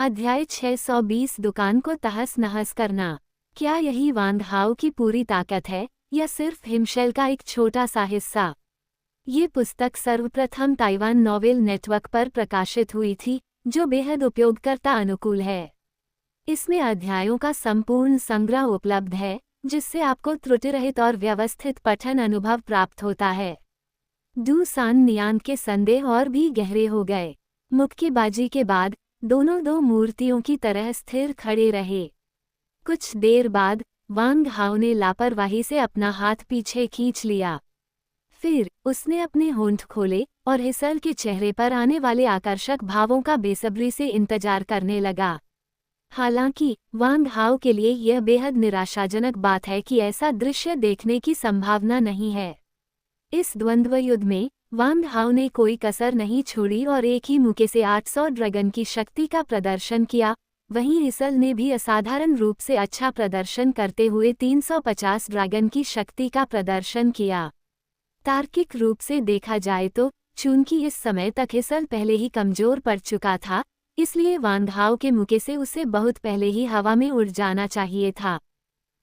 अध्याय 620 दुकान को तहस नहस करना। क्या यही वांग हाओ की पूरी ताकत है या सिर्फ हिमशैल का एक छोटा सा हिस्सा? ये पुस्तक सर्वप्रथम ताइवान नॉवेल नेटवर्क पर प्रकाशित हुई थी, जो बेहद उपयोगकर्ता अनुकूल है। इसमें अध्यायों का संपूर्ण संग्रह उपलब्ध है, जिससे आपको त्रुटिरहित और व्यवस्थित पठन अनुभव प्राप्त होता है। डू सान नियांग के संदेह और भी गहरे हो गए। मुक्केबाजी के बाद दोनों दो मूर्तियों की तरह स्थिर खड़े रहे। कुछ देर बाद वांग हाओ ने लापरवाही से अपना हाथ पीछे खींच लिया। फिर उसने अपने होंठ खोले और हिसल के चेहरे पर आने वाले आकर्षक भावों का बेसब्री से इंतजार करने लगा। हालांकि वांग हाओ के लिए यह बेहद निराशाजनक बात है कि ऐसा दृश्य देखने की संभावना नहीं है। इस द्वंद्व युद्ध में वांग हाओ ने कोई कसर नहीं छोड़ी और एक ही मुक्के से 800 ड्रैगन की शक्ति का प्रदर्शन किया। वहीं हिसल ने भी असाधारण रूप से अच्छा प्रदर्शन करते हुए 350 ड्रैगन की शक्ति का प्रदर्शन किया। तार्किक रूप से देखा जाए तो चूंकि इस समय तक हिसल पहले ही कमजोर पड़ चुका था, इसलिए वांग हाओ के मुक्के से उसे बहुत पहले ही हवा में उड़ जाना चाहिए था।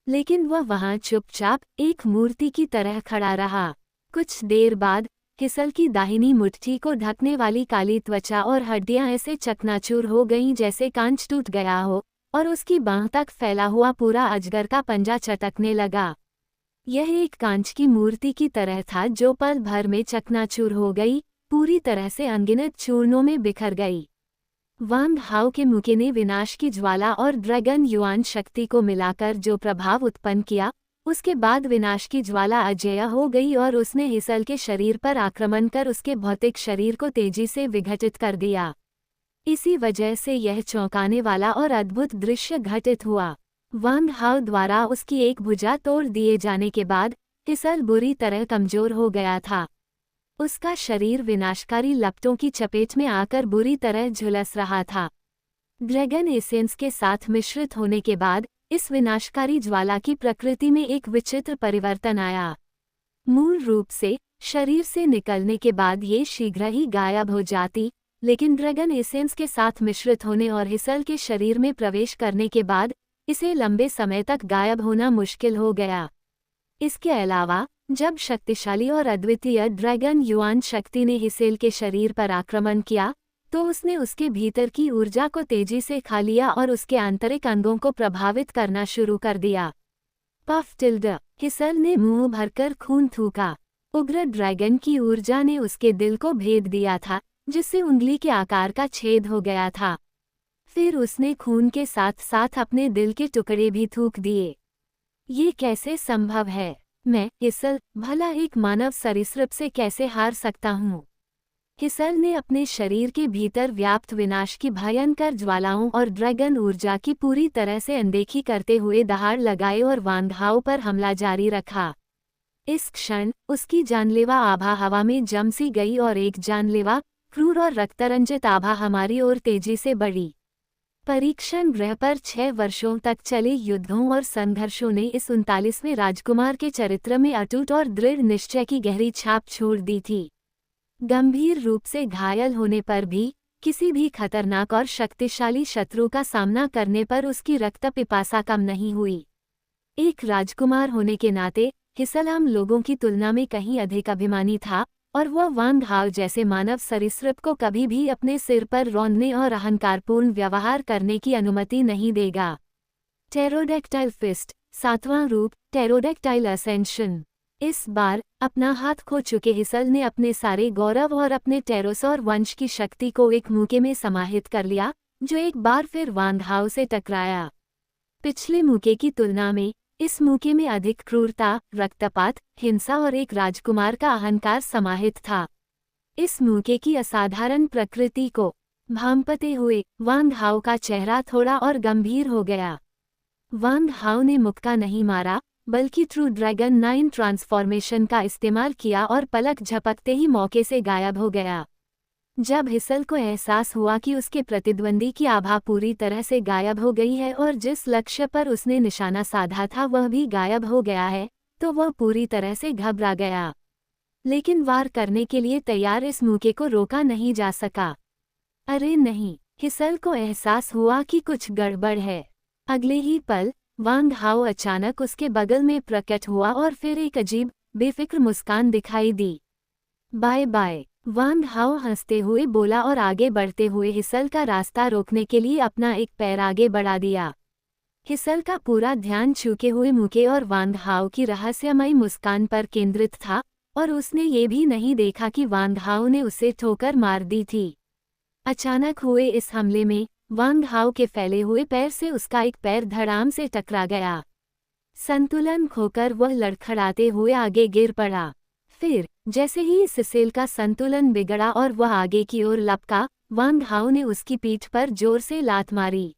लेकिन वह वहां चुपचाप एक मूर्ति की तरह खड़ा रहा। कुछ देर बाद हिसल की दाहिनी मुट्ठी को ढकने वाली काली त्वचा और हड्डियां ऐसे चकनाचूर हो गईं जैसे कांच टूट गया हो, और उसकी बांह तक फैला हुआ पूरा अजगर का पंजा चटकने लगा। यह एक कांच की मूर्ति की तरह था जो पल भर में चकनाचूर हो गई, पूरी तरह से अनगिनत चूर्णों में बिखर गई। वांग हाओ के मुक्के ने विनाश की ज्वाला और ड्रैगन युआन शक्ति को मिलाकर जो प्रभाव उत्पन्न किया, उसके बाद विनाश की ज्वाला अजेय हो गई और उसने हिसल के शरीर पर आक्रमण कर उसके भौतिक शरीर को तेजी से विघटित कर दिया। इसी वजह से यह चौंकाने वाला और अद्भुत दृश्य घटित हुआ। वांग हाओ द्वारा उसकी एक भुजा तोड़ दिए जाने के बाद हिसल बुरी तरह कमजोर हो गया था। उसका शरीर विनाशकारी लपटों की चपेट में आकर बुरी तरह झुलस रहा था। ड्रैगन एसेंस के साथ मिश्रित होने के बाद इस विनाशकारी ज्वाला की प्रकृति में एक विचित्र परिवर्तन आया। मूल रूप से शरीर से निकलने के बाद ये शीघ्र ही गायब हो जाती, लेकिन ड्रैगन एसेंस के साथ मिश्रित होने और हिसल के शरीर में प्रवेश करने के बाद इसे लंबे समय तक गायब होना मुश्किल हो गया। इसके अलावा जब शक्तिशाली और अद्वितीय ड्रैगन युआन शक्ति ने हिसेल के शरीर पर आक्रमण किया, तो उसने उसके भीतर की ऊर्जा को तेजी से खा लिया और उसके आंतरिक अंगों को प्रभावित करना शुरू कर दिया। पफ टिल्ड, हिसल ने मुंह भरकर खून थूका। उग्र ड्रैगन की ऊर्जा ने उसके दिल को भेद दिया था, जिससे उंगली के आकार का छेद हो गया था। फिर उसने खून के साथ साथ अपने दिल के टुकड़े भी थूक दिए। ये कैसे संभव है? मैं, हिसल, भला एक मानव सरीसृप से कैसे हार सकता हूँ? हिसल ने अपने शरीर के भीतर व्याप्त विनाश की भयंकर ज्वालाओं और ड्रैगन ऊर्जा की पूरी तरह से अनदेखी करते हुए दहाड़ लगाए और वांग हाओ पर हमला जारी रखा। इस क्षण उसकी जानलेवा आभा हवा में जम सी गई और एक जानलेवा, क्रूर और रक्तरंजित आभा हमारी ओर तेजी से बढ़ी। परीक्षण गृह पर 6 वर्षों तक चले युद्धों और संघर्षों ने इस 39वें राजकुमार के चरित्र में अटूट और दृढ़ निश्चय की गहरी छाप छोड़ दी थी। गंभीर रूप से घायल होने पर भी, किसी भी खतरनाक और शक्तिशाली शत्रु का सामना करने पर उसकी रक्त पिपासा कम नहीं हुई। एक राजकुमार होने के नाते हिसल आम लोगों की तुलना में कहीं अधिक अभिमानी था, और वह वांग हाओ जैसे मानव सरीसृप को कभी भी अपने सिर पर रौंदने और अहंकारपूर्ण व्यवहार करने की अनुमति नहीं देगा। टेरोडेक्टाइल फिस्ट, 7वां रूप, टेरोडेक्टाइल असेंशन। इस बार अपना हाथ खो चुके हिसल ने अपने सारे गौरव और अपने टेरोसौर वंश की शक्ति को एक मुक्के में समाहित कर लिया, जो एक बार फिर वांग हाओ से टकराया। पिछले मुक्के की तुलना में इस मुक्के में अधिक क्रूरता, रक्तपात, हिंसा और एक राजकुमार का अहंकार समाहित था। इस मुक्के की असाधारण प्रकृति को भांपते हुए वांग हाओ का चेहरा थोड़ा और गंभीर हो गया। वांग हाओ ने मुक्का नहीं मारा, बल्कि ट्रू ड्रैगन 9 ट्रांसफॉर्मेशन का इस्तेमाल किया और पलक झपकते ही मौके से गायब हो गया। जब हिसल को एहसास हुआ कि उसके प्रतिद्वंदी की आभा पूरी तरह से गायब हो गई है और जिस लक्ष्य पर उसने निशाना साधा था वह भी गायब हो गया है, तो वह पूरी तरह से घबरा गया। लेकिन वार करने के लिए तैयार इस मुक्के को रोका नहीं जा सका। अरे नहीं, हिसल को एहसास हुआ कि कुछ गड़बड़ है। अगले ही पल वांग हाओ अचानक उसके बगल में प्रकट हुआ और फिर एक अजीब बेफिक्र मुस्कान दिखाई दी। बाय बाय, वांग हाओ हंसते हुए बोला और आगे बढ़ते हुए हिसल का रास्ता रोकने के लिए अपना एक पैर आगे बढ़ा दिया। हिसल का पूरा ध्यान झुके हुए मुके और वांग हाओ की रहस्यमयी मुस्कान पर केंद्रित था और उसने ये भी नहीं देखा कि वांग हाओ ने उसे ठोकर मार दी थी। अचानक हुए इस हमले में वांग हाओ के फैले हुए पैर से उसका एक पैर धड़ाम से टकरा गया। संतुलन खोकर वह लड़खड़ाते हुए आगे गिर पड़ा। फिर जैसे ही सिसिल का संतुलन बिगड़ा और वह आगे की ओर लपका, वांग हाओ ने उसकी पीठ पर जोर से लात मारी।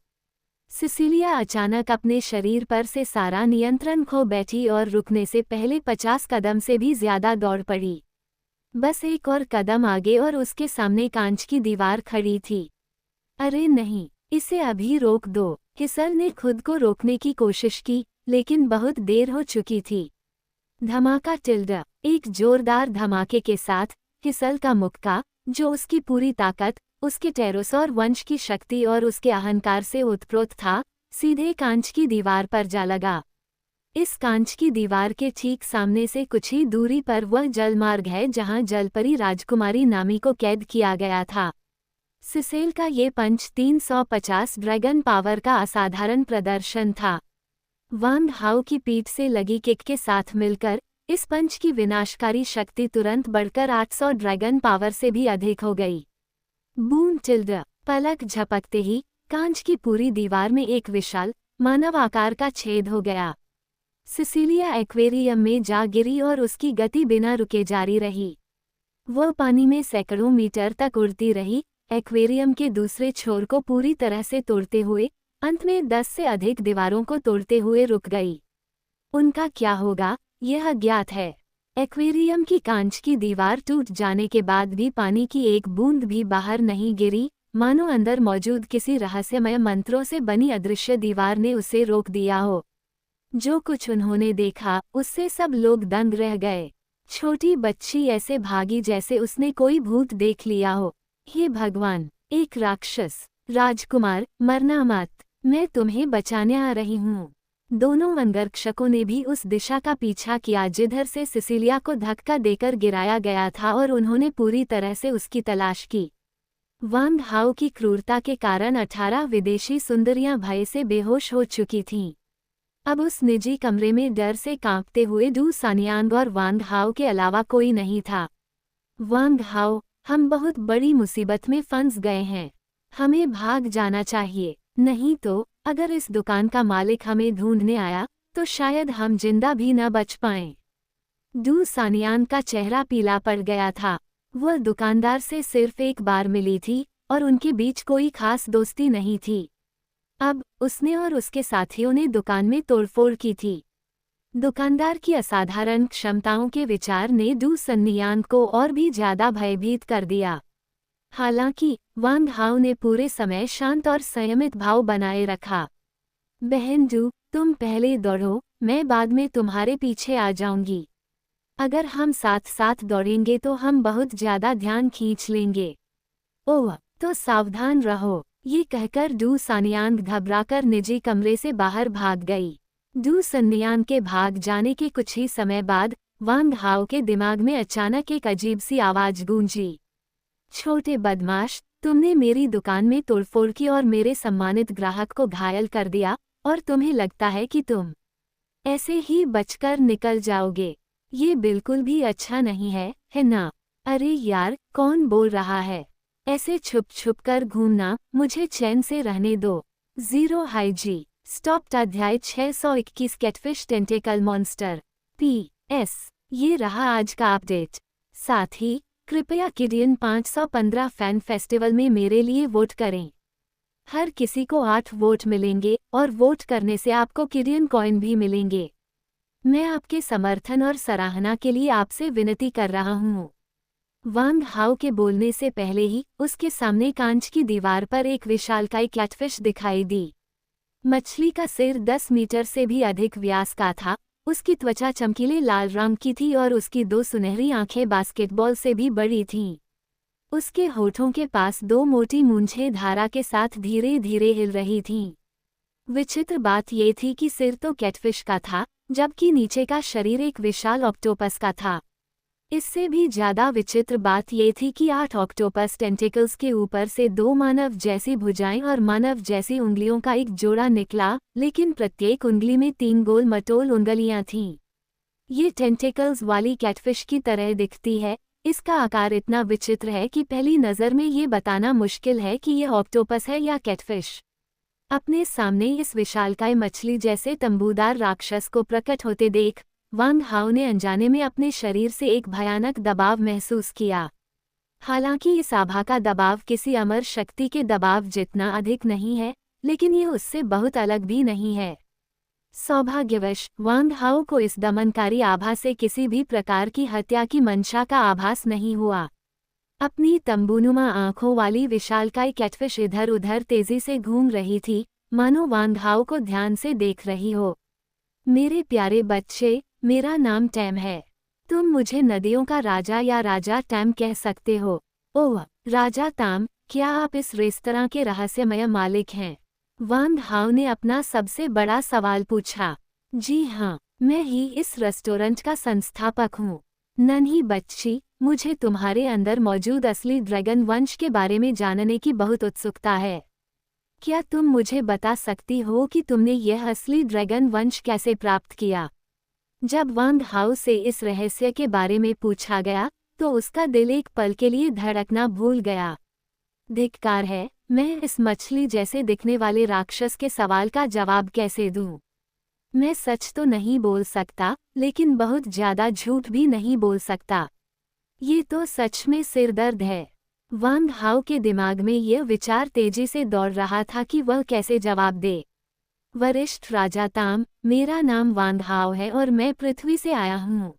सिसिलिया अचानक अपने शरीर पर से सारा नियंत्रण खो बैठी और रुकने से पहले 50 कदम से भी ज्यादा दौड़ पड़ी। बस एक और कदम आगे और उसके सामने कांच की दीवार खड़ी थी। अरे नहीं, इसे अभी रोक दो। हिसल ने खुद को रोकने की कोशिश की, लेकिन बहुत देर हो चुकी थी। धमाका टिल्डा, एक जोरदार धमाके के साथ हिसल का मुक्का, जो उसकी पूरी ताकत, उसके टेरोसौर वंश की शक्ति और उसके अहंकार से उत्प्रोत था, सीधे कांच की दीवार पर जा लगा। इस कांच की दीवार के ठीक सामने से कुछ ही दूरी पर वह जलमार्ग है जहां जलपरी राजकुमारी नामी को कैद किया गया था। सिसेल का ये पंच 350 ड्रैगन पावर का असाधारण प्रदर्शन था। वांग हाओ की पीठ से लगी किक के साथ मिलकर इस पंच की विनाशकारी शक्ति तुरंत बढ़कर 800 ड्रैगन पावर से भी अधिक हो गई। बूम टिल्डा, पलक झपकते ही कांच की पूरी दीवार में एक विशाल मानव आकार का छेद हो गया। सिसिलिया एक्वेरियम में जा गिरी और उसकी गति बिना रुके जारी रही। वह पानी में सैकड़ों मीटर तक उड़ती रही, एक्वेरियम के दूसरे छोर को पूरी तरह से तोड़ते हुए, अंत में 10 से अधिक दीवारों को तोड़ते हुए रुक गई। उनका क्या होगा, यह अज्ञात है। एक्वेरियम की कांच की दीवार टूट जाने के बाद भी पानी की एक बूंद भी बाहर नहीं गिरी, मानो अंदर मौजूद किसी रहस्यमय मंत्रों से बनी अदृश्य दीवार ने उसे रोक दिया हो। जो कुछ उन्होंने देखा, उससे सब लोग दंग रह गए। छोटी बच्ची ऐसे भागी जैसे उसने कोई भूत देख लिया हो। हे भगवान, एक राक्षस! राजकुमार, मरना मत, मैं तुम्हें बचाने आ रही हूँ। दोनों अंगरक्षकों ने भी उस दिशा का पीछा किया जिधर से सिसिलिया को धक्का देकर गिराया गया था और उन्होंने पूरी तरह से उसकी तलाश की। वांग हाओ की क्रूरता के कारण 18 विदेशी सुंदरियां भय से बेहोश हो चुकी थीं। अब उस निजी कमरे में डर से कांपते हुए डू सानियांग और वांग हाओ के अलावा कोई नहीं था। वांग हाओ, हम बहुत बड़ी मुसीबत में फंस गए हैं। हमें भाग जाना चाहिए, नहीं तो अगर इस दुकान का मालिक हमें ढूंढने आया तो शायद हम जिंदा भी न बच पाएं। डू सानियान का चेहरा पीला पड़ गया था। वह दुकानदार से सिर्फ एक बार मिली थी और उनके बीच कोई खास दोस्ती नहीं थी। अब उसने और उसके साथियों ने दुकान में तोड़फोड़ की थी। दुकानदार की असाधारण क्षमताओं के विचार ने डू सन्नियान को और भी ज्यादा भयभीत कर दिया। हालांकि वांग हाओ ने पूरे समय शांत और संयमित भाव बनाए रखा। बहन डू, तुम पहले दौड़ो, मैं बाद में तुम्हारे पीछे आ जाऊंगी। अगर हम साथ साथ दौड़ेंगे तो हम बहुत ज्यादा ध्यान खींच लेंगे। ओह, तो सावधान रहो। ये कहकर डू सानियांग घबराकर निजी कमरे से बाहर भाग गई। डू सन्नियान के भाग जाने के कुछ ही समय बाद वांग हाओ के दिमाग में अचानक एक अजीब सी आवाज गूंजी। छोटे बदमाश, तुमने मेरी दुकान में तोड़फोड़ की और मेरे सम्मानित ग्राहक को घायल कर दिया, और तुम्हें लगता है कि तुम ऐसे ही बचकर निकल जाओगे। ये बिल्कुल भी अच्छा नहीं है ना? अरे यार, कौन बोल रहा है? ऐसे छुप छुप कर घूमना, मुझे चैन से रहने दो। जीरो हाइजी स्टॉप्ड। अध्याय 621 कैटफिश टेंटेकल मॉन्स्टर। PS, ये रहा आज का अपडेट। साथ ही कृपया किडियन 515 फैन फेस्टिवल में मेरे लिए वोट करें। हर किसी को 8 वोट मिलेंगे और वोट करने से आपको किडियन कॉइन भी मिलेंगे। मैं आपके समर्थन और सराहना के लिए आपसे विनती कर रहा हूँ। वांग हाओ के बोलने से पहले ही उसके सामने कांच की दीवार पर एक विशालकाय कैटफिश दिखाई दी। मछली का सिर 10 मीटर से भी अधिक व्यास का था, उसकी त्वचा चमकीले लाल रंग की थी और उसकी 2 सुनहरी आंखें बास्केटबॉल से भी बड़ी थीं। उसके होठों के पास दो मोटी मूंछें धारा के साथ धीरे धीरे हिल रही थीं। विचित्र बात ये थी कि सिर तो कैटफिश का था, जबकि नीचे का शरीर एक विशाल ऑक्टोपस का था। इससे भी ज्यादा विचित्र बात ये थी कि 8 ऑक्टोपस टेंटिकल्स के ऊपर से 2 मानव जैसी भुजाएं और मानव जैसी उंगलियों का एक जोड़ा निकला, लेकिन प्रत्येक उंगली में 3 गोल मटोल उंगलियां थीं। ये टेंटिकल्स वाली कैटफिश की तरह दिखती है। इसका आकार इतना विचित्र है कि पहली नज़र में ये बताना मुश्किल है कि यह ऑक्टोपस है या कैटफिश। अपने सामने इस विशालकाय मछली जैसे तंबूदार राक्षस को प्रकट होते देख वांग हाओ ने अनजाने में अपने शरीर से एक भयानक दबाव महसूस किया। हालांकि इस आभा का दबाव किसी अमर शक्ति के दबाव जितना अधिक नहीं है, लेकिन ये उससे बहुत अलग भी नहीं है। सौभाग्यवश वांग हाओ को इस दमनकारी आभा से किसी भी प्रकार की हत्या की मंशा का आभास नहीं हुआ। अपनी तंबूनुमा आंखों वाली विशालकाय कैटफिश इधर उधर तेजी से घूम रही थी, मानो वांग हाओ को ध्यान से देख रही हो। मेरे प्यारे बच्चे, मेरा नाम टैम है। तुम मुझे नदियों का राजा या राजा टैम कह सकते हो। ओह राजा ताम, क्या आप इस रेस्तरां के रहस्यमय मालिक हैं? वांग हाओ ने अपना सबसे बड़ा सवाल पूछा। जी हाँ, मैं ही इस रेस्टोरेंट का संस्थापक हूँ। नन्ही बच्ची, मुझे तुम्हारे अंदर मौजूद असली ड्रैगन वंश के बारे में जानने की बहुत उत्सुकता है। क्या तुम मुझे बता सकती हो कि तुमने यह असली ड्रैगन वंश कैसे प्राप्त किया? जब वांग हाओ से इस रहस्य के बारे में पूछा गया, तो उसका दिल एक पल के लिए धड़कना भूल गया। धिक्कार है, मैं इस मछली जैसे दिखने वाले राक्षस के सवाल का जवाब कैसे दूं? मैं सच तो नहीं बोल सकता, लेकिन बहुत ज्यादा झूठ भी नहीं बोल सकता। ये तो सच में सिरदर्द है। वांग हाओ के दिमाग में यह विचार तेजी से दौड़ रहा था कि वह कैसे जवाब दे। वरिष्ठ राजा ताम, मेरा नाम वांग हाओ है और मैं पृथ्वी से आया हूँ।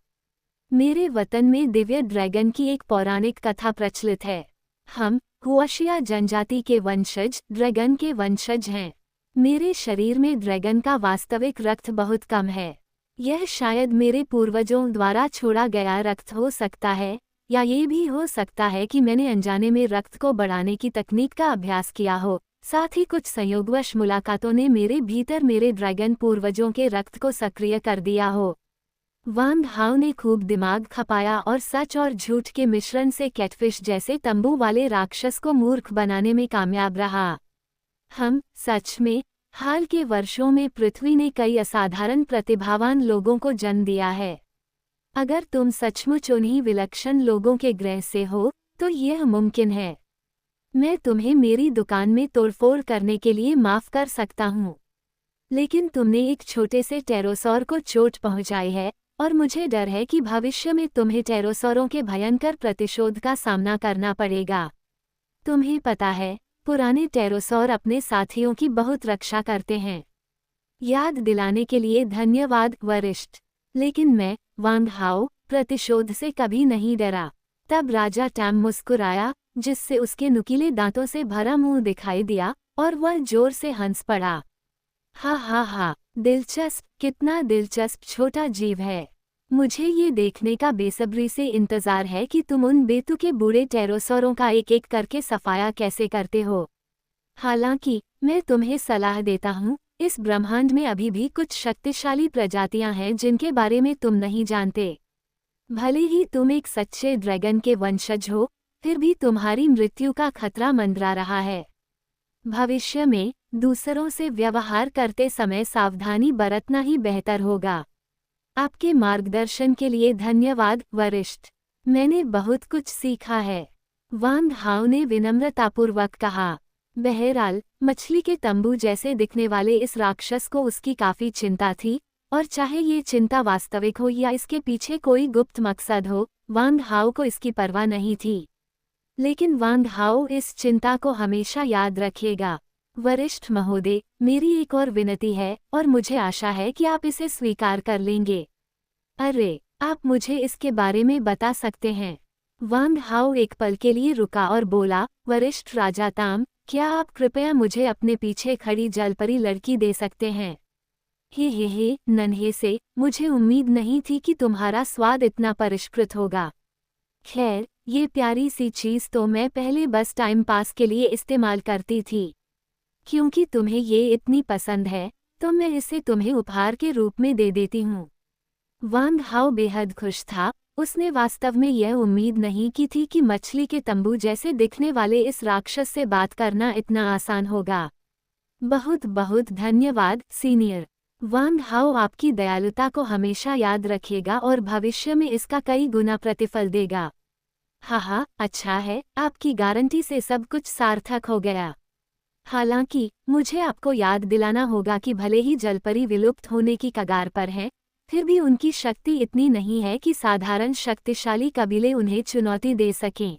मेरे वतन में दिव्य ड्रैगन की एक पौराणिक कथा प्रचलित है। हम हुआशिया जनजाति के वंशज ड्रैगन के वंशज हैं। मेरे शरीर में ड्रैगन का वास्तविक रक्त बहुत कम है। यह शायद मेरे पूर्वजों द्वारा छोड़ा गया रक्त हो सकता है, या ये भी हो सकता है कि मैंने अनजाने में रक्त को बढ़ाने की तकनीक का अभ्यास किया हो। साथ ही कुछ संयोगवश मुलाकातों ने मेरे भीतर मेरे ड्रैगन पूर्वजों के रक्त को सक्रिय कर दिया हो। वांग हाओ ने खूब दिमाग खपाया और सच और झूठ के मिश्रण से कैटफिश जैसे तंबू वाले राक्षस को मूर्ख बनाने में कामयाब रहा। हम सच में हाल के वर्षों में पृथ्वी ने कई असाधारण प्रतिभावान लोगों को जन्म दिया है। अगर तुम सचमुच उन्हीं विलक्षण लोगों के ग्रह से हो, तो यह मुमकिन है। मैं तुम्हें मेरी दुकान में तोड़फोड़ करने के लिए माफ कर सकता हूँ, लेकिन तुमने एक छोटे से टेरोसौर को चोट पहुंचाई है, और मुझे डर है कि भविष्य में तुम्हें टेरोसौरों के भयंकर प्रतिशोध का सामना करना पड़ेगा। तुम्हें पता है, पुराने टेरोसौर अपने साथियों की बहुत रक्षा करते हैं। याद दिलाने के लिए धन्यवाद वरिष्ठ, लेकिन मैं वांग हाओ प्रतिशोध से कभी नहीं डरा। तब राजा टैम मुस्कुराया, जिससे उसके नुकीले दांतों से भरा मुंह दिखाई दिया, और वह जोर से हंस पड़ा। हा हा हा, दिलचस्प, कितना दिलचस्प छोटा जीव है। मुझे ये देखने का बेसब्री से इंतजार है कि तुम उन बेतुके बूढ़े टेरोसौरों का एक एक करके सफाया कैसे करते हो। हालांकि मैं तुम्हें सलाह देता हूँ, इस ब्रह्मांड में अभी भी कुछ शक्तिशाली प्रजातियां हैं जिनके बारे में तुम नहीं जानते। भले ही तुम एक सच्चे ड्रैगन के वंशज हो, फिर भी तुम्हारी मृत्यु का खतरा मंडरा रहा है। भविष्य में दूसरों से व्यवहार करते समय सावधानी बरतना ही बेहतर होगा। आपके मार्गदर्शन के लिए धन्यवाद वरिष्ठ, मैंने बहुत कुछ सीखा है। वांग हाओ ने विनम्रतापूर्वक कहा। बहरहाल, मछली के तंबू जैसे दिखने वाले इस राक्षस को उसकी काफी चिंता थी, और चाहे ये चिंता वास्तविक हो या इसके पीछे कोई गुप्त मकसद हो, वांग हाओ को इसकी परवाह नहीं थी। लेकिन वांग हाओ इस चिंता को हमेशा याद रखिएगा। वरिष्ठ महोदय, मेरी एक और विनती है, और मुझे आशा है कि आप इसे स्वीकार कर लेंगे। अरे, आप मुझे इसके बारे में बता सकते हैं? वांग हाओ एक पल के लिए रुका और बोला, वरिष्ठ राजा ताम, क्या आप कृपया मुझे अपने पीछे खड़ी जलपरी लड़की दे सकते हैं? हे, नन्हे से, मुझे उम्मीद नहीं थी कि तुम्हारा स्वाद इतना परिष्कृत होगा। खैर, ये प्यारी सी चीज़ तो मैं पहले बस टाइम पास के लिए इस्तेमाल करती थी। क्योंकि तुम्हें ये इतनी पसंद है, तो मैं इसे तुम्हें उपहार के रूप में दे देती हूँ। वांग हाओ बेहद खुश था। उसने वास्तव में यह उम्मीद नहीं की थी कि मछली के तंबू जैसे दिखने वाले इस राक्षस से बात करना इतना आसान होगा। बहुत बहुत धन्यवाद सीनियर। वांग हाओ आपकी दयालुता को हमेशा याद रखेगा और भविष्य में इसका कई गुना प्रतिफल देगा। हाँ, अच्छा है, आपकी गारंटी से सब कुछ सार्थक हो गया। हालांकि मुझे आपको याद दिलाना होगा कि भले ही जलपरी विलुप्त होने की कगार पर हैं, फिर भी उनकी शक्ति इतनी नहीं है कि साधारण शक्तिशाली कबीले उन्हें चुनौती दे सकें।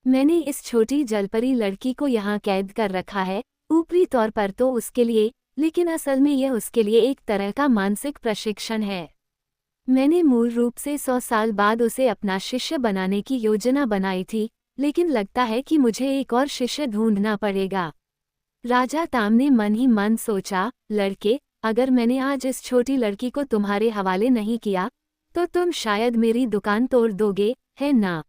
मैंने इस छोटी जलपरी लड़की को यहाँ कैद कर रखा है, ऊपरी तौर पर तो उसके लिए, लेकिन असल में यह उसके लिए एक तरह का मानसिक प्रशिक्षण है। मैंने मूल रूप से 100 साल बाद उसे अपना शिष्य बनाने की योजना बनाई थी, लेकिन लगता है कि मुझे एक और शिष्य ढूंढना पड़ेगा। राजा ताम ने मन ही मन सोचा, लड़के, अगर मैंने आज इस छोटी लड़की को तुम्हारे हवाले नहीं किया, तो तुम शायद मेरी दुकान तोड़ दोगे, है ना?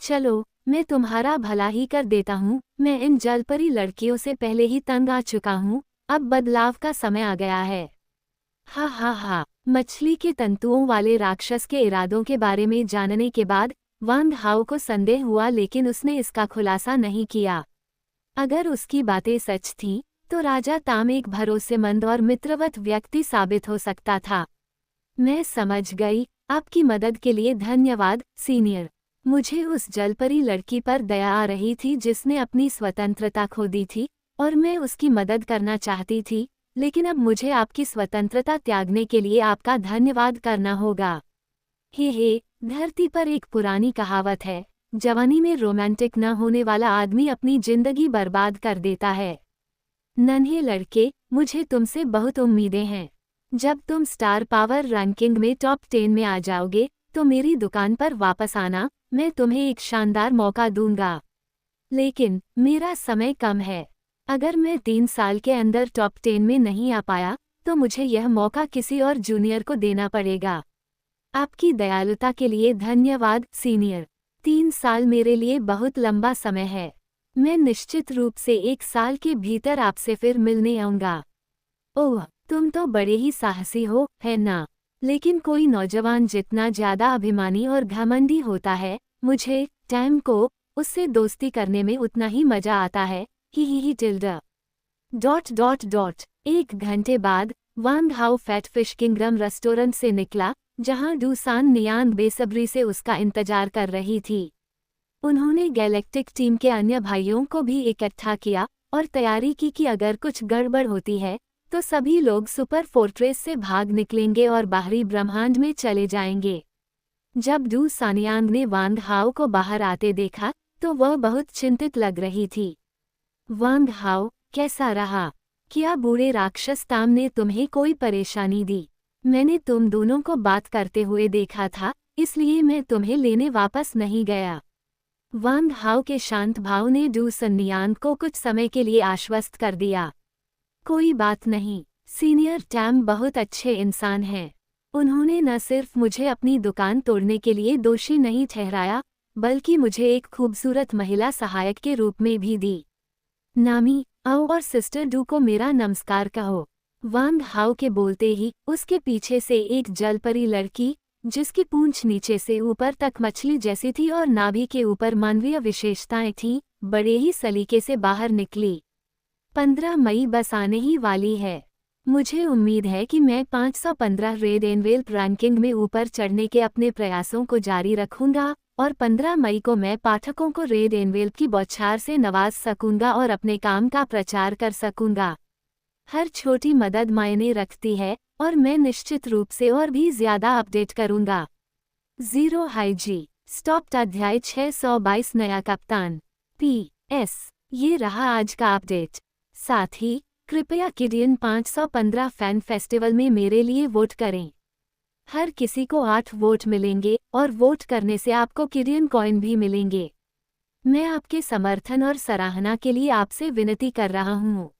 चलो, मैं तुम्हारा भला ही कर देता हूँ। मैं इन जलपरी लड़कियों से पहले ही तंग आ चुका हूँ, अब बदलाव का समय आ गया है। हा, मछली के तंतुओं वाले राक्षस के इरादों के बारे में जानने के बाद वांग हाओ को संदेह हुआ, लेकिन उसने इसका खुलासा नहीं किया। अगर उसकी बातें सच थीं, तो राजा ताम एक भरोसेमंद और मित्रवत व्यक्ति साबित हो सकता था। मैं समझ गई, आपकी मदद के लिए धन्यवाद सीनियर। मुझे उस जलपरी लड़की पर दया आ रही थी जिसने अपनी स्वतंत्रता खो दी थी, और मैं उसकी मदद करना चाहती थी, लेकिन अब मुझे आपकी स्वतंत्रता त्यागने के लिए आपका धन्यवाद करना होगा। हे, धरती पर एक पुरानी कहावत है, जवानी में रोमांटिक न होने वाला आदमी अपनी जिंदगी बर्बाद कर देता है। नन्हे लड़के, मुझे तुमसे बहुत उम्मीदें हैं। जब तुम स्टार पावर रैंकिंग में टॉप 10 में आ जाओगे, तो मेरी दुकान पर वापस आना, मैं तुम्हें एक शानदार मौका दूंगा। लेकिन मेरा समय कम है। अगर मैं 3 साल के अंदर टॉप 10 में नहीं आ पाया, तो मुझे यह मौका किसी और जूनियर को देना पड़ेगा। आपकी दयालुता के लिए धन्यवाद सीनियर। 3 साल मेरे लिए बहुत लंबा समय है। मैं निश्चित रूप से 1 साल के भीतर आपसे फिर मिलने आऊंगा। ओह, तुम तो बड़े ही साहसी हो, है ना? लेकिन कोई नौजवान जितना ज्यादा अभिमानी और घमंडी होता है, मुझे, टैम को, उससे दोस्ती करने में उतना ही मजा आता है। ही टिल्डा। ... 1 घंटे बाद वांग हाओ फैट फिश किंगडम रेस्टोरेंट से निकला, जहां डूसान नियांग बेसब्री से उसका इंतजार कर रही थी। उन्होंने गैलेक्टिक टीम के अन्य भाइयों को भी इकट्ठा किया और तैयारी की कि अगर कुछ गड़बड़ होती है, तो सभी लोग सुपर फोर्ट्रेस से भाग निकलेंगे और बाहरी ब्रह्मांड में चले जाएंगे। जब डू सानियांग ने वांग हाओ को बाहर आते देखा, तो वह बहुत चिंतित लग रही थी। वांग हाओ, कैसा रहा? क्या बूढ़े राक्षस ताम ने तुम्हें कोई परेशानी दी? मैंने तुम दोनों को बात करते हुए देखा था, इसलिए मैं तुम्हें लेने वापस नहीं गया। वांग हाओ के शांत भाव ने डू सानियांग को कुछ समय के लिए आश्वस्त कर दिया। कोई बात नहीं, सीनियर टैम बहुत अच्छे इंसान हैं। उन्होंने न सिर्फ मुझे अपनी दुकान तोड़ने के लिए दोषी नहीं ठहराया, बल्कि मुझे एक खूबसूरत महिला सहायक के रूप में भी दी। नामी, आओ और सिस्टर डू को मेरा नमस्कार कहो। वांग हाओ के बोलते ही उसके पीछे से एक जलपरी लड़की, जिसकी पूंछ नीचे से ऊपर तक मछली जैसी थी और नाभि के ऊपर मानवीय विशेषताएं थीं, बड़े ही सलीके से बाहर निकली। 15 मई बस आने ही वाली है। मुझे उम्मीद है कि मैं 515 रेड एनवेल रैंकिंग में ऊपर चढ़ने के अपने प्रयासों को जारी रखूंगा, और 15 मई को मैं पाठकों को रेड एनवेल की बौछार से नवाज सकूंगा और अपने काम का प्रचार कर सकूंगा। हर छोटी मदद मायने रखती है, और मैं निश्चित रूप से और भी ज्यादा अपडेट करूंगा। 0 हाईजी स्टॉप्ड अध्याय 622 नया कप्तान। PS, ये रहा आज का अपडेट। साथ ही कृपया किडियन 515 फैन फेस्टिवल में मेरे लिए वोट करें। हर किसी को 8 वोट मिलेंगे, और वोट करने से आपको किडियन कॉइन भी मिलेंगे। मैं आपके समर्थन और सराहना के लिए आपसे विनती कर रहा हूँ।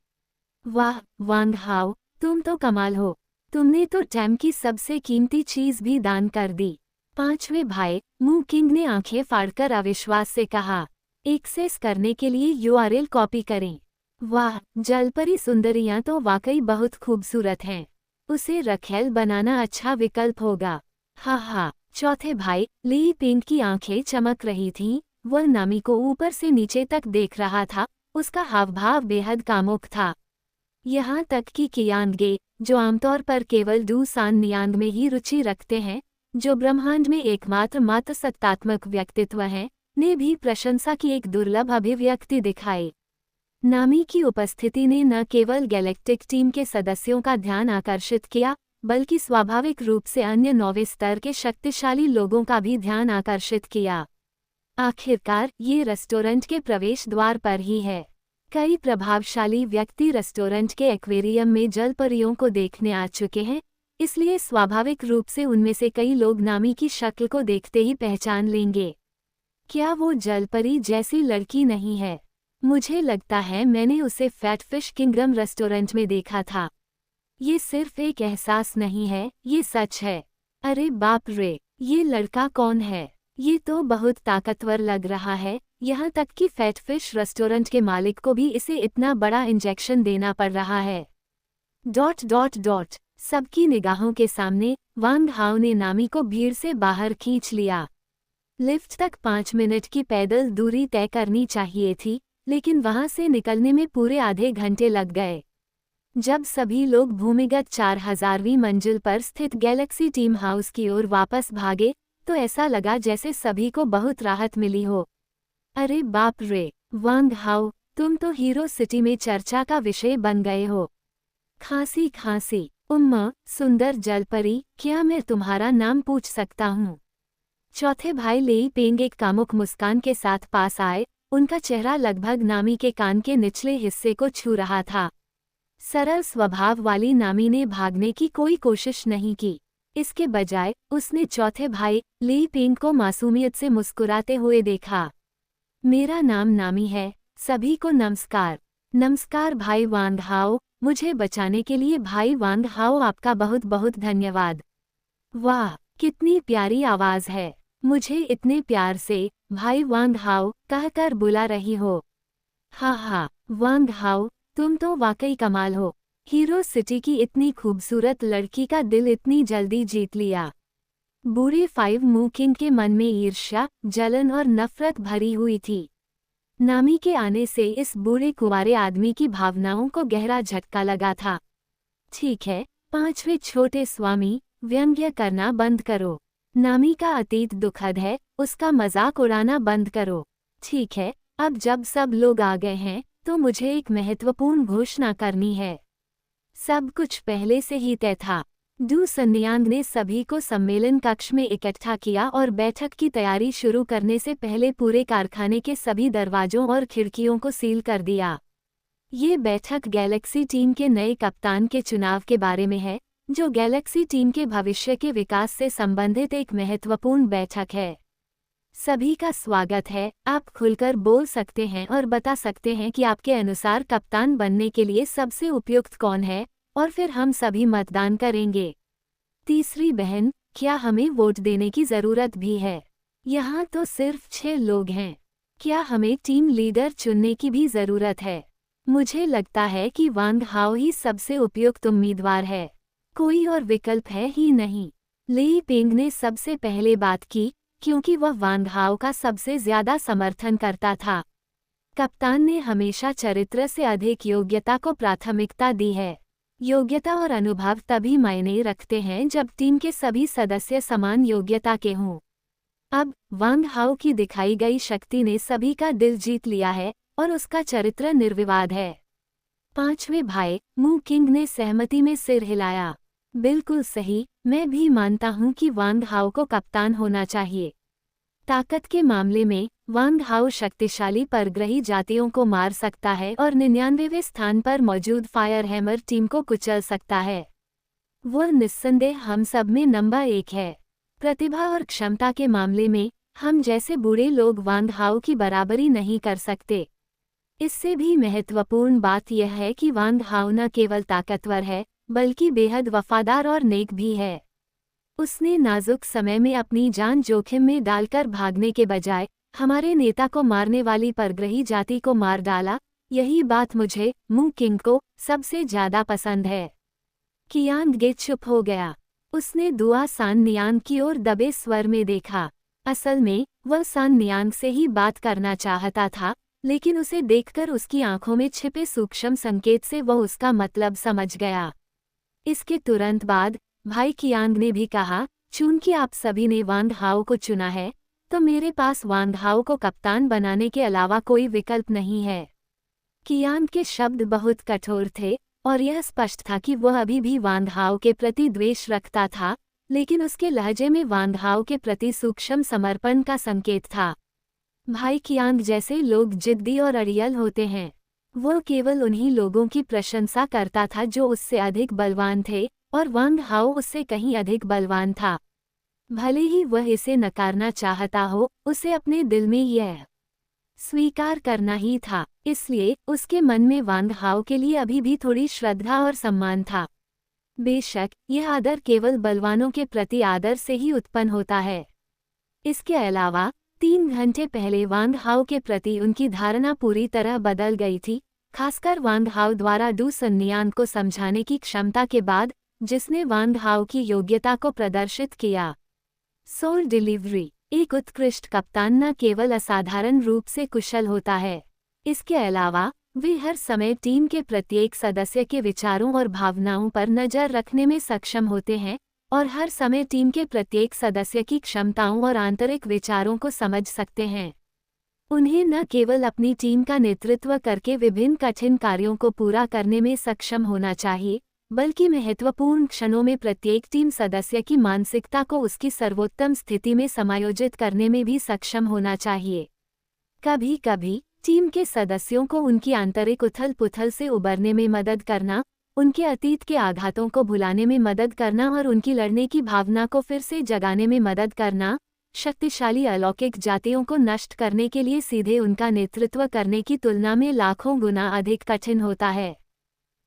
वाह वांग हाओ, तुम तो कमाल हो। तुमने तो टैम की सबसे कीमती चीज भी दान कर दी। पांचवें भाई मू किंग ने आंखें फाड़कर अविश्वास से कहा, एक्सेस करने के लिए यूआरएल कॉपी करें। वाह, जलपरी सुंदरियां तो वाकई बहुत खूबसूरत हैं। उसे रखेल बनाना अच्छा विकल्प होगा। हा हा। चौथे भाई ली पिंग की आंखें चमक रही थीं। वह नामी को ऊपर से नीचे तक देख रहा था। उसका हावभाव बेहद कामुक था। यहाँ तक कि कियांगे, जो आमतौर पर केवल डूसान नियांग में ही रुचि रखते हैं, जो ब्रह्मांड में एकमात्र मातसत्तात्मक व्यक्तित्व हैं, ने भी प्रशंसा की एक दुर्लभ अभिव्यक्ति दिखाई। नामी की उपस्थिति ने न केवल गैलेक्टिक टीम के सदस्यों का ध्यान आकर्षित किया, बल्कि स्वाभाविक रूप से अन्य 9वें स्तर के शक्तिशाली लोगों का भी ध्यान आकर्षित किया। आखिरकार ये रेस्टोरेंट के प्रवेश द्वार पर ही है। कई प्रभावशाली व्यक्ति रेस्टोरेंट के एक्वेरियम में जलपरियों को देखने आ चुके हैं, इसलिए स्वाभाविक रूप से उनमें से कई लोग नामी की शक्ल को देखते ही पहचान लेंगे। क्या वो जलपरी जैसी लड़की नहीं है? मुझे लगता है मैंने उसे फैटफिश किंगडम रेस्टोरेंट में देखा था। ये सिर्फ एक एहसास नहीं है, ये सच है। अरे बाप रे, ये लड़का कौन है? ये तो बहुत ताकतवर लग रहा है, यहाँ तक कि फैटफिश रेस्टोरेंट के मालिक को भी इसे इतना बड़ा इंजेक्शन देना पड़ रहा है। ... सबकी निगाहों के सामने वांग हाओ ने नामी को भीड़ से बाहर खींच लिया। लिफ्ट तक 5 मिनट की पैदल दूरी तय करनी चाहिए थी, लेकिन वहां से निकलने में पूरे आधे घंटे लग गए। जब सभी लोग भूमिगत 4000वीं मंजिल पर स्थित गैलेक्सी टीम हाउस की ओर वापस भागे, तो ऐसा लगा जैसे सभी को बहुत राहत मिली हो। अरे बाप रे, वांग हाओ, तुम तो हीरो सिटी में चर्चा का विषय बन गए हो। खांसी, उम्मा, सुंदर जलपरी, क्या मैं तुम्हारा नाम पूछ सकता हूँ? चौथे भाई लेई पेंग एक कामुक मुस्कान के साथ पास आए। उनका चेहरा लगभग नामी के कान के निचले हिस्से को छू रहा था। सरल स्वभाव वाली नामी ने भागने की कोई कोशिश नहीं की। इसके बजाय उसने चौथे भाई ली पेंग को मासूमियत से मुस्कुराते हुए देखा। मेरा नाम नामी है, सभी को नमस्कार। नमस्कार भाई वांग हाओ, मुझे बचाने के लिए भाई वांग हाओ आपका बहुत बहुत धन्यवाद। वाह, कितनी प्यारी आवाज़ है। मुझे इतने प्यार से भाई वांग हाओ कहकर बुला रही हो। हा, वांग हाओ, तुम तो वाकई कमाल हो। हीरो सिटी की इतनी खूबसूरत लड़की का दिल इतनी जल्दी जीत लिया। बूढ़े 5 मू किंग के मन में ईर्ष्या, जलन और नफरत भरी हुई थी। नामी के आने से इस बूढ़े कुंवारे आदमी की भावनाओं को गहरा झटका लगा था। ठीक है, 5वें छोटे स्वामी, व्यंग्य करना बंद करो। नामी का अतीत दुखद है, उसका मजाक उड़ाना बंद करो। ठीक है, अब जब सब लोग आ गए हैं, तो मुझे एक महत्वपूर्ण घोषणा करनी है। सब कुछ पहले से ही तय था। डू सन्यांग ने सभी को सम्मेलन कक्ष में इकट्ठा किया और बैठक की तैयारी शुरू करने से पहले पूरे कारखाने के सभी दरवाजों और खिड़कियों को सील कर दिया। ये बैठक गैलेक्सी टीम के नए कप्तान के चुनाव के बारे में है, जो गैलेक्सी टीम के भविष्य के विकास से संबंधित एक महत्वपूर्ण बैठक है। सभी का स्वागत है, आप खुलकर बोल सकते हैं और बता सकते हैं कि आपके अनुसार कप्तान बनने के लिए सबसे उपयुक्त कौन है, और फिर हम सभी मतदान करेंगे। तीसरी बहन, क्या हमें वोट देने की ज़रूरत भी है? यहाँ तो सिर्फ 6 लोग हैं। क्या हमें टीम लीडर चुनने की भी ज़रूरत है? मुझे लगता है कि वांग हाओ ही सबसे उपयुक्त उम्मीदवार है। कोई और विकल्प है ही नहीं। ली पेंग ने सबसे पहले बात की, क्योंकि वह वांग हाओ का सबसे ज्यादा समर्थन करता था। कप्तान ने हमेशा चरित्र से अधिक योग्यता को प्राथमिकता दी है। योग्यता और अनुभव तभी मायने रखते हैं जब टीम के सभी सदस्य समान योग्यता के हों। अब वांग हाओ की दिखाई गई शक्ति ने सभी का दिल जीत लिया है और उसका चरित्र निर्विवाद है। 5वें भाई मू किंग ने सहमति में सिर हिलाया। बिल्कुल सही, मैं भी मानता हूं कि वांग हाओ को कप्तान होना चाहिए। ताकत के मामले में वांग हाओ शक्तिशाली परग्रही जातियों को मार सकता है और 99वें स्थान पर मौजूद फायर हैमर टीम को कुचल सकता है। वह निस्संदेह हम सब में नंबर 1 है। प्रतिभा और क्षमता के मामले में हम जैसे बूढ़े लोग वांग हाओ की बराबरी नहीं कर सकते। इससे भी महत्वपूर्ण बात यह है कि वांग हाओ न केवल ताकतवर है, बल्कि बेहद वफादार और नेक भी है। उसने नाजुक समय में अपनी जान जोखिम में डालकर भागने के बजाय हमारे नेता को मारने वाली परग्रही जाति को मार डाला। यही बात मुझे, मू किंग को, सबसे ज्यादा पसंद है। कियांग गे चुप हो गया। उसने दुआ सान नियांग की ओर दबे स्वर में देखा। असल में वह सान नियांग से ही बात करना चाहता था, लेकिन उसे देखकर उसकी आंखों में छिपे सूक्ष्म संकेत से वह उसका मतलब समझ गया। इसके तुरंत बाद भाई कियांग ने भी कहा, चूंकि आप सभी ने वांग हाओ को चुना है, तो मेरे पास वांग हाओ को कप्तान बनाने के अलावा कोई विकल्प नहीं है। कियांग के शब्द बहुत कठोर थे और यह स्पष्ट था कि वह अभी भी वांग हाओ के प्रति द्वेष रखता था, लेकिन उसके लहजे में वांग हाओ के प्रति सूक्ष्म समर्पण का संकेत था। भाई कियांग जैसे लोग जिद्दी और अड़ियल होते हैं। वह केवल उन्हीं लोगों की प्रशंसा करता था जो उससे अधिक बलवान थे, और वांग हाओ उससे कहीं अधिक बलवान था। भले ही वह इसे नकारना चाहता हो, उसे अपने दिल में यह स्वीकार करना ही था। इसलिए उसके मन में वांग हाओ के लिए अभी भी थोड़ी श्रद्धा और सम्मान था। बेशक यह आदर केवल बलवानों के प्रति आदर से ही उत्पन्न होता है। इसके अलावा 3 घंटे पहले वांग हाओ के प्रति उनकी धारणा पूरी तरह बदल गई थी, खासकर वांग हाओ द्वारा डू सन नियांग को समझाने की क्षमता के बाद, जिसने वांग हाओ की योग्यता को प्रदर्शित किया। Soul delivery. एक उत्कृष्ट कप्तान न केवल असाधारण रूप से कुशल होता है, इसके अलावा वे हर समय टीम के प्रत्येक सदस्य के विचारों और भावनाओं पर नज़र रखने में सक्षम होते हैं और हर समय टीम के प्रत्येक सदस्य की क्षमताओं और आंतरिक विचारों को समझ सकते हैं। उन्हें न केवल अपनी टीम का नेतृत्व करके विभिन्न कठिन कार्यों को पूरा करने में सक्षम होना चाहिए, बल्कि महत्वपूर्ण क्षणों में प्रत्येक टीम सदस्य की मानसिकता को उसकी सर्वोत्तम स्थिति में समायोजित करने में भी सक्षम होना चाहिए। कभी कभी टीम के सदस्यों को उनकी आंतरिक उथल पुथल से उबरने में मदद करना, उनके अतीत के आघातों को भुलाने में मदद करना और उनकी लड़ने की भावना को फिर से जगाने में मदद करना, शक्तिशाली अलौकिक जातियों को नष्ट करने के लिए सीधे उनका नेतृत्व करने की तुलना में लाखों गुना अधिक कठिन होता है।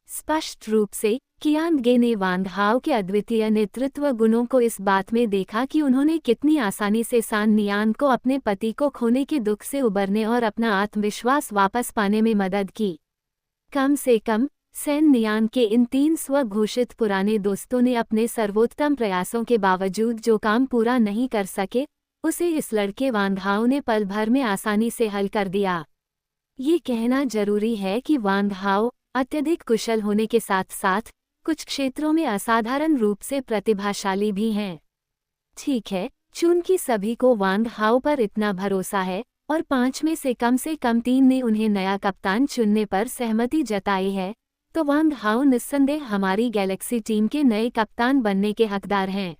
स्पष्ट रूप से कियांग गे ने वांग हाओ के अद्वितीय नेतृत्व गुणों को इस बात में देखा कि उन्होंने कितनी आसानी से सान नियांग को अपने पति को खोने के दुख से उबरने और अपना आत्मविश्वास वापस पाने में मदद की। कम से कम सैन नियांग के इन 3 स्वघोषित पुराने दोस्तों ने अपने सर्वोत्तम प्रयासों के बावजूद जो काम पूरा नहीं कर सके, उसे इस लड़के वांग हाओ ने पल भर में आसानी से हल कर दिया। ये कहना जरूरी है कि वांग हाओ अत्यधिक कुशल होने के साथ साथ कुछ क्षेत्रों में असाधारण रूप से प्रतिभाशाली भी हैं। ठीक है, चूंकि सभी को वांग हाओ पर इतना भरोसा है और 5 में से कम 3 ने उन्हें नया कप्तान चुनने पर सहमति जताई है, तो वांग हाओ निस्संदेह हमारी गैलेक्सी टीम के नए कप्तान बनने के हकदार हैं।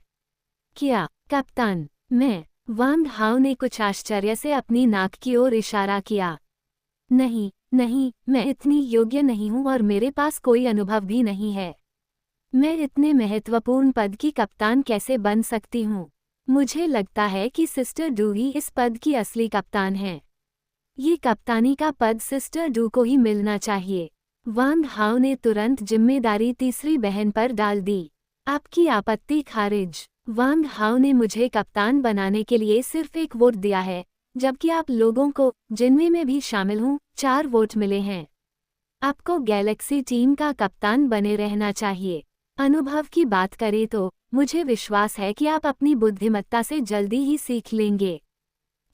क्या कप्तान? मैं? वांग हाओ ने कुछ आश्चर्य से अपनी नाक की ओर इशारा किया। नहीं नहीं, मैं इतनी योग्य नहीं हूँ और मेरे पास कोई अनुभव भी नहीं है। मैं इतने महत्वपूर्ण पद की कप्तान कैसे बन सकती हूँ? मुझे लगता है कि सिस्टर डू ही इस पद की असली कप्तान हैं। ये कप्तानी का पद सिस्टर डू को ही मिलना चाहिए। वांग हाओ ने तुरंत जिम्मेदारी तीसरी बहन पर डाल दी। आपकी आपत्ति खारिज। वांग हाओ ने मुझे कप्तान बनाने के लिए सिर्फ 1 वोट दिया है, जबकि आप लोगों को, जिनमें मैं भी शामिल हूँ, 4 वोट मिले हैं। आपको गैलेक्सी टीम का कप्तान बने रहना चाहिए। अनुभव की बात करें तो मुझे विश्वास है कि आप अपनी बुद्धिमत्ता से जल्दी ही सीख लेंगे।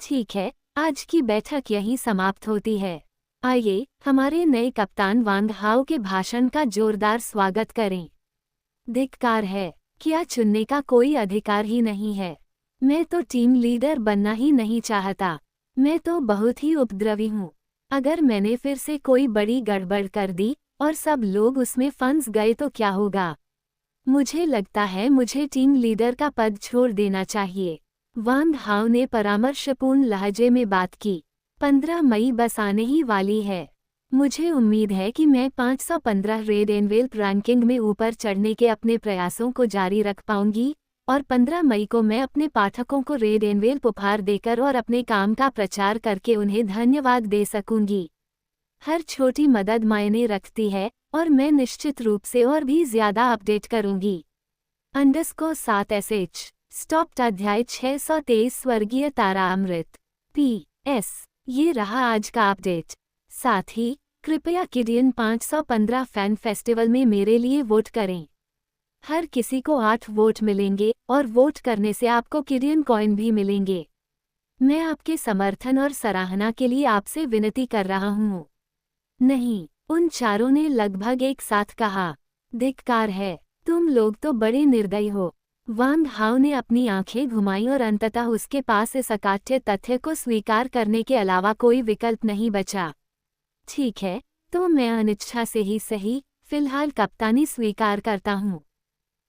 ठीक है, आज की बैठक यहीं समाप्त होती है। आइए हमारे नए कप्तान वांग हाओ के भाषण का जोरदार स्वागत करें। धिक्कार है, क्या चुनने का कोई अधिकार ही नहीं है। मैं तो टीम लीडर बनना ही नहीं चाहता। मैं तो बहुत ही उपद्रवी हूँ। अगर मैंने फिर से कोई बड़ी गड़बड़ कर दी और सब लोग उसमें फंस गए तो क्या होगा? मुझे लगता है मुझे टीम लीडर का पद छोड़ देना चाहिए। वांग हाओ ने परामर्शपूर्ण लहजे में बात की। 15 मई बस आने ही वाली है। मुझे उम्मीद है कि मैं 515 रेड एनवेल्प रैंकिंग में ऊपर चढ़ने के अपने प्रयासों को जारी रख पाऊंगी और 15 मई को मैं अपने पाठकों को रेड एनवेल्प उपहार देकर और अपने काम का प्रचार करके उन्हें धन्यवाद दे सकूंगी। हर छोटी मदद मायने रखती है और मैं निश्चित रूप से और भी ज्यादा अपडेट करूंगी। _7SH स्टॉप्ड अध्याय 623 स्वर्गीय तारा अमृत। PS ये रहा आज का अपडेट। साथ ही कृपया किडियन 515 फैन फेस्टिवल में मेरे लिए वोट करें। हर किसी को 8 वोट मिलेंगे और वोट करने से आपको किडियन कॉइन भी मिलेंगे। मैं आपके समर्थन और सराहना के लिए आपसे विनती कर रहा हूँ। नहीं, उन चारों ने लगभग एक साथ कहा। धिक्कार है, तुम लोग तो बड़े निर्दयी हो। वांग हाओ ने अपनी आंखें घुमाई और अंततः उसके पास इस अकाट्य तथ्य को स्वीकार करने के अलावा कोई विकल्प नहीं बचा। ठीक है, तो मैं अनिच्छा से ही सही, फिलहाल कप्तानी स्वीकार करता हूँ।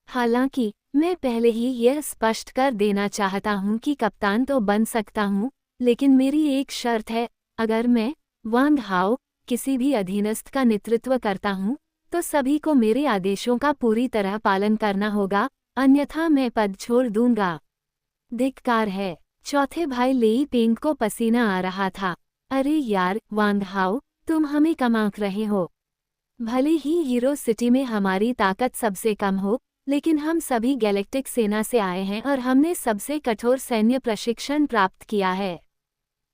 हालांकि मैं पहले ही यह स्पष्ट कर देना चाहता हूँ कि कप्तान तो बन सकता हूँ, लेकिन मेरी एक शर्त है, अगर मैं, वांग हाओ, किसी भी अधीनस्थ का नेतृत्व करता हूँ, तो सभी को मेरे आदेशों का पूरी तरह पालन करना होगा, अन्यथा मैं पद छोड़ दूंगा। धिक्कार है। चौथे भाई लेई पेंग को पसीना आ रहा था। अरे यार, वांग हाओ, तुम हमें कम आंक रहे हो। भले ही हीरो सिटी में हमारी ताकत सबसे कम हो, लेकिन हम सभी गैलेक्टिक सेना से आए हैं और हमने सबसे कठोर सैन्य प्रशिक्षण प्राप्त किया है।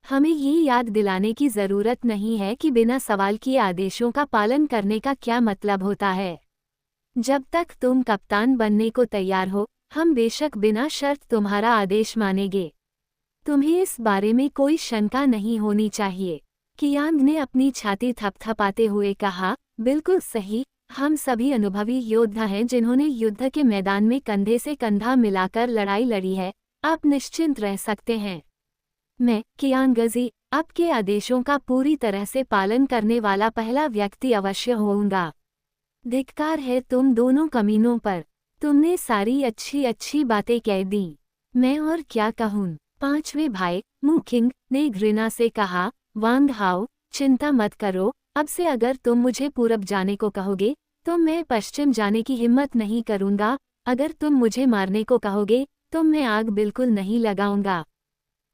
हमें ये याद दिलाने की जरूरत नहीं है कि बिना सवाल किए आदेशों का पालन करने का क्या मतलब होता है। जब तक तुम कप्तान बनने को तैयार हो, हम बेशक बिना शर्त तुम्हारा आदेश मानेंगे। तुम्हें इस बारे में कोई शंका नहीं होनी चाहिए। कियांग ने अपनी छाती थपथपाते हुए कहा, बिल्कुल सही, हम सभी अनुभवी योद्धा हैं जिन्होंने युद्ध के मैदान में कंधे से कंधा मिलाकर लड़ाई लड़ी है, आप निश्चिंत रह सकते हैं। मैं, कियांगजी, आपके आदेशों का पूरी तरह से पालन करने वाला पहला व्यक्ति अवश्य होऊंगा। धिक्कार है तुम दोनों कमीनों पर, तुमने सारी अच्छी अच्छी बातें कह दी। मैं और क्या कहूँ। पांचवें भाई, मुकिंग, ने घृणा से कहा, वांग हाओ, चिंता मत करो, अब से अगर तुम मुझे पूरब जाने को कहोगे, तो मैं पश्चिम जाने की हिम्मत नहीं करूँगा, अगर तुम मुझे मारने को कहोगे, तो मैं आग बिल्कुल नहीं लगाऊंगा।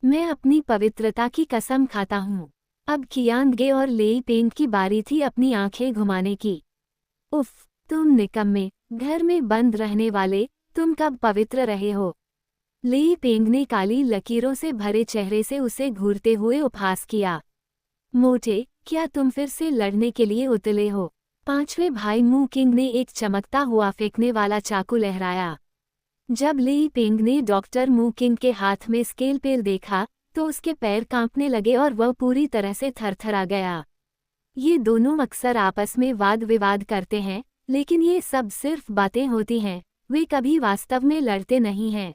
मैं अपनी पवित्रता की कसम खाता हूँ। अब कियांगे और लेई पेंग की बारी थी अपनी आंखें घुमाने की। उफ, तुम निकम्मे, घर में बंद रहने वाले, तुम कब पवित्र रहे हो? लेई पेंग ने काली लकीरों से भरे चेहरे से उसे घूरते हुए उपहास किया। मोटे, क्या तुम फिर से लड़ने के लिए उतले हो? पांचवें भाई मू किंग ने एक चमकता हुआ फेंकने वाला चाकू लहराया। जब लेई पेंग ने डॉक्टर मू किंग के हाथ में स्केलपेल देखा, तो उसके पैर कांपने लगे और वह पूरी तरह से थरथरा गया। ये दोनों अक्सर आपस में वाद विवाद करते हैं, लेकिन ये सब सिर्फ बातें होती हैं, वे कभी वास्तव में लड़ते नहीं हैं। ...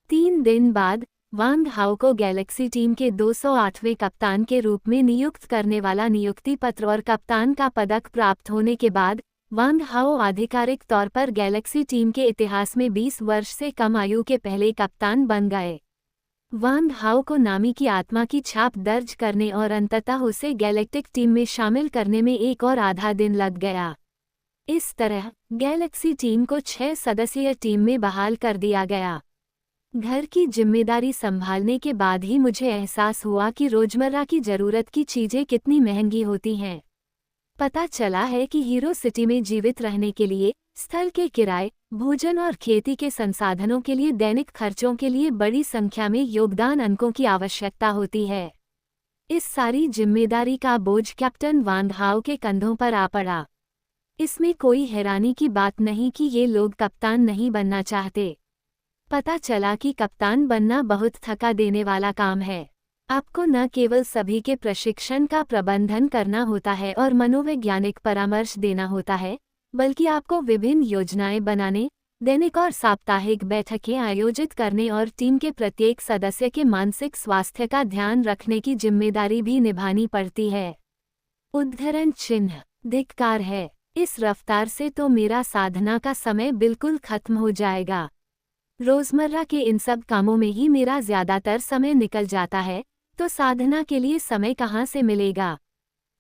3 दिन बाद, वांग हाओ को गैलेक्सी टीम के 208वें कप्तान के रूप में नियुक्त करने वाला नियुक्ति पत्र और कप्तान का पदक प्राप्त होने के बाद, वांग हाओ आधिकारिक तौर पर गैलेक्सी टीम के इतिहास में 20 वर्ष से कम आयु के पहले कप्तान बन गए। वांग हाओ को नामी की आत्मा की छाप दर्ज करने और अंततः उसे गैलेक्टिक टीम में शामिल करने में एक और आधा दिन लग गया। इस तरह गैलेक्सी टीम को 6 सदस्यीय टीम में बहाल कर दिया गया। घर की जिम्मेदारी संभालने के बाद ही मुझे एहसास हुआ कि रोजमर्रा की जरूरत की चीजें कितनी महंगी होती हैं। पता चला है कि हीरो सिटी में जीवित रहने के लिए, स्थल के किराए, भोजन और खेती के संसाधनों के लिए दैनिक खर्चों के लिए बड़ी संख्या में योगदान अंकों की आवश्यकता होती है। इस सारी जिम्मेदारी का बोझ कैप्टन वांग हाओ के कंधों पर आ पड़ा। इसमें कोई हैरानी की बात नहीं कि ये लोग कप्तान नहीं बनना चाहते। पता चला कि कप्तान बनना बहुत थका देने वाला काम है। आपको न केवल सभी के प्रशिक्षण का प्रबंधन करना होता है और मनोवैज्ञानिक परामर्श देना होता है, बल्कि आपको विभिन्न योजनाएं बनाने, दैनिक और साप्ताहिक बैठकें आयोजित करने और टीम के प्रत्येक सदस्य के मानसिक स्वास्थ्य का ध्यान रखने की जिम्मेदारी भी निभानी पड़ती है। उद्धरण चिन्ह, धिक्कार है, इस रफ्तार से तो मेरा साधना का समय बिल्कुल खत्म हो जाएगा। रोजमर्रा के इन सब कामों में ही मेरा ज्यादातर समय निकल जाता है, तो साधना के लिए समय कहाँ से मिलेगा?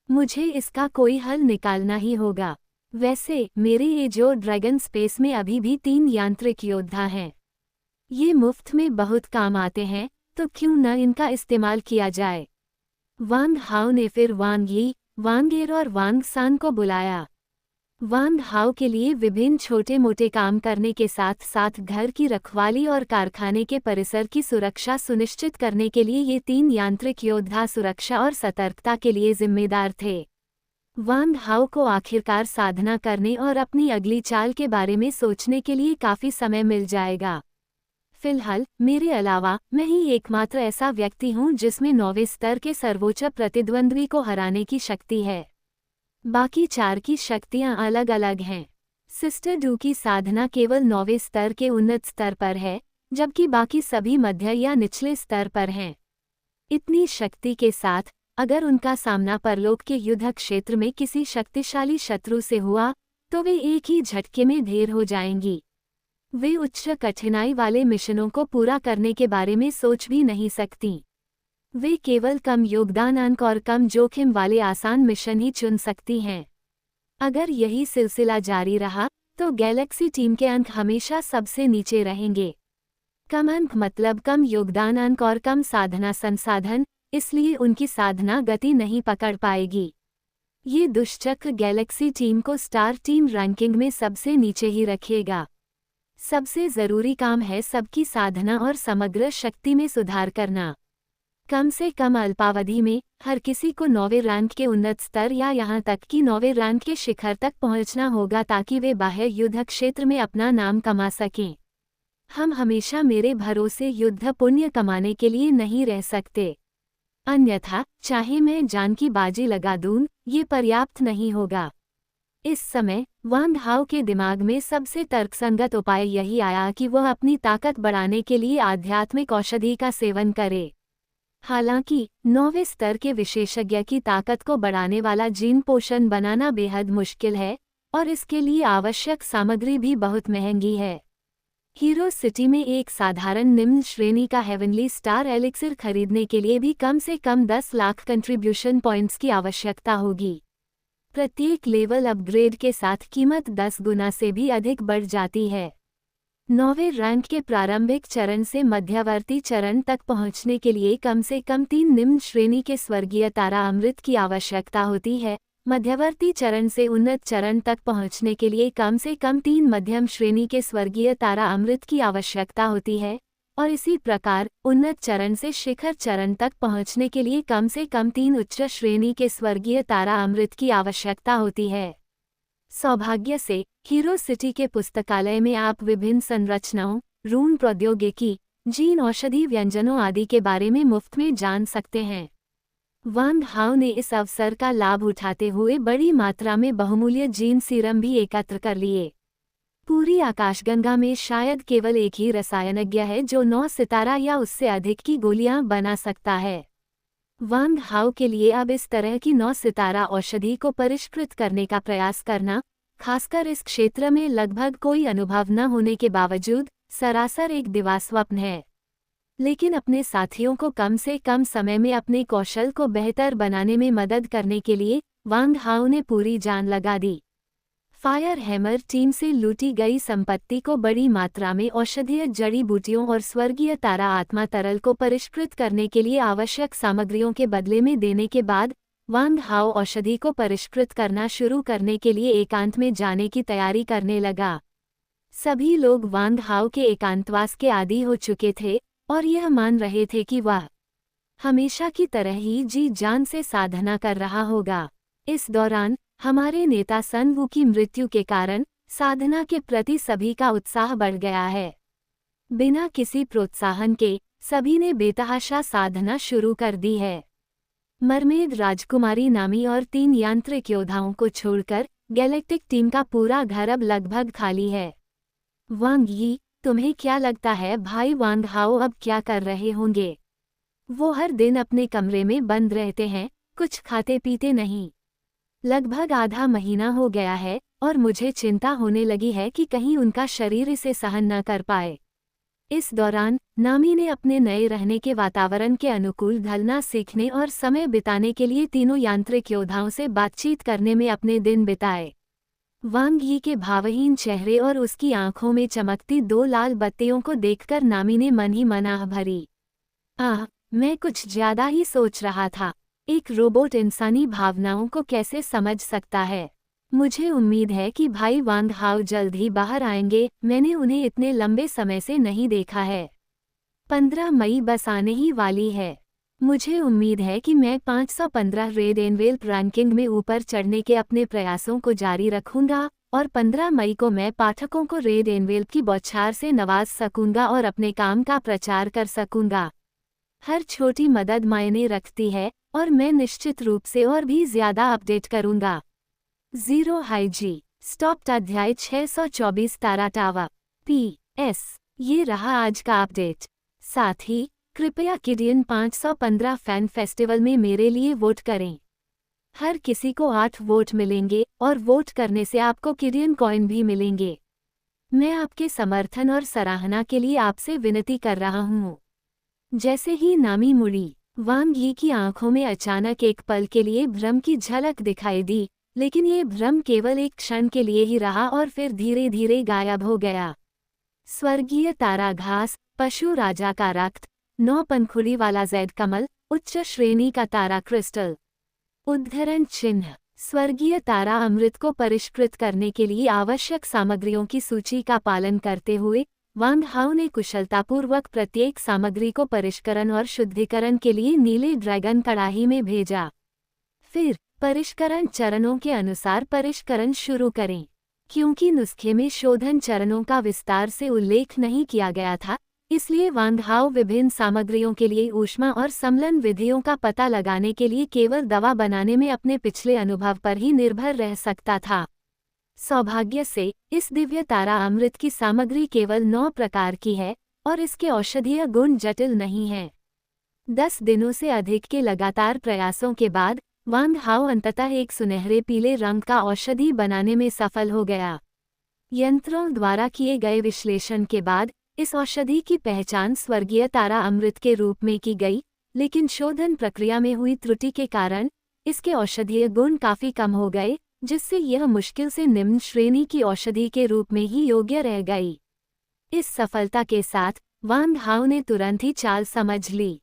मुझे इसका कोई हल निकालना ही होगा। वैसे मेरे ये जो ड्रैगन स्पेस में अभी भी 3 यांत्रिक योद्धा हैं। ये मुफ्त में बहुत काम आते हैं, तो क्यों न इनका इस्तेमाल किया जाए? वांग हाओ ने फिर वांग यी, वांग एर और वांग सान को बुलाया। वांग हाओ के लिए विभिन्न छोटे मोटे काम करने के साथ साथ घर की रखवाली और कारखाने के परिसर की सुरक्षा सुनिश्चित करने के लिए ये 3 यांत्रिक योद्धा सुरक्षा और सतर्कता के लिए जिम्मेदार थे। वांग हाओ को आखिरकार साधना करने और अपनी अगली चाल के बारे में सोचने के लिए काफी समय मिल जाएगा। फिलहाल मेरे अलावा मैं ही एकमात्र ऐसा व्यक्ति हूँ जिसमें 9वें स्तर के सर्वोच्च प्रतिद्वंद्वी को हराने की शक्ति है। बाकी 4 की शक्तियाँ अलग अलग हैं। सिस्टर डू की साधना केवल 9वें स्तर के उन्नत स्तर पर है, जबकि बाकी सभी मध्य या निचले स्तर पर हैं। इतनी शक्ति के साथ अगर उनका सामना परलोक के युद्ध क्षेत्र में किसी शक्तिशाली शत्रु से हुआ तो वे एक ही झटके में ढेर हो जाएंगी। वे उच्च कठिनाई वाले मिशनों को पूरा करने के बारे में सोच भी नहीं सकती। वे केवल कम योगदान अंक और कम जोखिम वाले आसान मिशन ही चुन सकती हैं। अगर यही सिलसिला जारी रहा तो गैलेक्सी टीम के अंक हमेशा सबसे नीचे रहेंगे। कम अंक मतलब कम योगदान अंक और कम साधना संसाधन, इसलिए उनकी साधना गति नहीं पकड़ पाएगी। ये दुष्चक्र गैलेक्सी टीम को स्टार टीम रैंकिंग में सबसे नीचे ही रखेगा। सबसे जरूरी काम है सबकी साधना और समग्र शक्ति में सुधार करना। कम से कम अल्पावधि में हर किसी को 9वें रैंक के उन्नत स्तर या यहाँ तक कि 9वें रैंक के शिखर तक पहुँचना होगा ताकि वे बाह्य युद्ध क्षेत्र में अपना नाम कमा सकें। हम हमेशा मेरे भरोसे युद्ध पुण्य कमाने के लिए नहीं रह सकते, अन्यथा चाहे मैं जान की बाजी लगा दूं, ये पर्याप्त नहीं होगा। इस समय वांग हाओ के दिमाग में सबसे तर्कसंगत उपाय यही आया कि वह अपनी ताकत बढ़ाने के लिए आध्यात्मिक औषधि का सेवन करे। हालांकि 9वें स्तर के विशेषज्ञ की ताकत को बढ़ाने वाला जीन पोषण बनाना बेहद मुश्किल है और इसके लिए आवश्यक सामग्री भी बहुत महंगी है। हीरो सिटी में एक साधारण निम्न श्रेणी का हेवनली स्टार एलिक्सिर खरीदने के लिए भी कम से कम 10 लाख कंट्रीब्यूशन पॉइंट्स की आवश्यकता होगी। प्रत्येक लेवल अपग्रेड के साथ कीमत 10 गुना से भी अधिक बढ़ जाती है। 9वें रैंक के प्रारंभिक चरण से मध्यवर्ती चरण तक पहुंचने के लिए कम से कम 3 निम्न श्रेणी के स्वर्गीय तारा अमृत की आवश्यकता होती है। मध्यवर्ती चरण से उन्नत चरण तक पहुंचने के लिए कम से कम 3 मध्यम श्रेणी के स्वर्गीय तारा अमृत की आवश्यकता होती है और इसी प्रकार उन्नत चरण से शिखर चरण तक पहुंचने के लिए कम से कम 3 उच्च श्रेणी के स्वर्गीय तारा अमृत की आवश्यकता होती है। सौभाग्य से हीरो सिटी के पुस्तकालय में आप विभिन्न संरचनाओं, रून प्रौद्योगिकी, जीन औषधि व्यंजनों आदि के बारे में मुफ्त में जान सकते हैं। वांग हाओ ने इस अवसर का लाभ उठाते हुए बड़ी मात्रा में बहुमूल्य जीन सीरम भी एकत्र कर लिए। पूरी आकाशगंगा में शायद केवल एक ही रसायनज्ञ है जो 9 सितारा या उससे अधिक की गोलियां बना सकता है। वांग हाओ के लिए अब इस तरह की 9 सितारा औषधि को परिष्कृत करने का प्रयास करना, खासकर इस क्षेत्र में लगभग कोई अनुभव न होने के बावजूद, सरासर एक दिवास्वप्न है। लेकिन अपने साथियों को कम से कम समय में अपने कौशल को बेहतर बनाने में मदद करने के लिए वांग हाओ ने पूरी जान लगा दी। फायर हैमर टीम से लूटी गई संपत्ति को बड़ी मात्रा में औषधीय जड़ी बूटियों और स्वर्गीय तारा आत्मा तरल को परिष्कृत करने के लिए आवश्यक सामग्रियों के बदले में देने के बाद वांग हाओ औषधि को परिष्कृत करना शुरू करने के लिए एकांत में जाने की तैयारी करने लगा। सभी लोग वांग हाओ के एकांतवास के आदी हो चुके थे और यह मान रहे थे कि वह हमेशा की तरह ही जी जान से साधना कर रहा होगा। इस दौरान हमारे नेता सन वू की मृत्यु के कारण साधना के प्रति सभी का उत्साह बढ़ गया है। बिना किसी प्रोत्साहन के सभी ने बेतहाशा साधना शुरू कर दी है। मरमेड राजकुमारी नामी और 3 यांत्रिक योद्धाओं को छोड़कर गैलेक्टिक टीम का पूरा घर अब लगभग खाली है। वांग यी, तुम्हें क्या लगता है भाई वांग हाओ अब क्या कर रहे होंगे? वो हर दिन अपने कमरे में बंद रहते हैं, कुछ खाते पीते नहीं। लगभग आधा महीना हो गया है और मुझे चिंता होने लगी है कि कहीं उनका शरीर इसे सहन न कर पाए। इस दौरान नामी ने अपने नए रहने के वातावरण के अनुकूल ढलना सीखने और समय बिताने के लिए तीनों यांत्रिक योद्धाओं से बातचीत करने में अपने दिन बिताए। वांग यी के भावहीन चेहरे और उसकी आंखों में चमकती 2 लाल बत्तियों को देखकर नामी ने मन ही मन आह भरी। मैं कुछ ज्यादा ही सोच रहा था। एक रोबोट इंसानी भावनाओं को कैसे समझ सकता है? मुझे उम्मीद है कि भाई वांग हाओ जल्द ही बाहर आएंगे, मैंने उन्हें इतने लंबे समय से नहीं देखा है। 15 मई बस आने ही वाली है। मुझे उम्मीद है कि मैं 515 रेड एनवेल्प रैंकिंग में ऊपर चढ़ने के अपने प्रयासों को जारी रखूंगा और 15 मई को मैं पाठकों को रेड एनवेल्प की बौछार से नवाज सकूंगा और अपने काम का प्रचार कर सकूंगा। हर छोटी मदद मायने रखती है और मैं निश्चित रूप से और भी ज्यादा अपडेट करूंगा। 0 हाईजी स्टॉप्ड अध्याय 624 तारा टावर PS। ये रहा आज का अपडेट। साथ ही कृपया किडियन 515 फैन फेस्टिवल में मेरे लिए वोट करें। हर किसी को 8 वोट मिलेंगे और वोट करने से आपको किडियन कॉइन भी मिलेंगे। मैं आपके समर्थन और सराहना के लिए आपसे विनती कर रहा हूँ। जैसे ही नामी मुड़ी, वांग यी की आंखों में अचानक एक पल के लिए भ्रम की झलक दिखाई दी, लेकिन ये भ्रम केवल एक क्षण के लिए ही रहा और फिर धीरे धीरे गायब हो गया। स्वर्गीय तारा घास, पशु राजा का रक्त, 9 पंखुड़ी वाला जैड कमल, उच्च श्रेणी का तारा क्रिस्टल। उद्धरण चिन्ह। स्वर्गीय तारा अमृत को परिष्कृत करने के लिए आवश्यक सामग्रियों की सूची का पालन करते हुए वांग हाओ ने कुशलतापूर्वक प्रत्येक सामग्री को परिष्करण और शुद्धिकरण के लिए नीले ड्रैगन कड़ाही में भेजा। फिर परिष्करण चरणों के अनुसार परिष्करण शुरू करें। क्योंकि नुस्खे में शोधन चरणों का विस्तार से उल्लेख नहीं किया गया था, इसलिए वांग हाओ विभिन्न सामग्रियों के लिए ऊष्मा और समलन विधियों का पता लगाने के लिए केवल दवा बनाने में अपने पिछले अनुभव पर ही निर्भर रह सकता था। सौभाग्य से इस दिव्य तारा अमृत की सामग्री केवल 9 प्रकार की है और इसके औषधीय गुण जटिल नहीं हैं। 10 दिनों से अधिक के लगातार प्रयासों के बाद वांग हाओ अंततः एक सुनहरे पीले रंग का औषधि बनाने में सफल हो गया। यंत्रों द्वारा किए गए विश्लेषण के बाद इस औषधि की पहचान स्वर्गीय तारा अमृत के रूप में की गई, लेकिन शोधन प्रक्रिया में हुई त्रुटि के कारण इसके औषधीय गुण काफी कम हो गए, जिससे यह मुश्किल से निम्न श्रेणी की औषधि के रूप में ही योग्य रह गई। इस सफलता के साथ वांग हाओ ने तुरंत ही चाल समझ ली।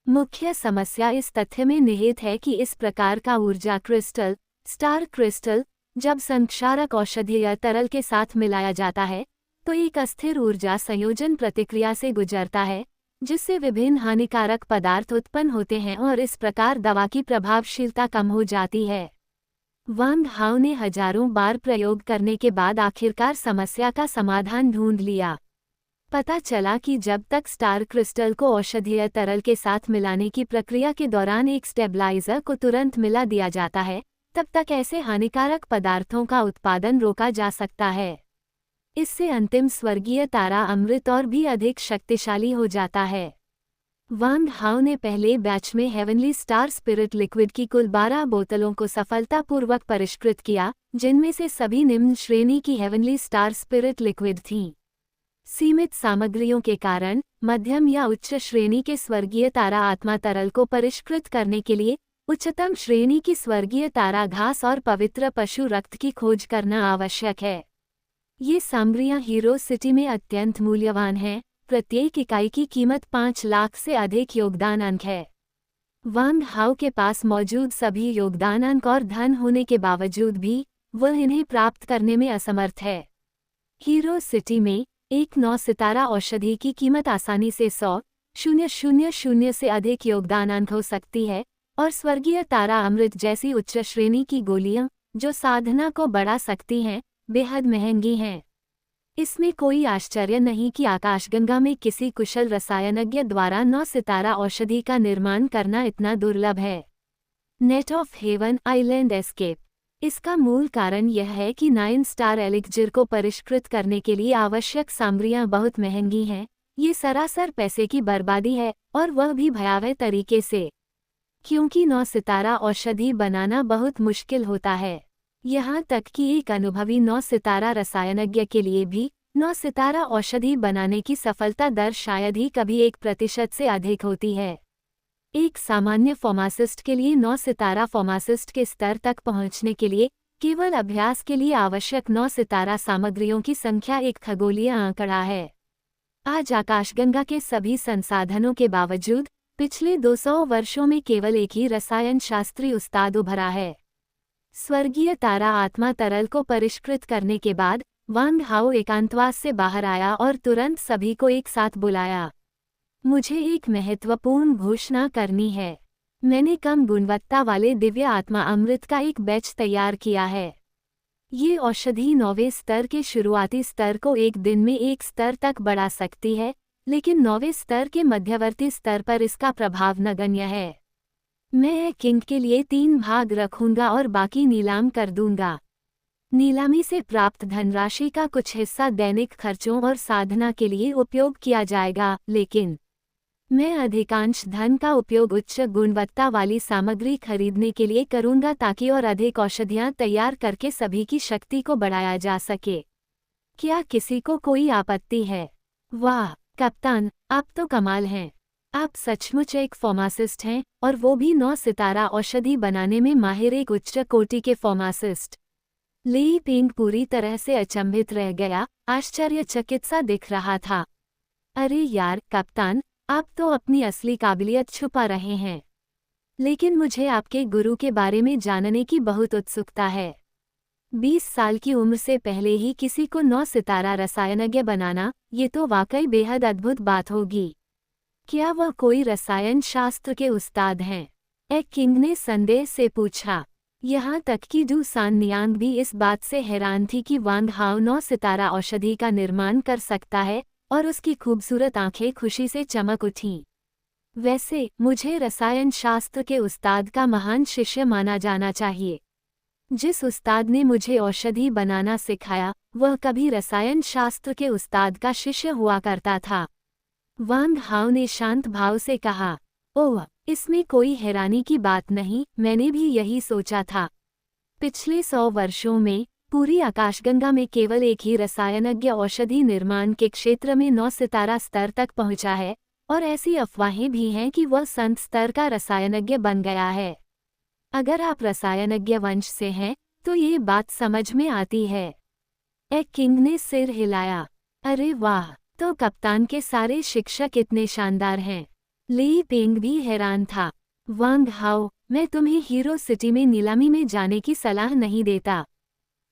मुख्य समस्या इस तथ्य में निहित है कि इस प्रकार का ऊर्जा क्रिस्टल, स्टार क्रिस्टल, जब संक्षारक औषधीय तरल के साथ मिलाया जाता है तो एक अस्थिर ऊर्जा संयोजन प्रतिक्रिया से गुजरता है, जिससे विभिन्न हानिकारक पदार्थ उत्पन्न होते हैं और इस प्रकार दवा की प्रभावशीलता कम हो जाती है। वांग हाओ ने हजारों बार प्रयोग करने के बाद आखिरकार समस्या का समाधान ढूंढ लिया। पता चला कि जब तक स्टार क्रिस्टल को औषधीय तरल के साथ मिलाने की प्रक्रिया के दौरान एक स्टेबलाइजर को तुरंत मिला दिया जाता है, तब तक ऐसे हानिकारक पदार्थों का उत्पादन रोका जा सकता है। इससे अंतिम स्वर्गीय तारा अमृत और भी अधिक शक्तिशाली हो जाता है। वांग हाओ ने पहले बैच में हेवनली स्टार स्पिरिट लिक्विड की कुल 12 बोतलों को सफलतापूर्वक परिष्कृत किया, जिनमें से सभी निम्न श्रेणी की हेवनली स्टार स्पिरिट लिक्विड थीं। सीमित सामग्रियों के कारण मध्यम या उच्च श्रेणी के स्वर्गीय तारा आत्मा तरल को परिष्कृत करने के लिए उच्चतम श्रेणी की स्वर्गीय तारा घास और पवित्र पशु रक्त की खोज करना आवश्यक है। ये सामग्रियां हीरो सिटी में अत्यंत मूल्यवान हैं। प्रत्येक इकाई की कीमत 5 लाख से अधिक योगदान अंक है। वांग हाओ के पास मौजूद सभी योगदान अंक और धन होने के बावजूद भी वह इन्हें प्राप्त करने में असमर्थ है। हीरो सिटी में एक 9 सितारा औषधि की कीमत आसानी से 100,000 से अधिक योगदान अंक हो सकती है और स्वर्गीय तारा अमृत जैसी उच्च श्रेणी की गोलियां, जो साधना को बढ़ा सकती हैं, बेहद महंगी हैं। इसमें कोई आश्चर्य नहीं कि आकाशगंगा में किसी कुशल रसायनज्ञ द्वारा 9 सितारा औषधि का निर्माण करना इतना दुर्लभ है। Net of haven island escape. इसका मूल कारण यह है कि 9 स्टार एलिक्जिर को परिष्कृत करने के लिए आवश्यक सामग्रियां बहुत महंगी हैं। ये सरासर पैसे की बर्बादी है और वह भी भयावह तरीके से, क्योंकि 9 सितारा औषधि बनाना बहुत मुश्किल होता है। यहाँ तक कि एक अनुभवी 9 सितारा रसायनज्ञ के लिए भी 9 सितारा औषधि बनाने की सफलता दर शायद ही कभी 1% से अधिक होती है। एक सामान्य फार्मासिस्ट के लिए 9 सितारा फार्मासिस्ट के स्तर तक पहुंचने के लिए केवल अभ्यास के लिए आवश्यक 9 सितारा सामग्रियों की संख्या एक खगोलीय आंकड़ा है। आज आकाशगंगा के सभी संसाधनों के बावजूद पिछले 200 वर्षों में केवल एक ही रसायन शास्त्री उस्ताद उभरा है। स्वर्गीय तारा आत्मा तरल को परिष्कृत करने के बाद वांग हाओ एकांतवास से बाहर आया और तुरंत सभी को एक साथ बुलाया। मुझे एक महत्वपूर्ण घोषणा करनी है। मैंने कम गुणवत्ता वाले दिव्य आत्मा अमृत का एक बैच तैयार किया है। ये औषधि 9वें स्तर के शुरुआती स्तर को एक दिन में एक स्तर तक बढ़ा सकती है, लेकिन 9वें स्तर के मध्यवर्ती स्तर पर इसका प्रभाव नगण्य है। मैं किंग के लिए 3 भाग रखूंगा और बाकी नीलाम कर दूंगा। नीलामी से प्राप्त धनराशि का कुछ हिस्सा दैनिक खर्चों और साधना के लिए उपयोग किया जाएगा, लेकिन मैं अधिकांश धन का उपयोग उच्च गुणवत्ता वाली सामग्री खरीदने के लिए करूंगा ताकि और अधिक औषधियां तैयार करके सभी की शक्ति को बढ़ाया जा सके। क्या किसी को कोई आपत्ति है? वाह कप्तान, आप तो कमाल हैं। आप सचमुच एक फार्मासिस्ट हैं, और वो भी 9 सितारा औषधि बनाने में माहिर एक उच्च कोटि के फार्मासिस्ट। ली पिंग पूरी तरह से अचंभित रह गया, आश्चर्यचकित सा दिख रहा था। अरे यार कप्तान, आप तो अपनी असली काबिलियत छुपा रहे हैं। लेकिन मुझे आपके गुरु के बारे में जानने की बहुत उत्सुकता है। 20 साल की उम्र से पहले ही किसी को 9 सितारा रसायनज्ञ बनाना, ये तो वाकई बेहद अद्भुत बात होगी। क्या वह कोई रसायन शास्त्र के उस्ताद हैं? ए किंग ने संदेह से पूछा। यहाँ तक कि डू सान नियांग भी इस बात से हैरान थी कि वांग हाओ 9 सितारा औषधि का निर्माण कर सकता है, और उसकी खूबसूरत आंखें खुशी से चमक उठीं। वैसे मुझे रसायन शास्त्र के उस्ताद का महान शिष्य माना जाना चाहिए। जिस उस्ताद ने मुझे औषधि बनाना सिखाया, वह कभी रसायन शास्त्र के उस्ताद का शिष्य हुआ करता था। वांग हाओ ने शांत भाव से कहा, ओह, इसमें कोई हैरानी की बात नहीं, मैंने भी यही सोचा था। पिछले 100 वर्षों में पूरी आकाशगंगा में केवल एक ही रसायनज्ञ औषधि निर्माण के क्षेत्र में 9 सितारा स्तर तक पहुंचा है, और ऐसी अफवाहें भी हैं कि वह संत स्तर का रसायनज्ञ बन गया है। अगर आप रसायनज्ञ वंश से हैं, तो ये बात समझ में आती है। ए किंग ने सिर हिलाया। अरे वाह, तो कप्तान के सारे शिक्षक इतने शानदार हैं। ली पिंग भी हैरान था। वांग हाओ, मैं तुम्हें हीरो सिटी में नीलामी में जाने की सलाह नहीं देता।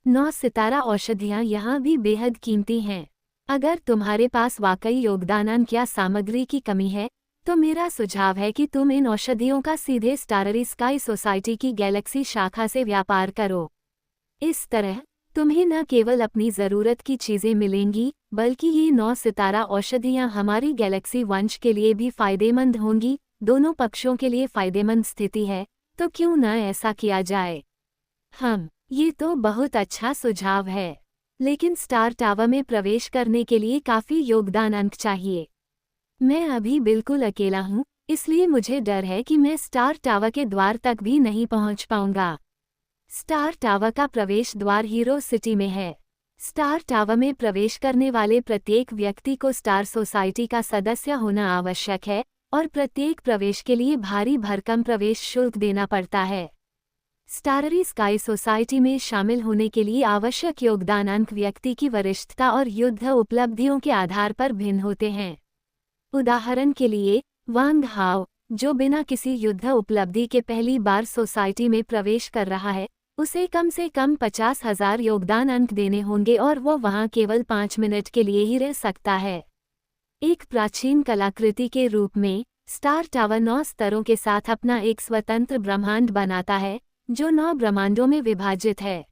9 सितारा औषधियाँ यहाँ भी बेहद कीमती हैं। अगर तुम्हारे पास वाकई योगदान या सामग्री की कमी है, तो मेरा सुझाव है कि तुम इन औषधियों का सीधे स्टाररी स्काई सोसाइटी की गैलेक्सी शाखा से व्यापार करो। इस तरह तुम्हें न केवल अपनी ज़रूरत की चीज़ें मिलेंगी, बल्कि ये 9 सितारा औषधियाँ हमारी गैलेक्सी वंश के लिए भी फ़ायदेमंद होंगी। दोनों पक्षों के लिए फ़ायदेमंद स्थिति है, तो क्यों न ऐसा किया जाए? ये तो बहुत अच्छा सुझाव है, लेकिन स्टार टावर में प्रवेश करने के लिए काफ़ी योगदान अंक चाहिए। मैं अभी बिल्कुल अकेला हूँ, इसलिए मुझे डर है कि मैं स्टार टावर के द्वार तक भी नहीं पहुँच पाऊंगा। स्टार टावर का प्रवेश द्वार हीरो सिटी में है। स्टार टावर में प्रवेश करने वाले प्रत्येक व्यक्ति को स्टार सोसाइटी का सदस्य होना आवश्यक है, और प्रत्येक प्रवेश के लिए भारी भरकम प्रवेश शुल्क देना पड़ता है। स्टाररी स्काई सोसाइटी में शामिल होने के लिए आवश्यक योगदान अंक व्यक्ति की वरिष्ठता और युद्ध उपलब्धियों के आधार पर भिन्न होते हैं। उदाहरण के लिए, वांग हाओ, जो बिना किसी युद्ध उपलब्धि के पहली बार सोसाइटी में प्रवेश कर रहा है, उसे कम से कम 50,000 योगदान अंक देने होंगे और वो वहाँ केवल 5 मिनट के लिए ही रह सकता है। एक प्राचीन कलाकृति के रूप में, स्टार टावर 9 स्तरों के साथ अपना एक स्वतंत्र ब्रह्मांड बनाता है, जो 9 ब्रह्मांडों में विभाजित है।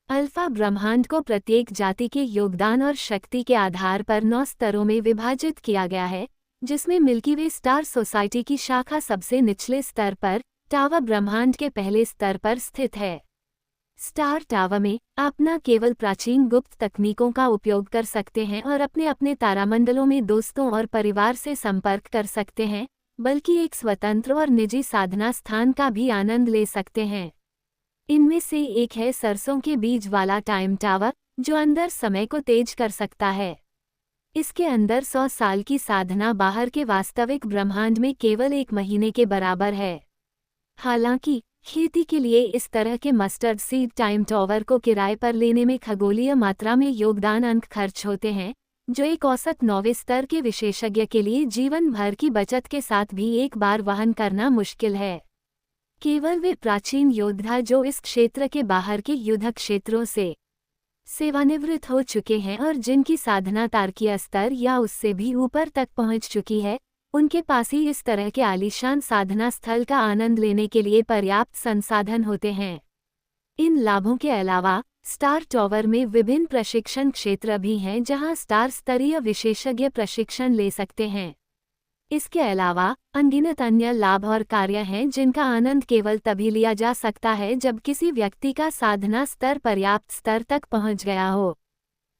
अल्फा ब्रह्मांड को प्रत्येक जाति के योगदान और शक्ति के आधार पर 9 स्तरों में विभाजित किया गया है, जिसमें मिल्की वे स्टार सोसाइटी की शाखा सबसे निचले स्तर पर, टावर ब्रह्मांड के पहले स्तर पर स्थित है। स्टार टावर में आप न केवल प्राचीन गुप्त तकनीकों का उपयोग कर सकते हैं और अपने अपने तारामंडलों में दोस्तों और परिवार से संपर्क कर सकते हैं, बल्कि एक स्वतंत्र और निजी साधना स्थान का भी आनंद ले सकते हैं। इनमें से एक है सरसों के बीज वाला टाइम टावर, जो अंदर समय को तेज कर सकता है। इसके अंदर 100 साल की साधना बाहर के वास्तविक ब्रह्मांड में केवल 1 महीने के बराबर है। हालांकि खेती के लिए इस तरह के मस्टर्ड सीड टाइम टावर को किराए पर लेने में खगोलीय मात्रा में योगदान अंक खर्च होते हैं, जो एक औसत 9वें स्तर के विशेषज्ञ के लिए जीवन भर की बचत के साथ भी एक बार वहन करना मुश्किल है। केवल वे प्राचीन योद्धा जो इस क्षेत्र के बाहर के युद्ध क्षेत्रों से सेवानिवृत्त हो चुके हैं और जिनकी साधना तारकीय स्तर या उससे भी ऊपर तक पहुंच चुकी है, उनके पास ही इस तरह के आलीशान साधना स्थल का आनंद लेने के लिए पर्याप्त संसाधन होते हैं। इन लाभों के अलावा स्टार टॉवर में विभिन्न प्रशिक्षण क्षेत्र भी हैं जहां स्टार स्तरीय विशेषज्ञ प्रशिक्षण ले सकते हैं। इसके अलावा अनगिनत अन्य लाभ और कार्य हैं जिनका आनंद केवल तभी लिया जा सकता है जब किसी व्यक्ति का साधना स्तर पर्याप्त स्तर तक पहुंच गया हो।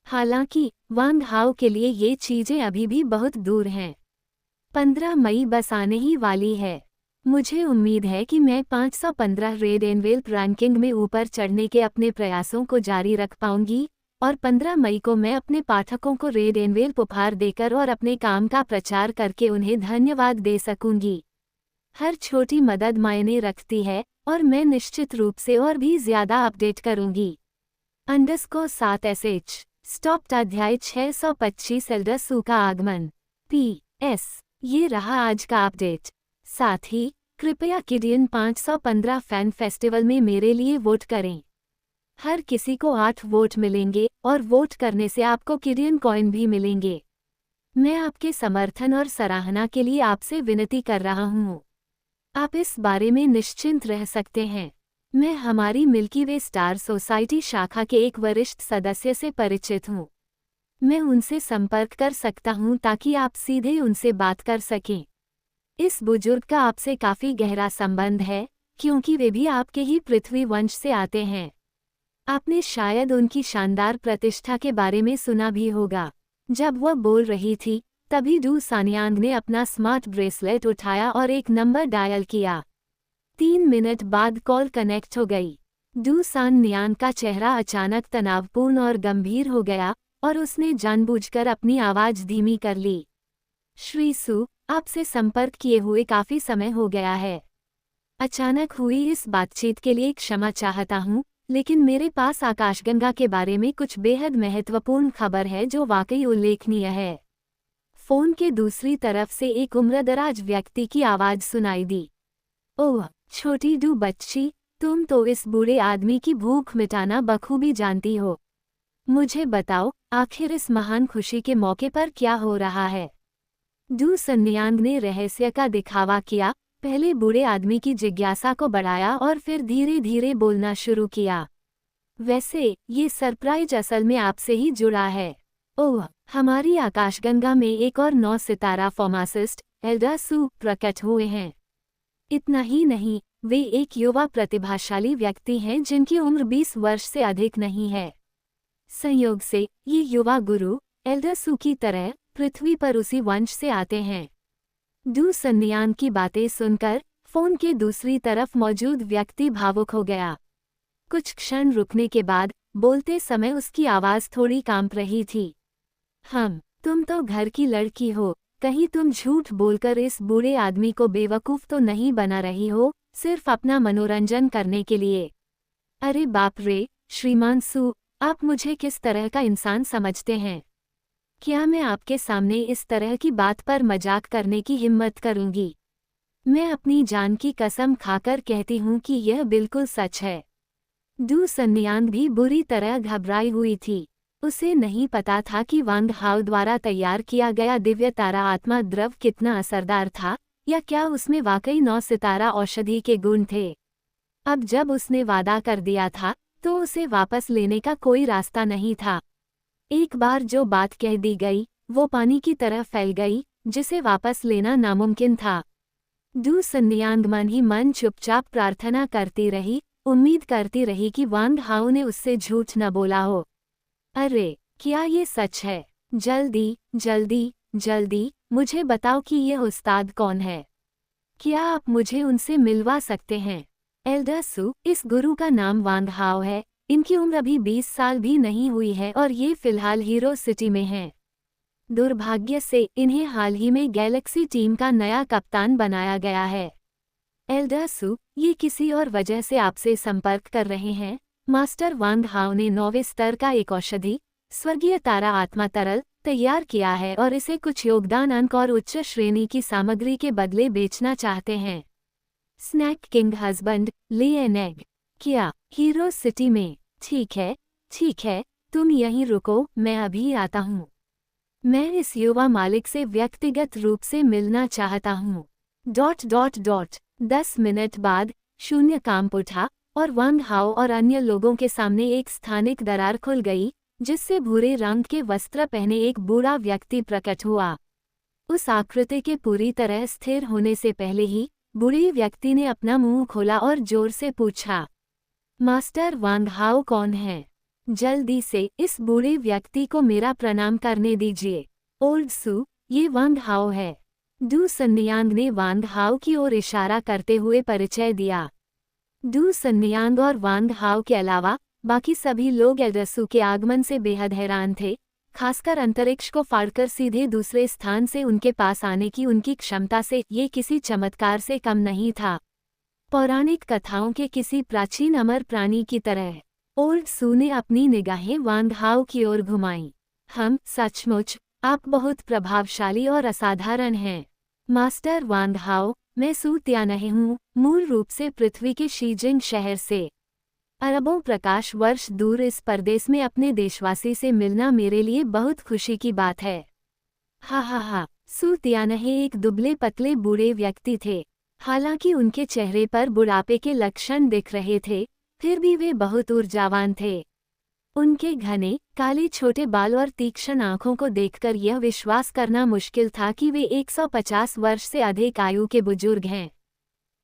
हालांकि वांग हाओ के लिए ये चीजें अभी भी बहुत दूर हैं। 15 मई बस आने ही वाली है। मुझे उम्मीद है कि मैं 515 रेड एनवेल्प रैंकिंग में ऊपर चढ़ने के अपने प्रयासों को जारी रख पाऊंगी और 15 मई को मैं अपने पाठकों को रेड एनवेल्प उपहार देकर और अपने काम का प्रचार करके उन्हें धन्यवाद दे सकूंगी। हर छोटी मदद मायने रखती है और मैं निश्चित रूप से और भी ज्यादा अपडेट करूंगी। _7sh स्टॉप्ड अध्याय 625 एल्डरसू का आगमन। PS ये रहा आज का अपडेट। साथ ही कृपया किडियन 515 फैन फेस्टिवल में मेरे लिए वोट करें। हर किसी को 8 वोट मिलेंगे और वोट करने से आपको किडियन कॉइन भी मिलेंगे। मैं आपके समर्थन और सराहना के लिए आपसे विनती कर रहा हूँ। आप इस बारे में निश्चिंत रह सकते हैं। मैं हमारी मिल्की वे स्टार सोसाइटी शाखा के एक वरिष्ठ सदस्य से परिचित हूँ। मैं उनसे संपर्क कर सकता हूँ ताकि आप सीधे उनसे बात कर सकें। इस बुजुर्ग का आपसे काफ़ी गहरा संबंध है क्योंकि वे भी आपके ही पृथ्वी वंश से आते हैं। आपने शायद उनकी शानदार प्रतिष्ठा के बारे में सुना भी होगा। जब वह बोल रही थी तभी डू सानियांग ने अपना स्मार्ट ब्रेसलेट उठाया और एक नंबर डायल किया। 3 मिनट बाद कॉल कनेक्ट हो गई। डू सानियांग का चेहरा अचानक तनावपूर्ण और गंभीर हो गया और उसने जानबूझकर अपनी आवाज़ धीमी कर ली। श्री सु, आपसे संपर्क किए हुए काफ़ी समय हो गया है। अचानक हुई इस बातचीत के लिए क्षमा चाहता हूँ, लेकिन मेरे पास आकाशगंगा के बारे में कुछ बेहद महत्वपूर्ण खबर है जो वाकई उल्लेखनीय है। फोन के दूसरी तरफ से एक उम्रदराज व्यक्ति की आवाज़ सुनाई दी। ओह छोटी डू बच्ची, तुम तो इस बूढ़े आदमी की भूख मिटाना बखूबी जानती हो। मुझे बताओ, आखिर इस महान खुशी के मौके पर क्या हो रहा है? डू सानियांग ने रहस्य का दिखावा किया, पहले बूढ़े आदमी की जिज्ञासा को बढ़ाया और फिर धीरे धीरे बोलना शुरू किया। वैसे ये सरप्राइज असल में आपसे ही जुड़ा है। ओह, हमारी आकाशगंगा में एक और 9 सितारा फार्मासिस्ट एल्डरसू प्रकट हुए हैं। इतना ही नहीं, वे एक युवा प्रतिभाशाली व्यक्ति हैं जिनकी उम्र 20 वर्ष से अधिक नहीं है। संयोग से ये युवा गुरु एल्डरसू की तरह पृथ्वी पर उसी वंश से आते हैं। डू सानियांग की बातें सुनकर फोन के दूसरी तरफ मौजूद व्यक्ति भावुक हो गया। कुछ क्षण रुकने के बाद बोलते समय उसकी आवाज़ थोड़ी कांप रही थी। तुम तो घर की लड़की हो, कहीं तुम झूठ बोलकर इस बूढ़े आदमी को बेवकूफ़ तो नहीं बना रही हो, सिर्फ अपना मनोरंजन करने के लिए? अरे बाप रे, श्रीमान सू, आप मुझे किस तरह का इंसान समझते हैं? क्या मैं आपके सामने इस तरह की बात पर मजाक करने की हिम्मत करूंगी? मैं अपनी जान की कसम खाकर कहती हूँ कि यह बिल्कुल सच है। डू सानियांग भी बुरी तरह घबराई हुई थी। उसे नहीं पता था कि वांग हाओ द्वारा तैयार किया गया दिव्य तारा आत्मा द्रव कितना असरदार था, या क्या उसमें वाकई 9 सितारा औषधि के गुण थे। अब जब उसने वादा कर दिया था तो उसे वापस लेने का कोई रास्ता नहीं था। एक बार जो बात कह दी गई वो पानी की तरह फैल गई, जिसे वापस लेना नामुमकिन था। डू सानियांग मन ही मन चुपचाप प्रार्थना करती रही, उम्मीद करती रही कि वांग हाओ ने उससे झूठ न बोला हो। अरे क्या ये सच है? जल्दी जल्दी जल्दी मुझे बताओ कि यह उस्ताद कौन है। क्या आप मुझे उनसे मिलवा सकते हैं? एल्डरसू, इस गुरु का नाम वांग हाओ है। इनकी उम्र अभी 20 साल भी नहीं हुई है और ये फिलहाल हीरो सिटी में हैं। दुर्भाग्य से इन्हें हाल ही में गैलेक्सी टीम का नया कप्तान बनाया गया है। एल्डरसू, ये किसी और वजह से आपसे संपर्क कर रहे हैं। मास्टर वांग हाओ ने 9वें स्तर का एक औषधि स्वर्गीय तारा आत्मा तरल तैयार किया है और इसे कुछ योगदान अंक और उच्च श्रेणी की सामग्री के बदले बेचना चाहते हैं। स्नैक किंग हस्बैंड, ले एन एग। क्या, हीरो सिटी में? ठीक है, तुम यहीं रुको, मैं अभी आता हूँ। मैं इस युवा मालिक से व्यक्तिगत रूप से मिलना चाहता हूँ। ... 10 मिनट बाद शून्य कांप उठा और वांग हाओ और अन्य लोगों के सामने एक स्थानिक दरार खुल गई, जिससे भूरे रंग के वस्त्र पहने एक बूढ़ा व्यक्ति प्रकट हुआ। उस आकृति के पूरी तरह स्थिर होने से पहले ही बूढ़े व्यक्ति ने अपना मुंह खोला और जोर से पूछा, मास्टर वांग हाओ कौन है? जल्दी से इस बूढ़े व्यक्ति को मेरा प्रणाम करने दीजिए। ओल्ड सू, ये वांग हाओ है। डू सन्नियांग ने वांग हाओ की ओर इशारा करते हुए परिचय दिया। डू सन्नियांग और वांग हाओ के अलावा बाकी सभी लोग एल्डरसू के आगमन से बेहद हैरान थे, खासकर अंतरिक्ष को फाड़कर सीधे दूसरे स्थान से उनके पास आने की उनकी क्षमता से ये किसी चमत्कार से कम नहीं था। पौराणिक कथाओं के किसी प्राचीन अमर प्राणी की तरह ओल्ड सू ने अपनी निगाहें वांग हाओ की ओर घुमाईं। सचमुच, आप बहुत प्रभावशाली और असाधारण हैं। मास्टर वांग हाओ, मैं सू त्यानहे हूँ, मूल रूप से पृथ्वी के शीजिंग शहर से। अरबों प्रकाश वर्ष दूर इस परदेश में अपने देशवासी से मिलना मेरे लिए बहुत खुशी की बात है। हा, सू त्यानहे एक दुबले पतले बूढ़े व्यक्ति थे। हालांकि उनके चेहरे पर बुढ़ापे के लक्षण दिख रहे थे, फिर भी वे बहुत ऊर्जावान थे। उनके घने काले छोटे बाल और तीक्ष्ण आंखों को देखकर यह विश्वास करना मुश्किल था कि वे 150 वर्ष से अधिक आयु के बुजुर्ग हैं।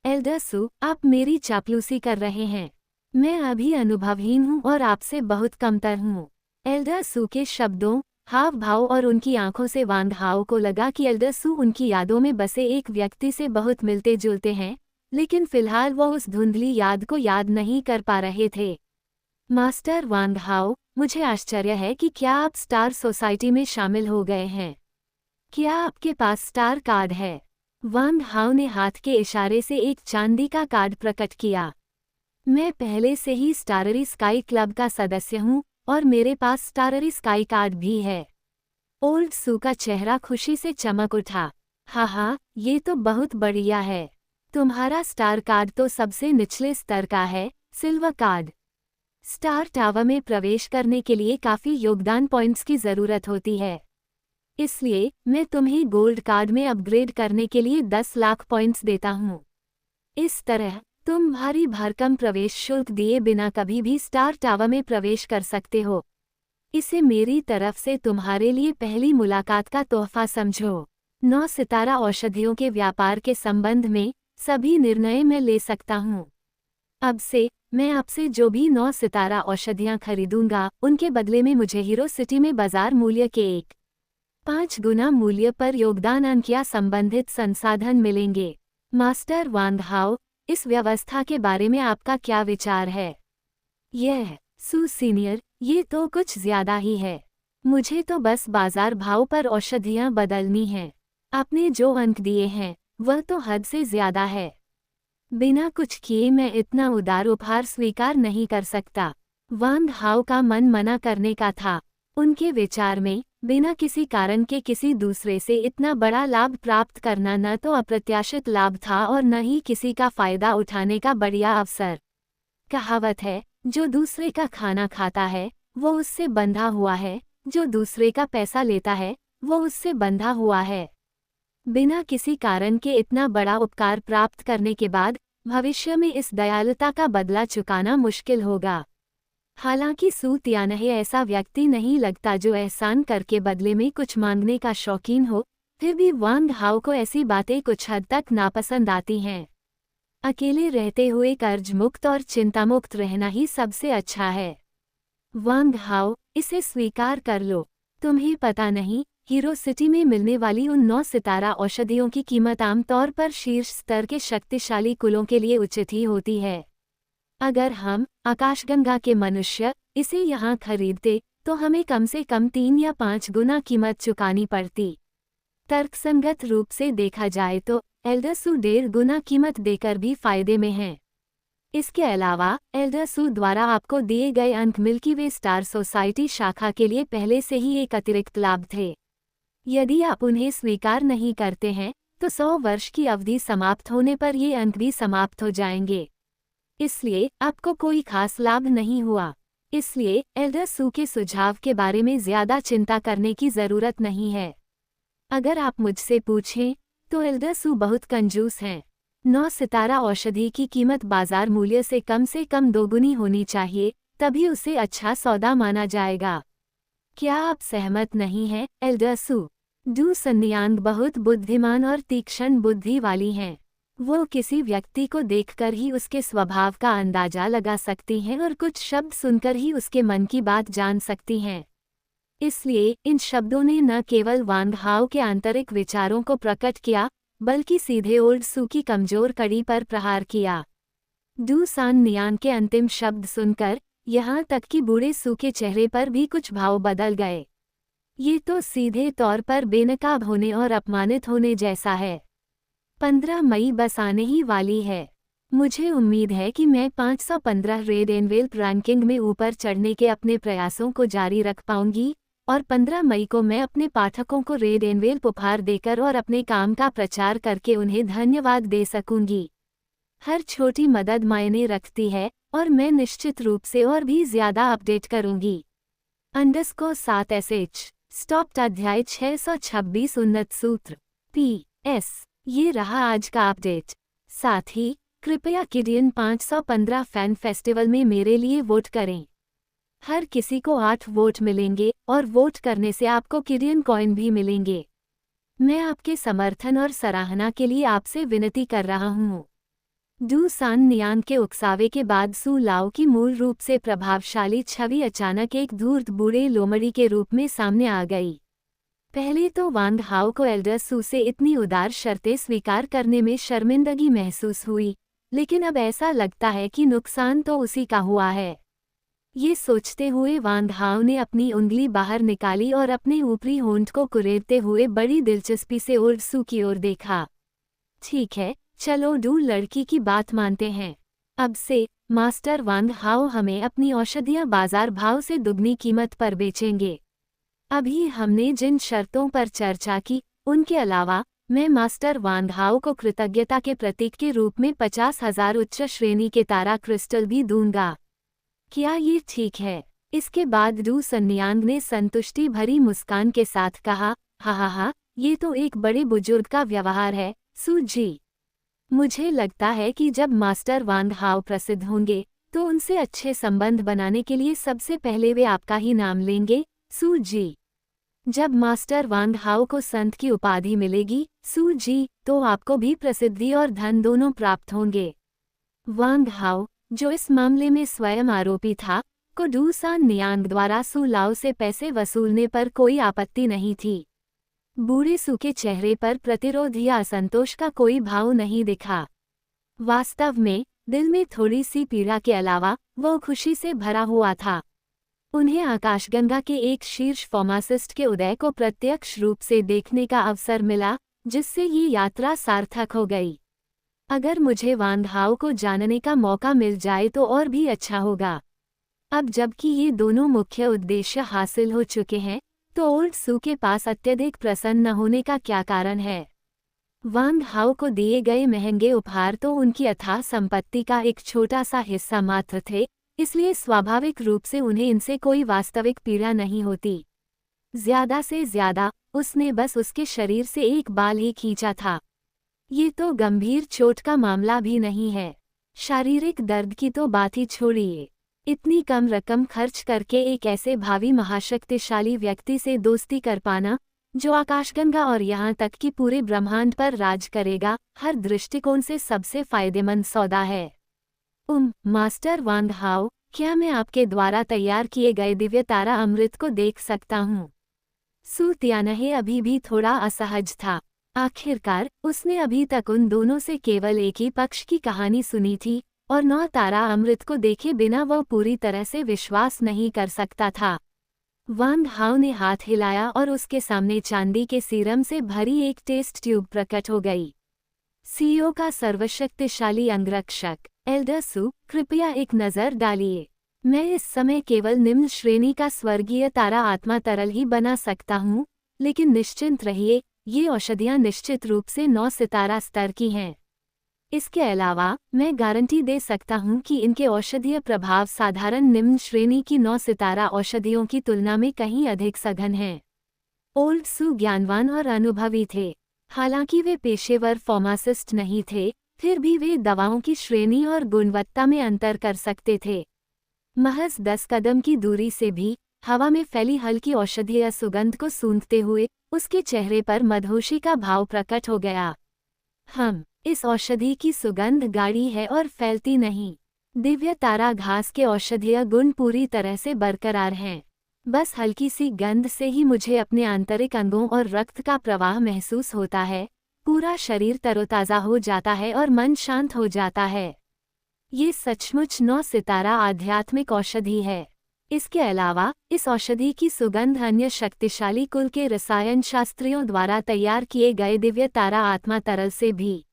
एल्डर सू, आप मेरी चापलूसी कर रहे हैं। मैं अभी अनुभवहीन हूँ और आपसे बहुत कमतर हूँ। एल्डर सू के शब्दों, हाव भाव और उनकी आंखों से वांग हाओ को लगा कि एल्डर सू उनकी यादों में बसे एक व्यक्ति से बहुत मिलते जुलते हैं, लेकिन फिलहाल वह उस धुंधली याद को याद नहीं कर पा रहे थे। मास्टर वांग हाओ, मुझे आश्चर्य है कि क्या आप स्टार सोसाइटी में शामिल हो गए हैं। क्या आपके पास स्टार कार्ड है? वांग हाओ ने हाथ के इशारे से एक चांदी का कार्ड प्रकट किया। मैं पहले से ही स्टाररी स्काई क्लब का सदस्य हूँ और मेरे पास स्टाररी स्काई कार्ड भी है। ओल्ड सू का चेहरा खुशी से चमक उठा। हाँ, ये तो बहुत बढ़िया है। तुम्हारा स्टार कार्ड तो सबसे निचले स्तर का है, सिल्वर कार्ड। स्टार टावर में प्रवेश करने के लिए काफ़ी योगदान पॉइंट्स की ज़रूरत होती है, इसलिए मैं तुम्हें गोल्ड कार्ड में अपग्रेड करने के लिए 10 लाख पॉइंट्स देता हूँ। इस तरह तुम भारी भरकम प्रवेश शुल्क दिए बिना कभी भी स्टार टावर में प्रवेश कर सकते हो। इसे मेरी तरफ से तुम्हारे लिए पहली मुलाकात का तोहफा समझो। 9 सितारा औषधियों के व्यापार के संबंध में सभी निर्णय मैं ले सकता हूँ। अब से मैं आपसे जो भी 9 सितारा औषधियाँ खरीदूंगा, उनके बदले में मुझे हीरो सिटी में बाजार मूल्य के 5 गुना मूल्य पर योगदान अंक या संबंधित संसाधन मिलेंगे। मास्टर वांग हाओ, इस व्यवस्था के बारे में आपका क्या विचार है? यह सू सीनियर, ये तो कुछ ज्यादा ही है। मुझे तो बस बाजार भाव पर औषधियाँ बदलनी हैं। आपने जो अंक दिए हैं वह तो हद से ज्यादा है। बिना कुछ किए मैं इतना उदार उपहार स्वीकार नहीं कर सकता। वांग हाओ का मन मना करने का था। उनके विचार में बिना किसी कारण के किसी दूसरे से इतना बड़ा लाभ प्राप्त करना न तो अप्रत्याशित लाभ था और न ही किसी का फायदा उठाने का बढ़िया अवसर। कहावत है, जो दूसरे का खाना खाता है वो उससे बंधा हुआ है, जो दूसरे का पैसा लेता है वो उससे बंधा हुआ है। बिना किसी कारण के इतना बड़ा उपकार प्राप्त करने के बाद भविष्य में इस दयालुता का बदला चुकाना मुश्किल होगा। हालांकि सू त्यानहे ऐसा व्यक्ति नहीं लगता जो एहसान करके बदले में कुछ मांगने का शौकीन हो, फिर भी वांग हाओ को ऐसी बातें कुछ हद तक नापसंद आती हैं। अकेले रहते हुए कर्ज मुक्त और चिंतामुक्त रहना ही सबसे अच्छा है। वांग हाओ, इसे स्वीकार कर लो। तुम्हें पता नहीं, हीरो सिटी में मिलने वाली उन 9 सितारा औषधियों की कीमत आमतौर पर शीर्ष स्तर के शक्तिशाली कुलों के लिए उचित ही होती है। अगर हम आकाशगंगा के मनुष्य इसे यहाँ खरीदते तो हमें कम से कम 3 या 5 गुना कीमत चुकानी पड़ती। तर्कसंगत रूप से देखा जाए तो एल्डर सू 1.5 गुना कीमत देकर भी फायदे में हैं। इसके अलावा एल्डर सू द्वारा आपको दिए गए अंक मिल्की वे स्टार सोसाइटी शाखा के लिए पहले से ही एक अतिरिक्त लाभ थे। यदि आप उन्हें स्वीकार नहीं करते हैं तो 100 वर्ष की अवधि समाप्त होने पर ये अंक भी समाप्त हो जाएंगे। इसलिए आपको कोई खास लाभ नहीं हुआ। इसलिए एल्डर सू के सुझाव के बारे में ज्यादा चिंता करने की जरूरत नहीं है। अगर आप मुझसे पूछें तो एल्डर सू बहुत कंजूस हैं। 9 सितारा औषधि की कीमत बाजार मूल्य से कम दोगुनी होनी चाहिए, तभी उसे अच्छा सौदा माना जाएगा। क्या आप सहमत नहीं हैं, एल्डर सू? डू सन्नियांग बहुत बुद्धिमान और तीक्ष्ण बुद्धि वाली हैं। वो किसी व्यक्ति को देखकर ही उसके स्वभाव का अंदाजा लगा सकती हैं और कुछ शब्द सुनकर ही उसके मन की बात जान सकती हैं। इसलिए इन शब्दों ने न केवल वांग हाओ के आंतरिक विचारों को प्रकट किया, बल्कि सीधे ओल्ड सू की कमजोर कड़ी पर प्रहार किया। डू सान नियान के अंतिम शब्द सुनकर यहाँ तक कि बूढ़े सू के चेहरे पर भी कुछ भाव बदल गए। ये तो सीधे तौर पर बेनकाब होने और अपमानित होने जैसा है। 15 मई बस आने ही वाली है। मुझे उम्मीद है कि मैं 515 रेड एनवेल्प रैंकिंग में ऊपर चढ़ने के अपने प्रयासों को जारी रख पाऊंगी और 15 मई को मैं अपने पाठकों को रेड एनवेल्प उपहार देकर और अपने काम का प्रचार करके उन्हें धन्यवाद दे सकूंगी। हर छोटी मदद मायने रखती है और मैं निश्चित रूप से और भी ज्यादा अपडेट करूंगी। _7sh स्टॉप्ड अध्याय 626 उन्नत सूत्र PS। ये रहा आज का अपडेट। साथ ही कृपया किडियन 515 फैन फेस्टिवल में मेरे लिए वोट करें। हर किसी को 8 वोट मिलेंगे और वोट करने से आपको किडियन कॉइन भी मिलेंगे। मैं आपके समर्थन और सराहना के लिए आपसे विनती कर रहा हूँ। डू सान नियांग के उकसावे के बाद सू लाओ की मूल रूप से प्रभावशाली छवि अचानक एक धूर्त बूढ़े लोमड़ी के रूप में सामने आ गई। पहले तो वांग हाओ को एल्डर सू से इतनी उदार शर्तें स्वीकार करने में शर्मिंदगी महसूस हुई, लेकिन अब ऐसा लगता है कि नुकसान तो उसी का हुआ है। ये सोचते हुए वांग हाओ ने अपनी उंगली बाहर निकाली और अपने ऊपरी होंठ को कुरेदते हुए बड़ी दिलचस्पी से ओल्ड सू की ओर देखा। ठीक है, चलो डू लड़की की बात मानते हैं। अब से मास्टर वांग हाओ हमें अपनी औषधियाँ बाजार भाव से दुगनी कीमत पर बेचेंगे। अभी हमने जिन शर्तों पर चर्चा की, उनके अलावा मैं मास्टर वांग हाओ को कृतज्ञता के प्रतीक के रूप में 50,000 उच्च श्रेणी के तारा क्रिस्टल भी दूंगा। क्या ये ठीक है? इसके बाद डू सन्नियांग ने संतुष्टि भरी मुस्कान के साथ कहा, हा, ये तो एक बड़े बुजुर्ग का व्यवहार है, सू जी। मुझे लगता है कि जब मास्टर वांग हाओ प्रसिद्ध होंगे तो उनसे अच्छे संबंध बनाने के लिए सबसे पहले वे आपका ही नाम लेंगे, सू जी। जब मास्टर वांग हाओ को संत की उपाधि मिलेगी, सू जी, तो आपको भी प्रसिद्धि और धन दोनों प्राप्त होंगे। वांग हाओ, जो इस मामले में स्वयं आरोपी था, को डू सान नियांग द्वारा सू लाओ से पैसे वसूलने पर कोई आपत्ति नहीं थी। बूढ़े सू के चेहरे पर प्रतिरोध या असंतोष का कोई भाव नहीं दिखा। वास्तव में दिल में थोड़ी सी पीड़ा के अलावा वो खुशी से भरा हुआ था। उन्हें आकाशगंगा के एक शीर्ष फार्मासिस्ट के उदय को प्रत्यक्ष रूप से देखने का अवसर मिला, जिससे ये यात्रा सार्थक हो गई। अगर मुझे वांग हाओ को जानने का मौका मिल जाए तो और भी अच्छा होगा। अब जबकि ये दोनों मुख्य उद्देश्य हासिल हो चुके हैं, तो ओल्ड सू के पास अत्यधिक प्रसन्न न होने का क्या कारण है? वांग हाओ को दिए गए महंगे उपहार तो उनकी अथाह संपत्ति का एक छोटा सा हिस्सा मात्र थे, इसलिए स्वाभाविक रूप से उन्हें इनसे कोई वास्तविक पीड़ा नहीं होती। ज्यादा से ज्यादा उसने बस उसके शरीर से एक बाल ही खींचा था। ये तो गंभीर चोट का मामला भी नहीं है। शारीरिक दर्द की तो बात ही छोड़िए। इतनी कम रकम खर्च करके एक ऐसे भावी महाशक्तिशाली व्यक्ति से दोस्ती कर पाना, जो आकाशगंगा और यहाँ तक कि पूरे ब्रह्मांड पर राज करेगा, हर दृष्टिकोण से सबसे फायदेमंद सौदा है। मास्टर वांग हाओ, क्या मैं आपके द्वारा तैयार किए गए दिव्य तारा अमृत को देख सकता हूँ? सू तियानहे अभी भी थोड़ा असहज था। आखिरकार उसने अभी तक उन दोनों से केवल एक ही पक्ष की कहानी सुनी थी और 9 तारा अमृत को देखे बिना वह पूरी तरह से विश्वास नहीं कर सकता था। वांग हाओ ने हाथ हिलाया और उसके सामने चांदी के सीरम से भरी एक टेस्ट ट्यूब प्रकट हो गई। सीईओ का सर्वशक्तिशाली अंगरक्षक एल्डर सू, कृपया एक नज़र डालिए। मैं इस समय केवल निम्न श्रेणी का स्वर्गीय तारा आत्मा तरल ही बना सकता हूँ, लेकिन निश्चिंत रहिए, ये औषधियाँ निश्चित रूप से 9 सितारा स्तर की हैं। इसके अलावा मैं गारंटी दे सकता हूँ कि इनके औषधीय प्रभाव साधारण निम्न श्रेणी की 9 सितारा औषधियों की तुलना में कहीं अधिक सघन हैं। ओल्ड सू ज्ञानवान और अनुभवी थे। हालांकि वे पेशेवर फार्मासिस्ट नहीं थे, फिर भी वे दवाओं की श्रेणी और गुणवत्ता में अंतर कर सकते थे। महज 10 कदम की दूरी से भी हवा में फैली हल्की औषधीय सुगंध को सूंघते हुए उसके चेहरे पर मदहोशी का भाव प्रकट हो गया। इस औषधि की सुगंध गाढ़ी है और फैलती नहीं। दिव्य तारा घास के औषधीय गुण पूरी तरह से बरकरार हैं। बस हल्की सी गंध से ही मुझे अपने आंतरिक अंगों और रक्त का प्रवाह महसूस होता है। पूरा शरीर तरोताज़ा हो जाता है और मन शांत हो जाता है। ये सचमुच 9 सितारा आध्यात्मिक औषधि है। इसके अलावा इस औषधि की सुगंध अन्य शक्तिशाली कुल के रसायन शास्त्रियों द्वारा तैयार किए गए दिव्य तारा आत्मा तरल से भी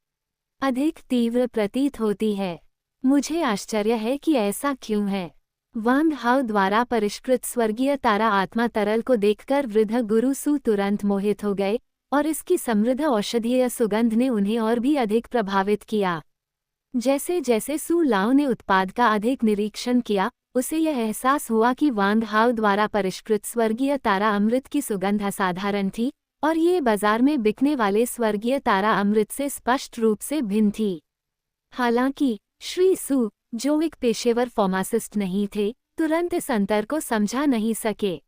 अधिक तीव्र प्रतीत होती है। मुझे आश्चर्य है कि ऐसा क्यों है। वांग हाउ द्वारा परिष्कृत स्वर्गीय तारा आत्मा तरल को देखकर वृद्ध गुरु सू तुरंत मोहित हो गए और इसकी समृद्ध औषधीय सुगंध ने उन्हें और भी अधिक प्रभावित किया। जैसे जैसे सू लाओ ने उत्पाद का अधिक निरीक्षण किया, उसे यह एहसास हुआ कि वांग हाउ द्वारा परिष्कृत स्वर्गीय तारा अमृत की सुगंध असाधारण थी और ये बाजार में बिकने वाले स्वर्गीय तारा अमृत से स्पष्ट रूप से भिन्न थी। हालांकि श्री सू, जो एक पेशेवर फार्मासिस्ट नहीं थे, तुरंत इस अंतर को समझा नहीं सके।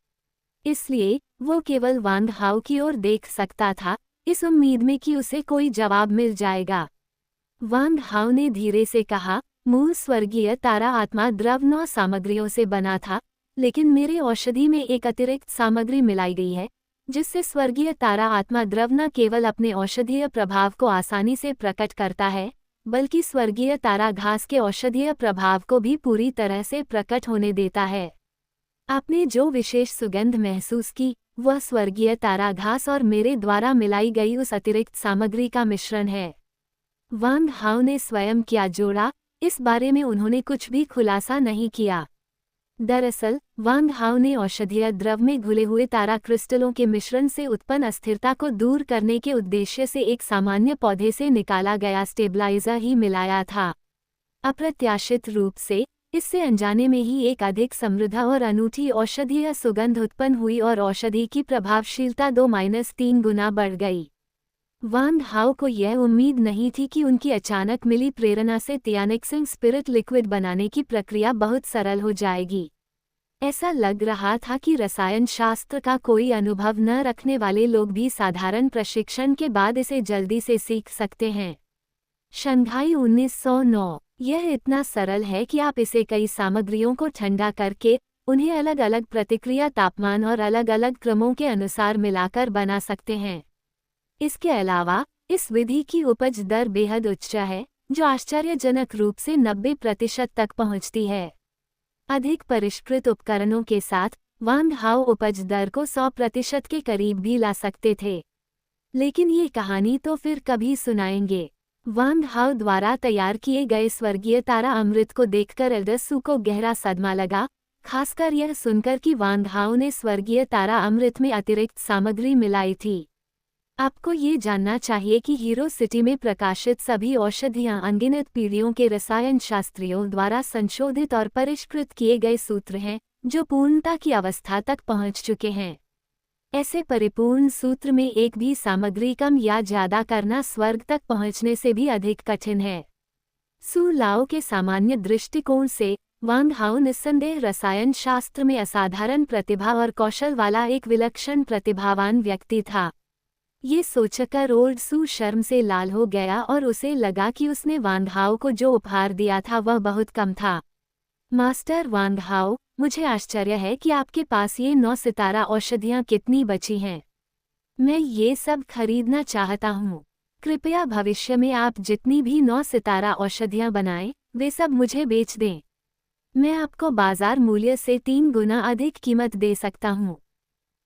इसलिए वो केवल वांग हाउ की ओर देख सकता था, इस उम्मीद में कि उसे कोई जवाब मिल जाएगा। वांग हाउ ने धीरे से कहा, मूल स्वर्गीय तारा आत्मा द्रव 9 सामग्रियों से बना था, लेकिन मेरे औषधि में एक अतिरिक्त सामग्री मिलाई गई है, जिससे स्वर्गीय तारा आत्मा द्रव न केवल अपने औषधीय प्रभाव को आसानी से प्रकट करता है, बल्कि स्वर्गीय तारा घास के औषधीय प्रभाव को भी पूरी तरह से प्रकट होने देता है। आपने जो विशेष सुगंध महसूस की, वह स्वर्गीय तारा घास और मेरे द्वारा मिलाई गई उस अतिरिक्त सामग्री का मिश्रण है। वांग हाउ ने स्वयं क्या जोड़ा, इस बारे में उन्होंने कुछ भी खुलासा नहीं किया। दरअसल वांग हाउ ने औषधीय द्रव में घुले हुए तारा क्रिस्टलों के मिश्रण से उत्पन्न अस्थिरता को दूर करने के उद्देश्य से एक सामान्य पौधे से निकाला गया स्टेबलाइजर ही मिलाया था। अप्रत्याशित रूप से इससे अनजाने में ही एक अधिक समृद्ध और अनूठी औषधीय सुगंध उत्पन्न हुई और औषधि की प्रभावशीलता 2-3 गुना बढ़ गई। वांग हाउ को यह उम्मीद नहीं थी कि उनकी अचानक मिली प्रेरणा से तियानेक्सिंग स्पिरिट लिक्विड बनाने की प्रक्रिया बहुत सरल हो जाएगी। ऐसा लग रहा था कि रसायन शास्त्र का कोई अनुभव न रखने वाले लोग भी साधारण प्रशिक्षण के बाद इसे जल्दी से सीख सकते हैं। शंघाई 1909। यह इतना सरल है कि आप इसे कई सामग्रियों को ठंडा करके उन्हें अलग अलग प्रतिक्रिया तापमान और अलग अलग क्रमों के अनुसार मिलाकर बना सकते हैं। इसके अलावा इस विधि की उपज दर बेहद उच्च है, जो आश्चर्यजनक रूप से 90% तक पहुंचती है। अधिक परिष्कृत उपकरणों के साथ वांग हाउ उपज दर को 100% के करीब भी ला सकते थे। लेकिन ये कहानी तो फिर कभी सुनाएंगे। वांग हाउ द्वारा तैयार किए गए स्वर्गीय तारा अमृत को देखकर एल्डरसू को गहरा सदमा लगा, खासकर यह सुनकर कि वांग हाउ ने स्वर्गीय तारा अमृत में अतिरिक्त सामग्री मिलाई थी। आपको ये जानना चाहिए कि हीरो सिटी में प्रकाशित सभी औषधियाँ अनगिनत पीढ़ियों के रसायन शास्त्रियों द्वारा संशोधित और परिष्कृत किए गए सूत्र हैं, जो पूर्णता की अवस्था तक पहुँच चुके हैं। ऐसे परिपूर्ण सूत्र में एक भी सामग्री कम या ज्यादा करना स्वर्ग तक पहुँचने से भी अधिक कठिन है। सू लाओ के सामान्य दृष्टिकोण से वांग हाउ निस्संदेह रसायन शास्त्र में असाधारण प्रतिभा और कौशल वाला एक विलक्षण प्रतिभावान व्यक्ति था। ये सोचकर ओल्ड सू शर्म से लाल हो गया और उसे लगा कि उसने वांग हाउ को जो उपहार दिया था वह बहुत कम था। मास्टर वांग हाउ, मुझे आश्चर्य है कि आपके पास ये 9 सितारा औषधियाँ कितनी बची हैं। मैं ये सब खरीदना चाहता हूँ। कृपया भविष्य में आप जितनी भी 9 सितारा औषधियाँ बनाएं, वे सब मुझे बेच दें। मैं आपको बाजार मूल्य से 3 गुना अधिक कीमत दे सकता हूँ।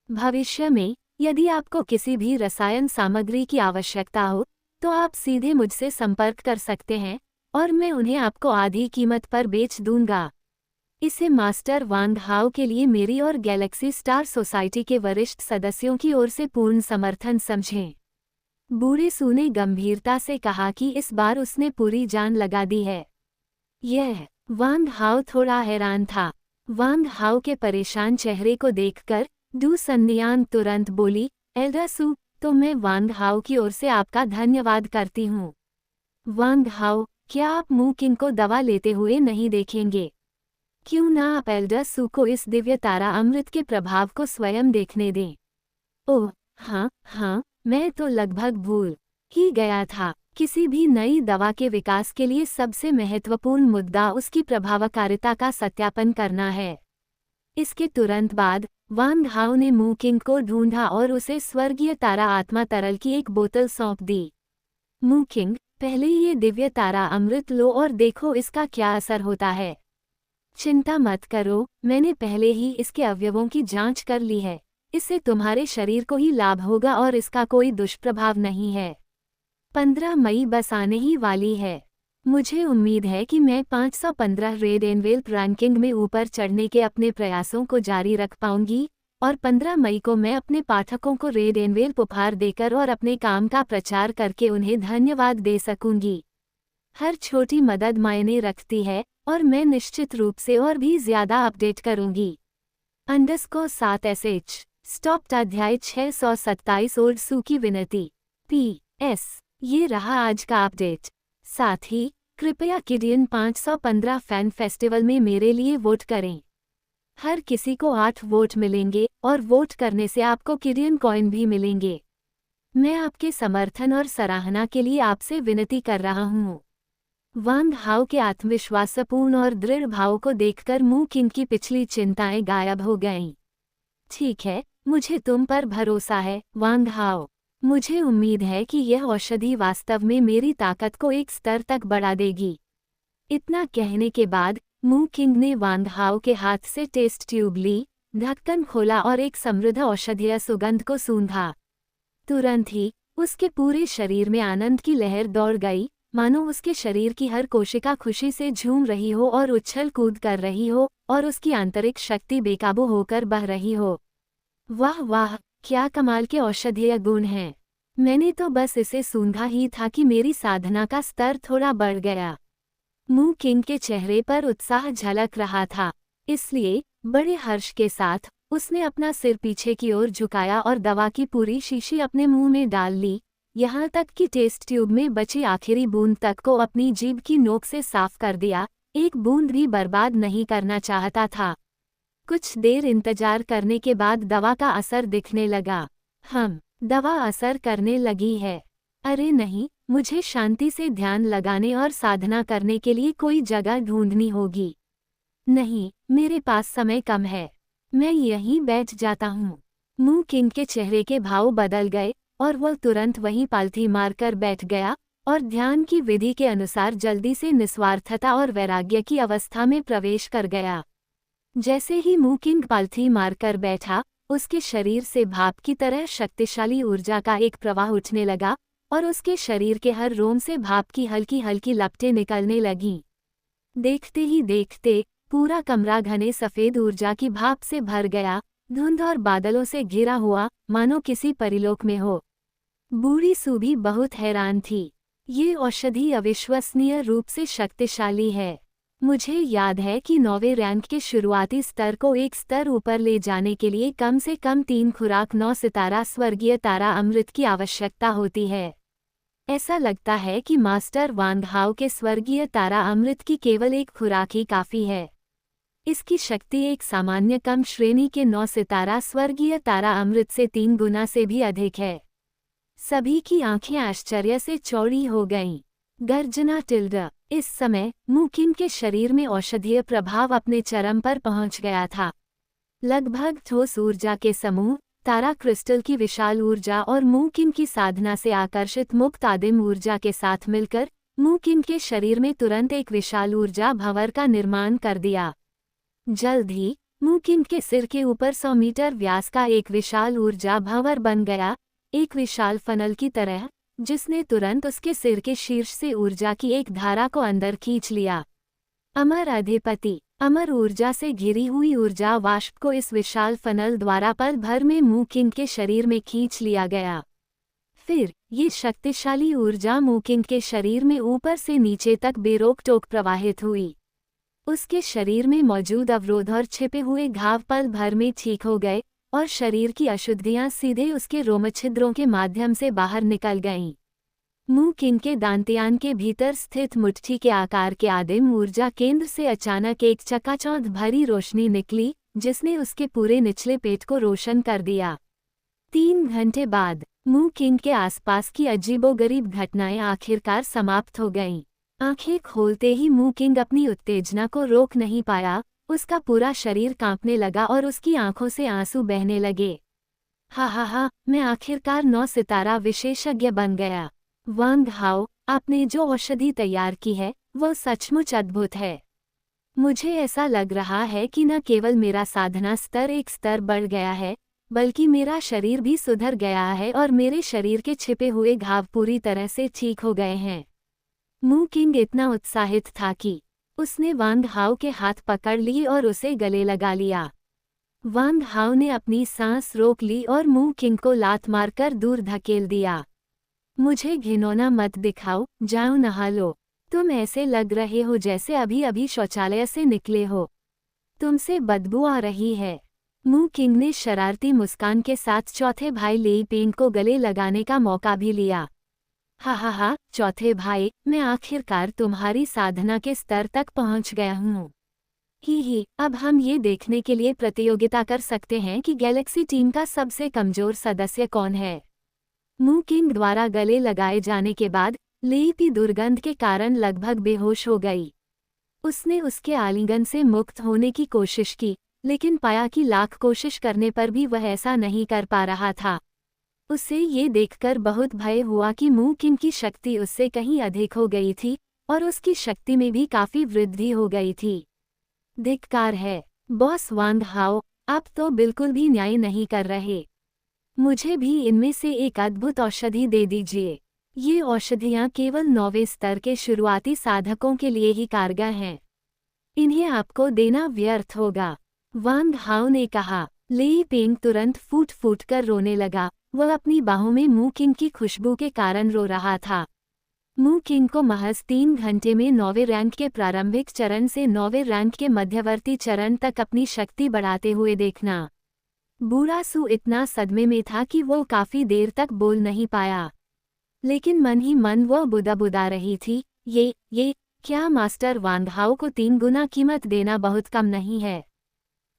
भविष्य में यदि आपको किसी भी रसायन सामग्री की आवश्यकता हो, तो आप सीधे मुझसे संपर्क कर सकते हैं और मैं उन्हें आपको आधी कीमत पर बेच दूंगा। इसे मास्टर वांग हाउ के लिए मेरी और गैलेक्सी स्टार सोसाइटी के वरिष्ठ सदस्यों की ओर से पूर्ण समर्थन समझें। बूढ़े सू ने गंभीरता से कहा कि इस बार उसने पूरी जान लगा दी है। यह वांग हाओ थोड़ा हैरान था। वांग हाओ के परेशान चेहरे को देखकर डू सन्नियांग तुरंत बोली, एल्डर सू, तो मैं वांग हाओ की ओर से आपका धन्यवाद करती हूँ। वांग हाओ, क्या आप मू किंग को दवा लेते हुए नहीं देखेंगे? क्यों ना आप एल्डर सू को इस दिव्य तारा अमृत के प्रभाव को स्वयं देखने दें। ओह हाँ, मैं तो लगभग भूल ही गया था। किसी भी नई दवा के विकास के लिए सबसे महत्वपूर्ण मुद्दा उसकी प्रभावकारिता का सत्यापन करना है। इसके तुरंत बाद वांग हाओ ने मू किंग को ढूंढा और उसे स्वर्गीय तारा आत्मा तरल की एक बोतल सौंप दी। मू किंग, पहले ये दिव्य तारा अमृत लो और देखो इसका क्या असर होता है। चिंता मत करो, मैंने पहले ही इसके अवयवों की जांच कर ली है। इससे तुम्हारे शरीर को ही लाभ होगा और इसका कोई दुष्प्रभाव नहीं है। 15 मई बस आने ही वाली है। मुझे उम्मीद है कि मैं 515 रेड एनवेल्प रैंकिंग में ऊपर चढ़ने के अपने प्रयासों को जारी रख पाऊंगी और 15 मई को मैं अपने पाठकों को रेड एनवेल्प उपहार देकर और अपने काम का प्रचार करके उन्हें धन्यवाद दे सकूंगी। हर छोटी मदद मायने रखती है और मैं निश्चित रूप से और भी ज्यादा अपडेट करूंगी। _7sh स्टॉप्ड अध्याय 627 ओल्ड सू की विनती। PS ये रहा आज का अपडेट। साथ ही कृपया किडियन 515 फैन फेस्टिवल में मेरे लिए वोट करें। हर किसी को 8 वोट मिलेंगे और वोट करने से आपको किडियन कॉइन भी मिलेंगे। मैं आपके समर्थन और सराहना के लिए आपसे विनती कर रहा हूँ। वांग हाओ के आत्मविश्वासपूर्ण और दृढ़ भाव को देखकर मू किंग की पिछली चिंताएं गायब हो गईं। ठीक है, मुझे तुम पर भरोसा है, वांग हाओ। मुझे उम्मीद है कि यह औषधि वास्तव में मेरी ताकत को एक स्तर तक बढ़ा देगी। इतना कहने के बाद मू किंग ने वांग हाओ के हाथ से टेस्ट ट्यूब ली, ढक्कन खोला और एक समृद्ध औषधीय सुगंध को सूंघा। तुरंत ही उसके पूरे शरीर में आनंद की लहर दौड़ गई, मानो उसके शरीर की हर कोशिका खुशी से झूम रही हो और उछल कूद कर रही हो और उसकी आंतरिक शक्ति बेकाबू होकर बह रही हो। वाह वाह, क्या कमाल के औषधीय गुण हैं। मैंने तो बस इसे सूंघा ही था कि मेरी साधना का स्तर थोड़ा बढ़ गया। मू किंग के चेहरे पर उत्साह झलक रहा था, इसलिए बड़े हर्ष के साथ उसने अपना सिर पीछे की ओर झुकाया और दवा की पूरी शीशी अपने मुंह में डाल ली, यहाँ तक कि टेस्ट ट्यूब में बची आखिरी बूंद तक को अपनी जीभ की नोक से साफ कर दिया। एक बूंद भी बर्बाद नहीं करना चाहता था। कुछ देर इंतजार करने के बाद दवा का असर दिखने लगा। दवा असर करने लगी है। अरे नहीं, मुझे शांति से ध्यान लगाने और साधना करने के लिए कोई जगह ढूंढनी होगी। नहीं, मेरे पास समय कम है, मैं यहीं बैठ जाता हूँ। मू किंग के चेहरे के भाव बदल गए और वह तुरंत वहीं पालथी मारकर बैठ गया और ध्यान की विधि के अनुसार जल्दी से निस्वार्थता और वैराग्य की अवस्था में प्रवेश कर गया। जैसे ही मू किंग पालथी मारकर बैठा, उसके शरीर से भाप की तरह शक्तिशाली ऊर्जा का एक प्रवाह उठने लगा और उसके शरीर के हर रोम से भाप की हल्की हल्की लपटें निकलने लगीं। देखते ही देखते पूरा कमरा घने सफेद ऊर्जा की भाप से भर गया, धुंध और बादलों से घिरा हुआ, मानो किसी परिलोक में हो। बूढ़ी सू भी बहुत हैरान थी। ये औषधि अविश्वसनीय रूप से शक्तिशाली है। मुझे याद है कि 9वें रैंक के शुरुआती स्तर को एक स्तर ऊपर ले जाने के लिए कम से कम 3 खुराक 9 सितारा स्वर्गीय तारा अमृत की आवश्यकता होती है। ऐसा लगता है कि मास्टर वांग हाओ के स्वर्गीय तारा अमृत की केवल एक खुराक ही काफ़ी है। इसकी शक्ति एक सामान्य कम श्रेणी के 9 सितारा स्वर्गीय तारा अमृत से 3 गुना से भी अधिक है। सभी की आंखें आश्चर्य से चौड़ी हो गईं। गर्जना टिल्ड। इस समय मू किंग के शरीर में औषधीय प्रभाव अपने चरम पर पहुंच गया था। लगभग ठोस ऊर्जा के समूह, तारा क्रिस्टल की विशाल ऊर्जा और मू किंग की साधना से आकर्षित मुक्त आदिम ऊर्जा के साथ मिलकर मू किंग के शरीर में तुरंत एक विशाल ऊर्जा भंवर का निर्माण कर दिया। जल्द ही मू किंग के सिर के ऊपर 100 मीटर व्यास का एक विशाल ऊर्जा भंवर बन गया, एक विशाल फनल की तरह, जिसने तुरंत उसके सिर के शीर्ष से ऊर्जा की एक धारा को अंदर खींच लिया। अमर अधिपति। अमर ऊर्जा से घिरी हुई ऊर्जा वाष्प को इस विशाल फनल द्वारा पल भर में मू किंग के शरीर में खींच लिया गया। फिर ये शक्तिशाली ऊर्जा मूकिंग के शरीर में ऊपर से नीचे तक बेरोक टोक प्रवाहित हुई। उसके शरीर में मौजूद अवरोध और छिपे हुए घाव पल भर में ठीक हो गए और शरीर की अशुद्धियां सीधे उसके रोमछिद्रों के माध्यम से बाहर निकल गईं। मूकिंग के दांतियान के भीतर स्थित मुट्ठी के आकार के आदिम ऊर्जा केंद्र से अचानक एक चकाचौंध भरी रोशनी निकली, जिसने उसके पूरे निचले पेट को रोशन कर दिया। 3 घंटे बाद मूकिंग के आसपास की अजीबोगरीब घटनाएं आखिरकार समाप्त हो गईं। आंखें खोलते ही मूकिंग अपनी उत्तेजना को रोक नहीं पाया, उसका पूरा शरीर कांपने लगा और उसकी आंखों से आंसू बहने लगे। हा, मैं आखिरकार 9 सितारा विशेषज्ञ बन गया। वांग हाओ, आपने जो औषधि तैयार की है वो सचमुच अद्भुत है। मुझे ऐसा लग रहा है कि न केवल मेरा साधना स्तर एक स्तर बढ़ गया है, बल्कि मेरा शरीर भी सुधर गया है और मेरे शरीर के छिपे हुए घाव पूरी तरह से ठीक हो गए हैं। मूकिंग इतना उत्साहित था कि उसने वांग हाओ के हाथ पकड़ लिए और उसे गले लगा लिया। वांग हाओ ने अपनी सांस रोक ली और मूकिंग को लात मारकर दूर धकेल दिया। मुझे घिनौना मत दिखाओ, जाओ नहा लो। तुम ऐसे लग रहे हो जैसे अभी अभी शौचालय से निकले हो। तुमसे बदबू आ रही है। मूकिंग ने शरारती मुस्कान के साथ चौथे भाई लेई पेंग को गले लगाने का मौका भी लिया। हा, चौथे भाई, मैं आखिरकार तुम्हारी साधना के स्तर तक पहुंच गया हूँ। ही, अब हम ये देखने के लिए प्रतियोगिता कर सकते हैं कि गैलेक्सी टीम का सबसे कमजोर सदस्य कौन है। मूकिंग द्वारा गले लगाए जाने के बाद लेई की दुर्गंध के कारण लगभग बेहोश हो गई। उसने उसके आलिंगन से मुक्त होने की कोशिश की, लेकिन पाया कि लाख कोशिश करने पर भी वह ऐसा नहीं कर पा रहा था। उसे ये देखकर बहुत भय हुआ कि मूकिंग की शक्ति उससे कहीं अधिक हो गई थी और उसकी शक्ति में भी काफी वृद्धि हो गई थी। धिक्कार है, बॉस वांग हाओ, आप तो बिल्कुल भी न्याय नहीं कर रहे। मुझे भी इनमें से एक अद्भुत औषधि दे दीजिए। ये औषधियाँ केवल 9वें स्तर के शुरुआती साधकों के लिए ही कारगर हैं। इन्हें आपको देना व्यर्थ होगा, वांग हाओ ने कहा। लेई पेंग तुरंत फूट फूट कर रोने लगा। वह अपनी बाहों में मूकिंग की खुशबू के कारण रो रहा था। मूकिंग को महज 3 घंटे में 9वें रैंक के प्रारंभिक चरण से 9वें रैंक के मध्यवर्ती चरण तक अपनी शक्ति बढ़ाते हुए देखना। बूढ़ा सू इतना सदमे में था कि वो काफी देर तक बोल नहीं पाया, लेकिन मन ही मन वो बुदा रही थी। ये क्या मास्टर वांग हाओ को 3 गुना कीमत देना बहुत कम नहीं है।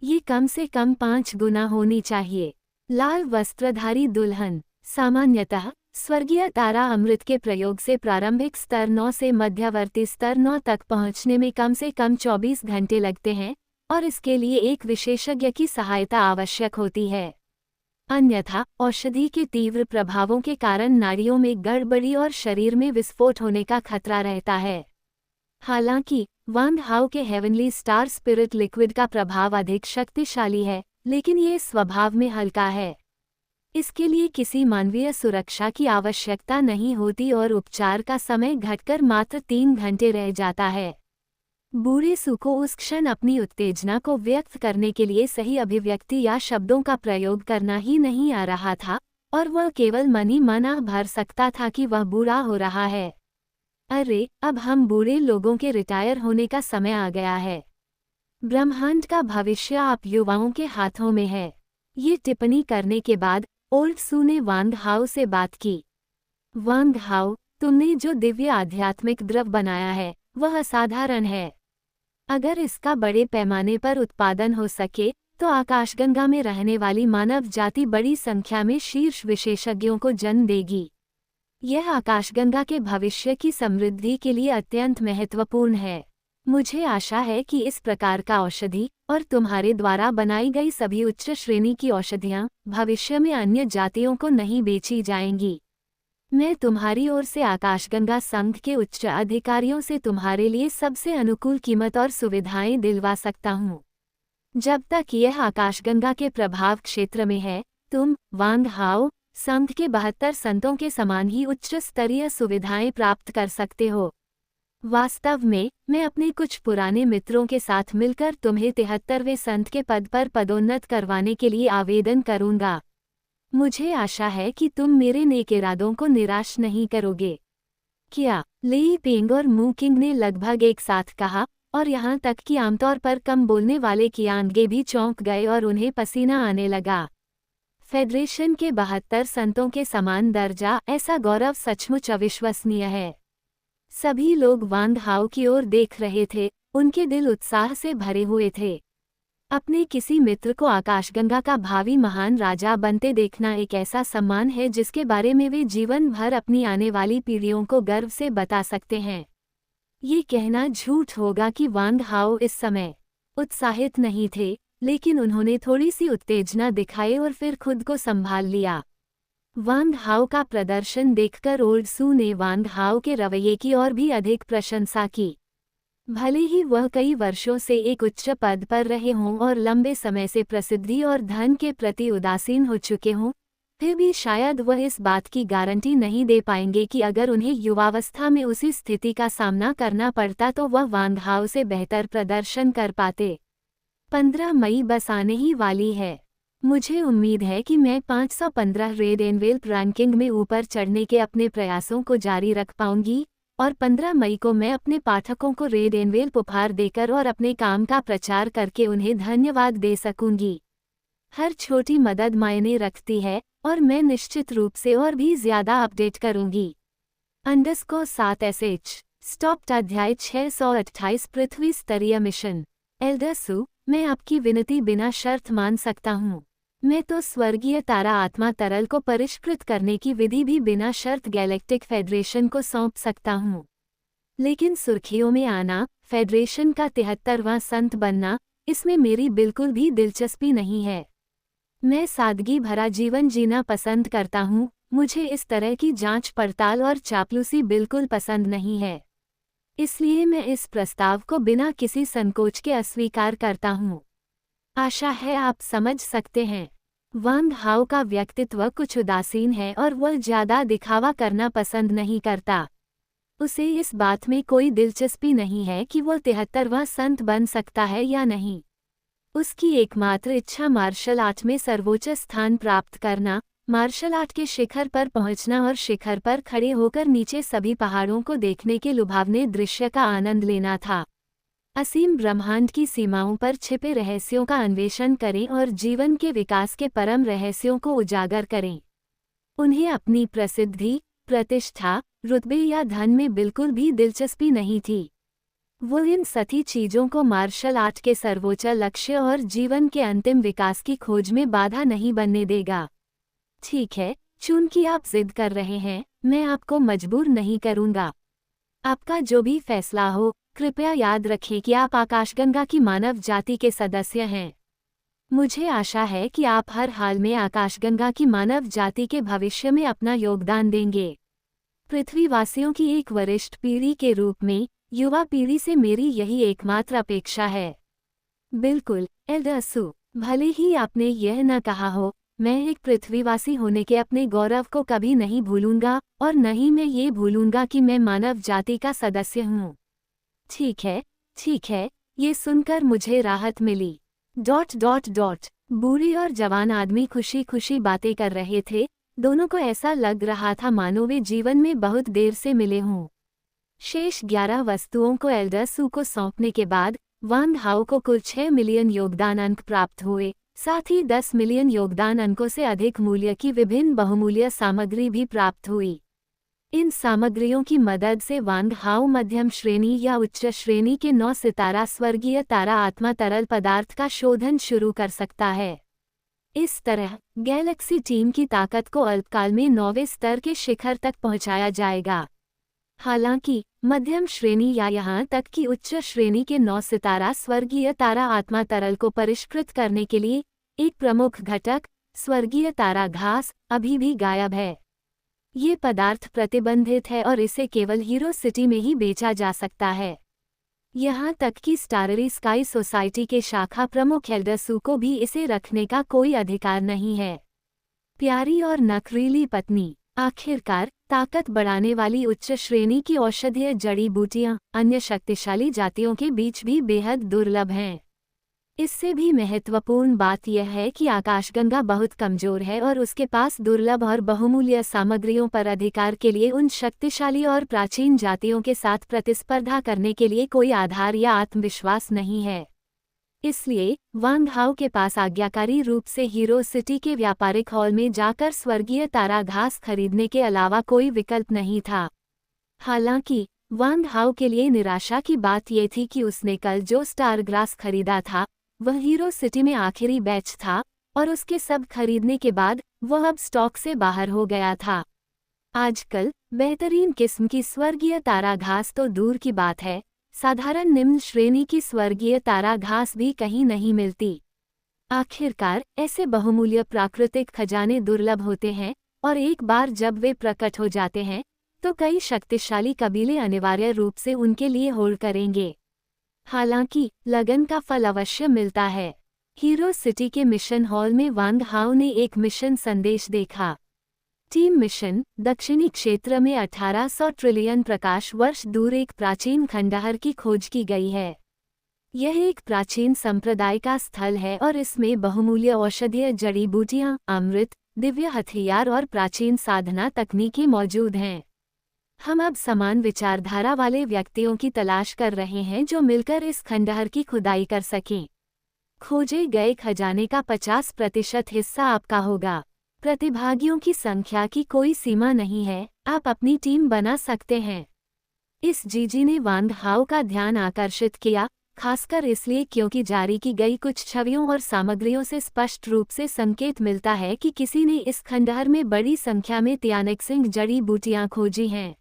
ये कम से कम 5 गुना होनी चाहिए। लाल वस्त्रधारी दुल्हन। सामान्यतः स्वर्गीय तारा अमृत के प्रयोग से प्रारंभिक स्तर 9 से मध्यवर्ती स्तर 9 तक पहुंचने में कम से कम 24 घंटे लगते हैं और इसके लिए एक विशेषज्ञ की सहायता आवश्यक होती है। अन्यथा औषधि के तीव्र प्रभावों के कारण नाड़ियों में गड़बड़ी और शरीर में विस्फोट होने का खतरा रहता है। हालांकि वांग हाओ के हेवनली स्टार स्पिरिट लिक्विड का प्रभाव अधिक शक्तिशाली है, लेकिन ये स्वभाव में हल्का है। इसके लिए किसी मानवीय सुरक्षा की आवश्यकता नहीं होती और उपचार का समय घटकर मात्र 3 घंटे रह जाता है। बूढ़े सू को उस क्षण अपनी उत्तेजना को व्यक्त करने के लिए सही अभिव्यक्ति या शब्दों का प्रयोग करना ही नहीं आ रहा था और वह केवल मन ही मन आह भर सकता था कि वह बूढ़ा हो रहा है। अरे, अब हम बूढ़े लोगों के रिटायर होने का समय आ गया है। ब्रह्मांड का भविष्य आप युवाओं के हाथों में है। ये टिप्पणी करने के बाद ओल्ड सू ने वांग हाओ से बात की। वांग हाओ, तुमने जो दिव्य आध्यात्मिक द्रव बनाया है वह असाधारण है। अगर इसका बड़े पैमाने पर उत्पादन हो सके तो आकाशगंगा में रहने वाली मानव जाति बड़ी संख्या में शीर्ष विशेषज्ञों को जन्म देगी। यह आकाशगंगा के भविष्य की समृद्धि के लिए अत्यंत महत्वपूर्ण है। मुझे आशा है कि इस प्रकार का औषधि और तुम्हारे द्वारा बनाई गई सभी उच्च श्रेणी की औषधियाँ भविष्य में अन्य जातियों को नहीं बेची जाएंगी। मैं तुम्हारी ओर से आकाशगंगा संघ के उच्च अधिकारियों से तुम्हारे लिए सबसे अनुकूल कीमत और सुविधाएं दिलवा सकता हूँ। जब तक यह आकाशगंगा के प्रभाव क्षेत्र में है, तुम वांग हाओ संघ के 72 संतों के समान ही उच्च स्तरीय सुविधाएं प्राप्त कर सकते हो। वास्तव में मैं अपने कुछ पुराने मित्रों के साथ मिलकर तुम्हें 73वें संत के पद पर पदोन्नत करवाने के लिए आवेदन करूंगा। मुझे आशा है कि तुम मेरे नेक इरादों को निराश नहीं करोगे। क्या? लेई पेंग और मू किंग ने लगभग एक साथ कहा, और यहाँ तक कि आमतौर पर कम बोलने वाले कियांगे भी चौंक गए और उन्हें पसीना आने लगा। फेडरेशन के 72 संतों के समान दर्जा, ऐसा गौरव सचमुच अविश्वसनीय है। सभी लोग वांग हाओ की ओर देख रहे थे, उनके दिल उत्साह से भरे हुए थे। अपने किसी मित्र को आकाशगंगा का भावी महान राजा बनते देखना एक ऐसा सम्मान है जिसके बारे में वे जीवन भर अपनी आने वाली पीढ़ियों को गर्व से बता सकते हैं। ये कहना झूठ होगा कि वांग हाओ इस समय उत्साहित नहीं थे, लेकिन उन्होंने थोड़ी सी उत्तेजना दिखाई और फिर खुद को संभाल लिया। वांग हाओ का प्रदर्शन देखकर ओल्ड सू ने वांग हाओ के रवैये की और भी अधिक प्रशंसा की। भले ही वह कई वर्षों से एक उच्च पद पर रहे हों और लंबे समय से प्रसिद्धि और धन के प्रति उदासीन हो चुके हों, फिर भी शायद वह इस बात की गारंटी नहीं दे पाएंगे कि अगर उन्हें युवावस्था में उसी स्थिति का सामना करना पड़ता तो वह वांग हाओ से बेहतर प्रदर्शन कर पाते। 15 मई बस आने ही वाली है। मुझे उम्मीद है कि मैं 515 रेड एनवेल्प रैंकिंग में ऊपर चढ़ने के अपने प्रयासों को जारी रख पाऊंगी, और 15 मई को मैं अपने पाठकों को रेड एनवेल्प उपहार देकर और अपने काम का प्रचार करके उन्हें धन्यवाद दे सकूंगी। हर छोटी मदद मायने रखती है, और मैं निश्चित रूप से और भी ज्यादा अपडेट करूंगी। _7sh स्टॉप्ड अध्याय 628 पृथ्वी स्तरीय मिशन। एल्डर सू, मैं आपकी विनती बिना शर्त मान सकता हूँ। मैं तो स्वर्गीय तारा आत्मा तरल को परिष्कृत करने की विधि भी बिना शर्त गैलेक्टिक फेडरेशन को सौंप सकता हूँ। लेकिन सुर्खियों में आना, फेडरेशन का 73वां संत बनना, इसमें मेरी बिल्कुल भी दिलचस्पी नहीं है। मैं सादगी भरा जीवन जीना पसंद करता हूँ। मुझे इस तरह की जांच पड़ताल और चापलूसी बिल्कुल पसंद नहीं है। इसलिए मैं इस प्रस्ताव को बिना किसी संकोच के अस्वीकार करता हूँ। आशा है आप समझ सकते हैं। वांग हाओ का व्यक्तित्व कुछ उदासीन है और वह ज्यादा दिखावा करना पसंद नहीं करता। उसे इस बात में कोई दिलचस्पी नहीं है कि वह 73वां संत बन सकता है या नहीं। उसकी एकमात्र इच्छा मार्शल आर्ट में सर्वोच्च स्थान प्राप्त करना, मार्शल आर्ट के शिखर पर पहुंचना और शिखर पर खड़े होकर नीचे सभी पहाड़ों को देखने के लुभावने दृश्य का आनंद लेना था। असीम ब्रह्मांड की सीमाओं पर छिपे रहस्यों का अन्वेषण करें और जीवन के विकास के परम रहस्यों को उजागर करें। उन्हें अपनी प्रसिद्धि, प्रतिष्ठा, रुतबे या धन में बिल्कुल भी दिलचस्पी नहीं थी। वो इन सभी चीजों को मार्शल आर्ट के सर्वोच्च लक्ष्य और जीवन के अंतिम विकास की खोज में बाधा नहीं बनने देगा। ठीक है, चूंकि आप जिद कर रहे हैं, मैं आपको मजबूर नहीं करूंगा। आपका जो भी फैसला हो, कृपया याद रखें कि आप आकाशगंगा की मानव जाति के सदस्य हैं। मुझे आशा है कि आप हर हाल में आकाशगंगा की मानव जाति के भविष्य में अपना योगदान देंगे। पृथ्वीवासियों की एक वरिष्ठ पीढ़ी के रूप में युवा पीढ़ी से मेरी यही एकमात्र अपेक्षा है। बिल्कुल, एल्डर सू, भले ही आपने यह न कहा हो, मैं एक पृथ्वीवासी होने के अपने गौरव को कभी नहीं भूलूंगा, और न ही मैं ये भूलूंगा कि मैं मानव जाति का सदस्य हूँ। ठीक है, ये सुनकर मुझे राहत मिली। ... बूढ़े और जवान आदमी खुशी खुशी बातें कर रहे थे। दोनों को ऐसा लग रहा था मानो वे जीवन में बहुत देर से मिले हों। शेष 11 वस्तुओं को एल्डर सू को सौंपने के बाद वांग हाओ को कुल 6 मिलियन योगदान अंक प्राप्त हुए। साथ ही 10 मिलियन योगदान अंकों से अधिक मूल्य की विभिन्न बहुमूल्य सामग्री भी प्राप्त हुई। इन सामग्रियों की मदद से वांग हाओ मध्यम श्रेणी या उच्च श्रेणी के 9 सितारा स्वर्गीय तारा आत्मा तरल पदार्थ का शोधन शुरू कर सकता है। इस तरह गैलेक्सी टीम की ताकत को अल्पकाल में 9वें स्तर के शिखर तक पहुंचाया जाएगा। हालांकि मध्यम श्रेणी या यहाँ तक कि उच्च श्रेणी के 9 सितारा स्वर्गीय तारा आत्मा तरल को परिष्कृत करने के लिए एक प्रमुख घटक, स्वर्गीय तारा घास, अभी भी गायब है। ये पदार्थ प्रतिबंधित है और इसे केवल हीरो सिटी में ही बेचा जा सकता है। यहाँ तक कि स्टाररी स्काई सोसाइटी के शाखा प्रमुख एल्डर सू को भी इसे रखने का कोई अधिकार नहीं है। प्यारी और नखरीली पत्नी, आखिरकार ताकत बढ़ाने वाली उच्च श्रेणी की औषधीय जड़ी बूटियां अन्य शक्तिशाली जातियों के बीच भी बेहद दुर्लभ हैं। इससे भी महत्वपूर्ण बात यह है कि आकाशगंगा बहुत कमजोर है और उसके पास दुर्लभ और बहुमूल्य सामग्रियों पर अधिकार के लिए उन शक्तिशाली और प्राचीन जातियों के साथ प्रतिस्पर्धा करने के लिए कोई आधार या आत्मविश्वास नहीं है। इसलिए वांग हाओ के पास आज्ञाकारी रूप से हीरो सिटी के व्यापारिक हॉल में जाकर स्वर्गीय तारा घास खरीदने के अलावा कोई विकल्प नहीं था। हालांकि वांग हाओ के लिए निराशा की बात यह थी कि उसने कल जो स्टार ग्रास खरीदा था वह हीरो सिटी में आखिरी बैच था और उसके सब खरीदने के बाद वह अब स्टॉक से बाहर हो गया था। आजकल बेहतरीन किस्म की स्वर्गीय तारा घास तो दूर की बात है, साधारण निम्न श्रेणी की स्वर्गीय तारा घास भी कहीं नहीं मिलती। आखिरकार ऐसे बहुमूल्य प्राकृतिक खजाने दुर्लभ होते हैं और एक बार जब वे प्रकट हो जाते हैं तो कई शक्तिशाली कबीले अनिवार्य रूप से उनके लिए होड़ करेंगे। हालांकि लगन का फल अवश्य मिलता है। हीरो सिटी के मिशन हॉल में वांग हाओ ने एक मिशन संदेश देखा। टीम मिशन दक्षिणी क्षेत्र में 1800 ट्रिलियन प्रकाश वर्ष दूर एक प्राचीन खंडहर की खोज की गई है। यह एक प्राचीन संप्रदाय का स्थल है और इसमें बहुमूल्य औषधीय जड़ी बूटियां, अमृत, दिव्य हथियार और प्राचीन साधना तकनीकें मौजूद हैं। हम अब समान विचारधारा वाले व्यक्तियों की तलाश कर रहे हैं जो मिलकर इस खंडहर की खुदाई कर सकें। खोजे गए खजाने का 50% हिस्सा आपका होगा। प्रतिभागियों की संख्या की कोई सीमा नहीं है, आप अपनी टीम बना सकते हैं। इस जीजी ने वांग हाओ का ध्यान आकर्षित किया, खासकर इसलिए क्योंकि जारी की गई कुछ छवियों और सामग्रियों से स्पष्ट रूप से संकेत मिलता है कि किसी ने इस खंडहर में बड़ी संख्या में तियानेक्सिंग जड़ी बूटियां खोजी हैं।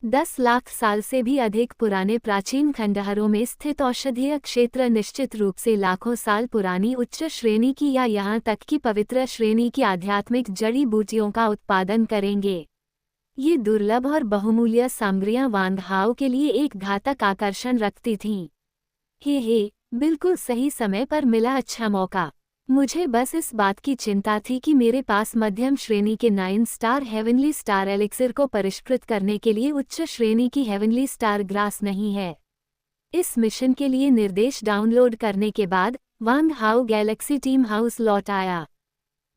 10 लाख साल से भी अधिक पुराने प्राचीन खंडहरों में स्थित औषधीय क्षेत्र निश्चित रूप से लाखों साल पुरानी उच्च श्रेणी की या यहाँ तक कि पवित्र श्रेणी की आध्यात्मिक जड़ी बूटियों का उत्पादन करेंगे। ये दुर्लभ और बहुमूल्य सामग्रियां वांग हाओ के लिए एक घातक आकर्षण रखती थीं। हे, बिल्कुल सही समय पर मिला अच्छा मौका। मुझे बस इस बात की चिंता थी कि मेरे पास मध्यम श्रेणी के 9 स्टार हेवनली स्टार एलिक्सिर को परिष्कृत करने के लिए उच्च श्रेणी की हेवनली स्टार ग्रास नहीं है। इस मिशन के लिए निर्देश डाउनलोड करने के बाद वांग हाओ गैलेक्सी टीम हाउस लौट आया।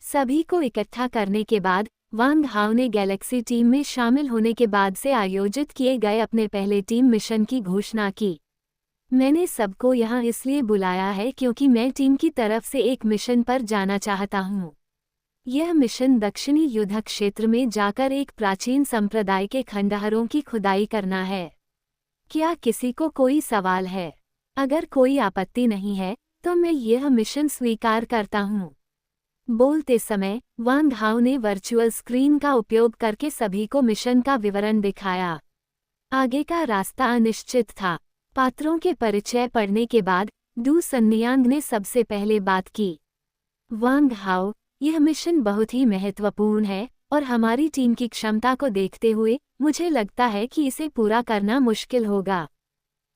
सभी को इकट्ठा करने के बाद वांग हाओ ने गैलेक्सी टीम में शामिल होने के बाद से आयोजित किए गए अपने पहले टीम मिशन की घोषणा की। मैंने सबको यहाँ इसलिए बुलाया है क्योंकि मैं टीम की तरफ से एक मिशन पर जाना चाहता हूँ। यह मिशन दक्षिणी युद्ध क्षेत्र में जाकर एक प्राचीन संप्रदाय के खंडहरों की खुदाई करना है। क्या किसी को कोई सवाल है? अगर कोई आपत्ति नहीं है तो मैं यह मिशन स्वीकार करता हूँ। बोलते समय वांग हाओ ने वर्चुअल स्क्रीन का उपयोग करके सभी को मिशन का विवरण दिखाया। आगे का रास्ता अनिश्चित था। पात्रों के परिचय पढ़ने के बाद डू सन्नियांग ने सबसे पहले बात की। वांग हाओ, यह मिशन बहुत ही महत्वपूर्ण है और हमारी टीम की क्षमता को देखते हुए मुझे लगता है कि इसे पूरा करना मुश्किल होगा।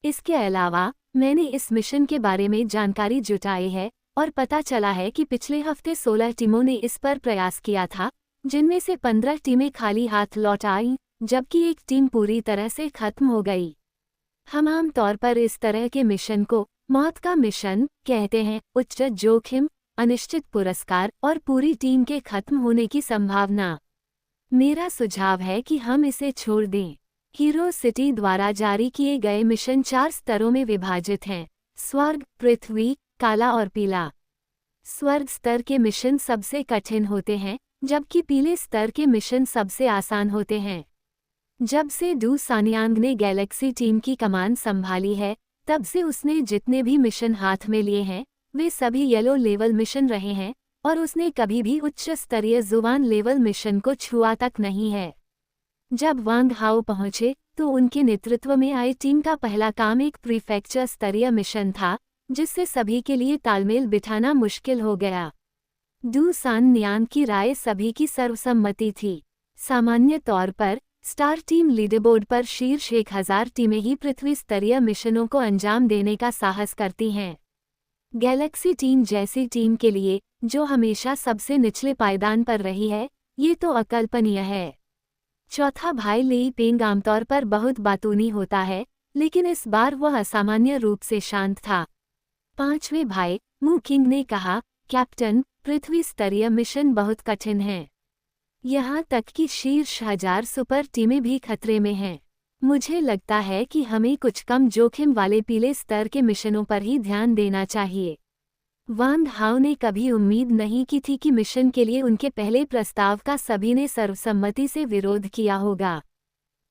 इसके अलावा मैंने इस मिशन के बारे में जानकारी जुटाई है और पता चला है कि पिछले हफ्ते 16 टीमों ने इस पर प्रयास किया था, जिनमें से 15 टीमें खाली हाथ लौट आईं, जबकि एक टीम पूरी तरह से खत्म हो गई। हम आम तौर पर इस तरह के मिशन को मौत का मिशन कहते हैं। उच्च जोखिम, अनिश्चित पुरस्कार और पूरी टीम के खत्म होने की संभावना। मेरा सुझाव है कि हम इसे छोड़ दें। हीरो सिटी द्वारा जारी किए गए मिशन 4 स्तरों में विभाजित हैं: स्वर्ग, पृथ्वी, काला और पीला। स्वर्ग स्तर के मिशन सबसे कठिन होते हैं, जबकि पीले स्तर के मिशन सबसे आसान होते हैं। जब से डू सानियांग ने गैलेक्सी टीम की कमान संभाली है, तब से उसने जितने भी मिशन हाथ में लिए हैं, वे सभी येलो लेवल मिशन रहे हैं और उसने कभी भी उच्च स्तरीय जुबान लेवल मिशन को छुआ तक नहीं है। जब वांग हाओ पहुंचे तो उनके नेतृत्व में आई टीम का पहला काम एक प्रीफेक्चर स्तरीय मिशन था, जिससे सभी के लिए तालमेल बिठाना मुश्किल हो गया। डू सानियांग की राय सभी की सर्वसम्मति थी। सामान्य तौर पर स्टार टीम लीडरबोर्ड पर शीर्ष 1000 टीमें ही पृथ्वी स्तरीय मिशनों को अंजाम देने का साहस करती हैं। गैलेक्सी टीम जैसी टीम के लिए, जो हमेशा सबसे निचले पायदान पर रही है, ये तो अकल्पनीय है। चौथा भाई लेई पेंग आमतौर पर बहुत बातूनी होता है, लेकिन इस बार वह असामान्य रूप से शांत था। पांचवें भाई मू किंग ने कहा, कैप्टन, पृथ्वी स्तरीय मिशन बहुत कठिन है। यहाँ तक कि शीर्ष 1000 सुपर टीमें भी खतरे में हैं। मुझे लगता है कि हमें कुछ कम जोखिम वाले पीले स्तर के मिशनों पर ही ध्यान देना चाहिए। वांग हाओ ने कभी उम्मीद नहीं की थी कि मिशन के लिए उनके पहले प्रस्ताव का सभी ने सर्वसम्मति से विरोध किया होगा।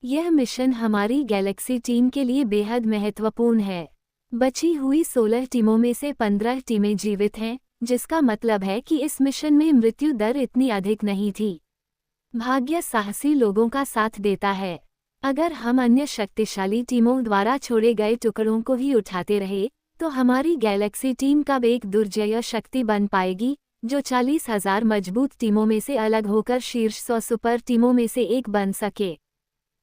यह मिशन हमारी गैलेक्सी टीम के लिए बेहद महत्वपूर्ण है। बची हुई 16 टीमों में से 15 टीमें जीवित हैं, जिसका मतलब है कि इस मिशन में मृत्यु दर इतनी अधिक नहीं थी। भाग्य साहसी लोगों का साथ देता है। अगर हम अन्य शक्तिशाली टीमों द्वारा छोड़े गए टुकड़ों को ही उठाते रहे, तो हमारी गैलेक्सी टीम कब एक दुर्जय शक्ति बन पाएगी, जो 40,000 मजबूत टीमों में से अलग होकर शीर्ष 100 सुपर टीमों में से एक बन सके।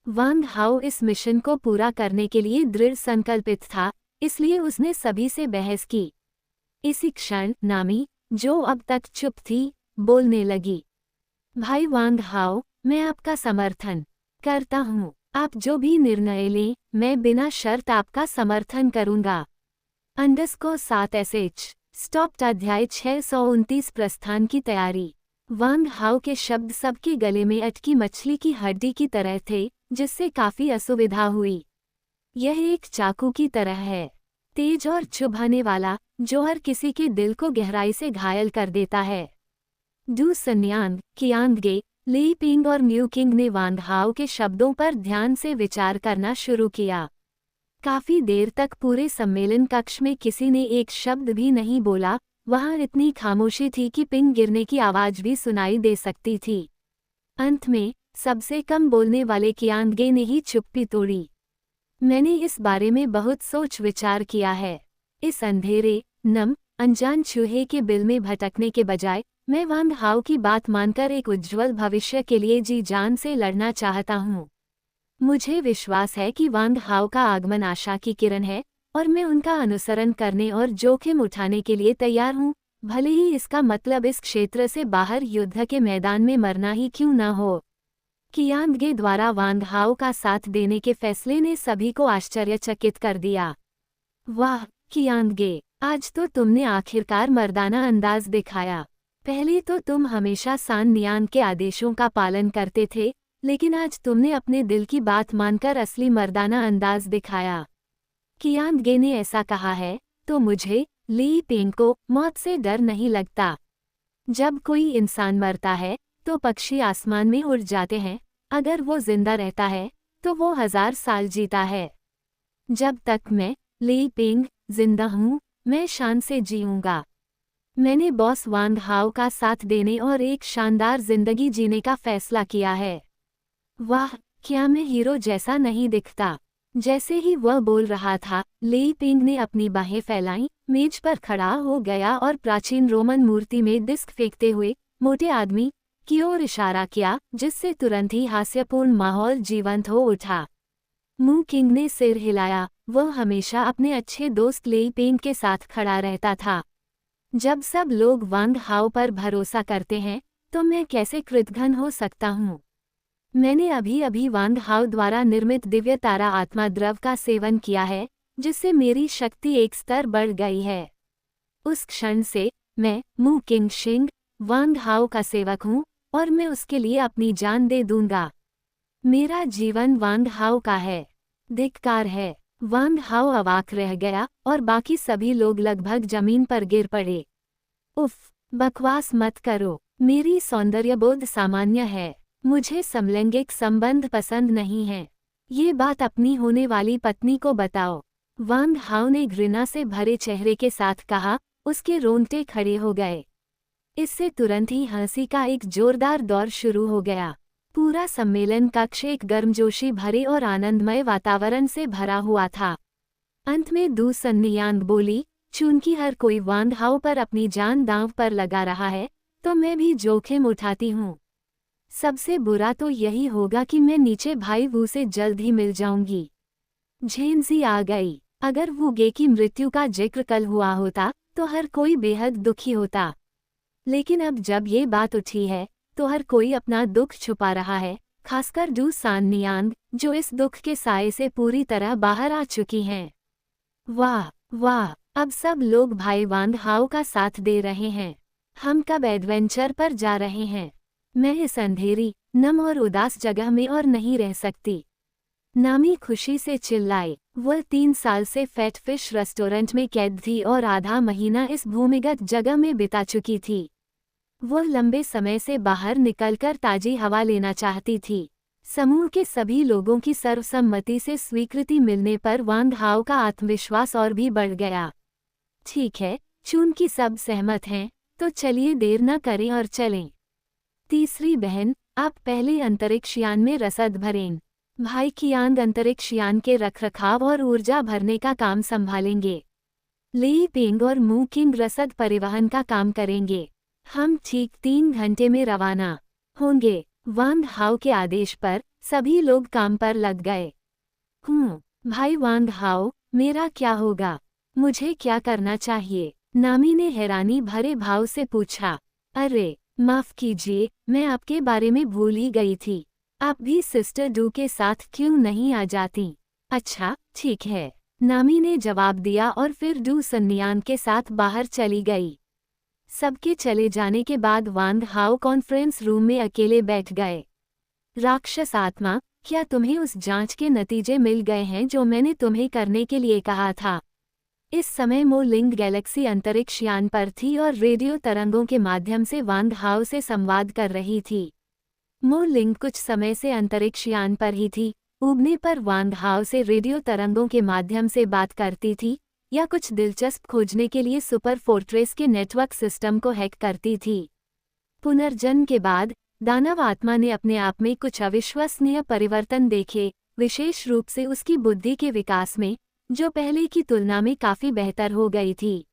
वांग हाओ इस मिशन को पूरा करने के लिए दृढ़ संकल्पित था, इसलिए उसने सभी से बहस की। इसी क्षण नामी, जो अब तक चुप थी, बोलने लगी। भाई वांग हाओ, मैं आपका समर्थन करता हूँ। आप जो भी निर्णय लें, मैं बिना शर्त आपका समर्थन करूँगा। _7sh स्टॉप्ड अध्याय 629 प्रस्थान की तैयारी। वांग हाओ के शब्द सबके गले में अटकी मछली की हड्डी की तरह थे, जिससे काफी असुविधा हुई। यह एक चाकू की तरह है, तेज और चुभाने वाला, जो हर किसी के दिल को गहराई से घायल कर देता है। डू सन्यांग, कियांगे, ली पिंग और म्यू किंग ने वांग हाओ के शब्दों पर ध्यान से विचार करना शुरू किया। काफी देर तक पूरे सम्मेलन कक्ष में किसी ने एक शब्द भी नहीं बोला। वहां इतनी खामोशी थी कि पिंग गिरने की आवाज भी सुनाई दे सकती थी। अंत में सबसे कम बोलने वाले कियांगे ने ही चुप्पी तोड़ी। मैंने इस बारे में बहुत सोच विचार किया है। इस अंधेरे, नम, अनजान चूहे के बिल में भटकने के बजाय मैं वांग हाओ की बात मानकर एक उज्ज्वल भविष्य के लिए जी जान से लड़ना चाहता हूँ। मुझे विश्वास है कि वांग हाओ का आगमन आशा की किरण है, और मैं उनका अनुसरण करने और जोखिम उठाने के लिए तैयार हूँ, भले ही इसका मतलब इस क्षेत्र से बाहर युद्ध के मैदान में मरना ही क्यों न हो। कियांगे द्वारा वांग हाओ का साथ देने के फैसले ने सभी को आश्चर्यचकित कर दिया। वाह कियांगे, आज तो तुमने आखिरकार मर्दाना अंदाज दिखाया। पहले तो तुम हमेशा सान नियान के आदेशों का पालन करते थे, लेकिन आज तुमने अपने दिल की बात मानकर असली मर्दाना अंदाज दिखाया। कियांगे ने ऐसा कहा है, तो मुझे, ली पिंग को, मौत से डर नहीं लगता। जब कोई इंसान मरता है, तो पक्षी आसमान में उड़ जाते हैं। अगर वो जिंदा रहता है, तो वो 1000 साल जीता है। जब तक मैं, ली पिंग, जिंदा हूँ, मैं शान से जीऊँगा। मैंने बॉस वांग हाओ का साथ देने और एक शानदार जिंदगी जीने का फैसला किया है। वाह, क्या मैं हीरो जैसा नहीं दिखता? जैसे ही वह बोल रहा था, ली पिंग ने अपनी बाहें फैलाई, मेज पर खड़ा हो गया और प्राचीन रोमन मूर्ति में डिस्क फेंकते हुए मोटे आदमी की ओर इशारा किया, जिससे तुरंत ही हास्यपूर्ण माहौल जीवंत हो उठा। मू किंग ने सिर हिलाया। वह हमेशा अपने अच्छे दोस्त ली पिंग के साथ खड़ा रहता था। जब सब लोग वांग हाओ पर भरोसा करते हैं, तो मैं कैसे कृतघ्न हो सकता हूँ? मैंने अभी अभी वांग हाओ द्वारा निर्मित दिव्य तारा आत्मा द्रव का सेवन किया है, जिससे मेरी शक्ति एक स्तर बढ़ गई है। उस क्षण से मैं, मू किंग शिंग, वांग हाओ का सेवक हूँ, और मैं उसके लिए अपनी जान दे दूंगा। मेरा जीवन वांग हाओ का है। धिक्कार है। वांग हाओ अवाक रह गया, और बाकी सभी लोग लगभग जमीन पर गिर पड़े। उफ, बकवास मत करो। मेरी सौंदर्यबोध सामान्य है। मुझे समलैंगिक संबंध पसंद नहीं है। ये बात अपनी होने वाली पत्नी को बताओ। वांग हाओ ने घृणा से भरे चेहरे के साथ कहा। उसके रोंगटे खड़े हो गए। इससे तुरंत ही हंसी का एक जोरदार दौर शुरू हो गया। पूरा सम्मेलन कक्ष एक गर्मजोशी भरे और आनंदमय वातावरण से भरा हुआ था। अंत में दू सन्नियांग बोली, चूंकि हर कोई वांग हाओ पर अपनी जान दांव पर लगा रहा है, तो मैं भी जोखिम उठाती हूँ। सबसे बुरा तो यही होगा कि मैं नीचे भाई वू से जल्द ही मिल जाऊंगी। झेंसी आ गई। अगर वू गे की मृत्यु का जिक्र कल हुआ होता, तो हर कोई बेहद दुखी होता। लेकिन अब जब ये बात उठी है, तो हर कोई अपना दुख छुपा रहा है, खासकर डू सान नियांग, जो इस दुख के साए से पूरी तरह बाहर आ चुकी हैं। वाह वाह, अब सब लोग भाई वांग हाओ का साथ दे रहे हैं। हम कब एडवेंचर पर जा रहे हैं? मैं इस अंधेरी, नम और उदास जगह में और नहीं रह सकती। नामी खुशी से चिल्लाई। वह 3 साल से फैट फिश रेस्टोरेंट में कैद थी और आधा महीना इस भूमिगत जगह में बिता चुकी थी। वह लंबे समय से बाहर निकलकर ताजी हवा लेना चाहती थी। समूह के सभी लोगों की सर्वसम्मति से स्वीकृति मिलने पर वांग हाओ का आत्मविश्वास और भी बढ़ गया। ठीक है, चूंकि सब सहमत हैं, तो चलिए देर न करें और चलें। तीसरी बहन, आप पहले अंतरिक्षयान में रसद भरें। भाई कियांग अंतरिक्षयान के रखरखाव और ऊर्जा भरने का काम संभालेंगे। ली पेंग और मू किंग रसद परिवहन का काम करेंगे। हम ठीक 3 घंटे में रवाना होंगे। वांग हाओ के आदेश पर सभी लोग काम पर लग गए। भाई वांग हाओ, मेरा क्या होगा? मुझे क्या करना चाहिए? नामी ने हैरानी भरे भाव से पूछा। अरे, माफ कीजिए, मैं आपके बारे में भूल ही गई थी। आप भी सिस्टर डू के साथ क्यों नहीं आ जाती? अच्छा, ठीक है, नामी ने जवाब दिया और फिर डू सन्नियान के साथ बाहर चली गई। सबके चले जाने के बाद वांग हाओ कॉन्फ्रेंस रूम में अकेले बैठ गए। राक्षस आत्मा, क्या तुम्हें उस जांच के नतीजे मिल गए हैं जो मैंने तुम्हें करने के लिए कहा था? इस समय मो लिंग गैलेक्सी अंतरिक्षयान पर थी और रेडियो तरंगों के माध्यम से वांग हाओ से संवाद कर रही थी। मो लिंग कुछ समय से अंतरिक्षयान पर ही थी, उगने पर वांग हाओ से रेडियो तरंगों के माध्यम से बात करती थी या कुछ दिलचस्प खोजने के लिए सुपर फोर्ट्रेस के नेटवर्क सिस्टम को हैक करती थी। पुनर्जन्म के बाद दानव आत्मा ने अपने आप में कुछ अविश्वसनीय परिवर्तन देखे, विशेष रूप से उसकी बुद्धि के विकास में, जो पहले की तुलना में काफी बेहतर हो गई थी।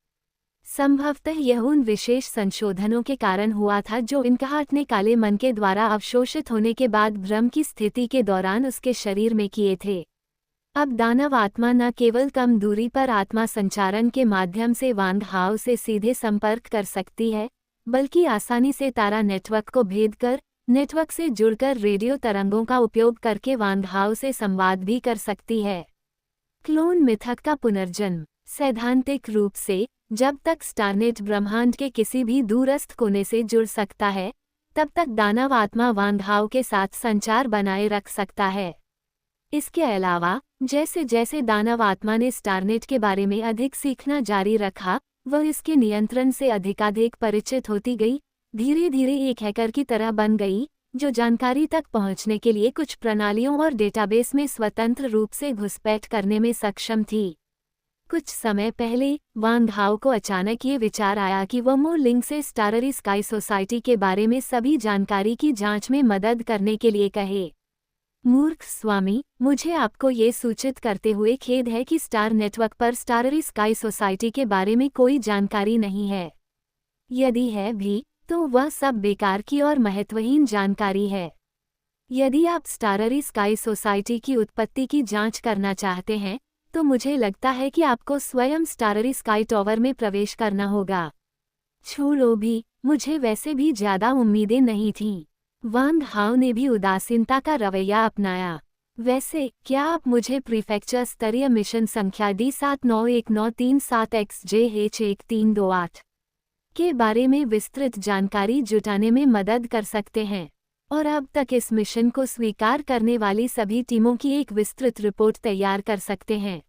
संभवतः यह उन विशेष संशोधनों के कारण हुआ था जो इनका अपने काले मन के द्वारा अवशोषित होने के बाद भ्रम की स्थिति के दौरान उसके शरीर में किए थे। अब दानव आत्मा न केवल कम दूरी पर आत्मा संचारण के माध्यम से वांग हाओ से सीधे संपर्क कर सकती है, बल्कि आसानी से तारा नेटवर्क को भेद कर, नेटवर्क से जुड़कर रेडियो तरंगों का उपयोग करके वांग हाओ से संवाद भी कर सकती है। क्लोन मिथक का पुनर्जन्म। सैद्धांतिक रूप से, जब तक स्टारनेट ब्रह्मांड के किसी भी दूरस्थ कोने से जुड़ सकता है, तब तक दानव आत्मा वांग हाओ के साथ संचार बनाए रख सकता है। इसके अलावा, जैसे जैसे दानव आत्मा ने स्टारनेट के बारे में अधिक सीखना जारी रखा, वह इसके नियंत्रण से अधिकाधिक परिचित होती गई, धीरे धीरे एक हैकर की तरह बन गई, जो जानकारी तक पहुंचने के लिए कुछ प्रणालियों और डेटाबेस में स्वतंत्र रूप से घुसपैठ करने में सक्षम थी। कुछ समय पहले वांग हाओ को अचानक ये विचार आया कि वह मो लिंग से स्टाररी स्काई सोसाइटी के बारे में सभी जानकारी की जांच में मदद करने के लिए कहे। मूर्ख स्वामी, मुझे आपको ये सूचित करते हुए खेद है कि स्टार नेटवर्क पर स्टाररी स्काई सोसाइटी के बारे में कोई जानकारी नहीं है। यदि है भी, तो वह सब बेकार की और महत्वहीन जानकारी है। यदि आप स्टाररी स्काई सोसाइटी की उत्पत्ति की जांच करना चाहते हैं, तो मुझे लगता है कि आपको स्वयं स्टाररी स्काई टॉवर में प्रवेश करना होगा। छोड़ो भी, मुझे वैसे भी ज्यादा उम्मीदें नहीं थीं। वांग हाओ ने भी उदासीनता का रवैया अपनाया। वैसे, क्या आप मुझे प्रीफेक्चर स्तरीय मिशन संख्या D791937XJH1328 के बारे में विस्तृत जानकारी जुटाने में मदद कर सकते हैं, और अब तक इस मिशन को स्वीकार करने वाली सभी टीमों की एक विस्तृत रिपोर्ट तैयार कर सकते हैं?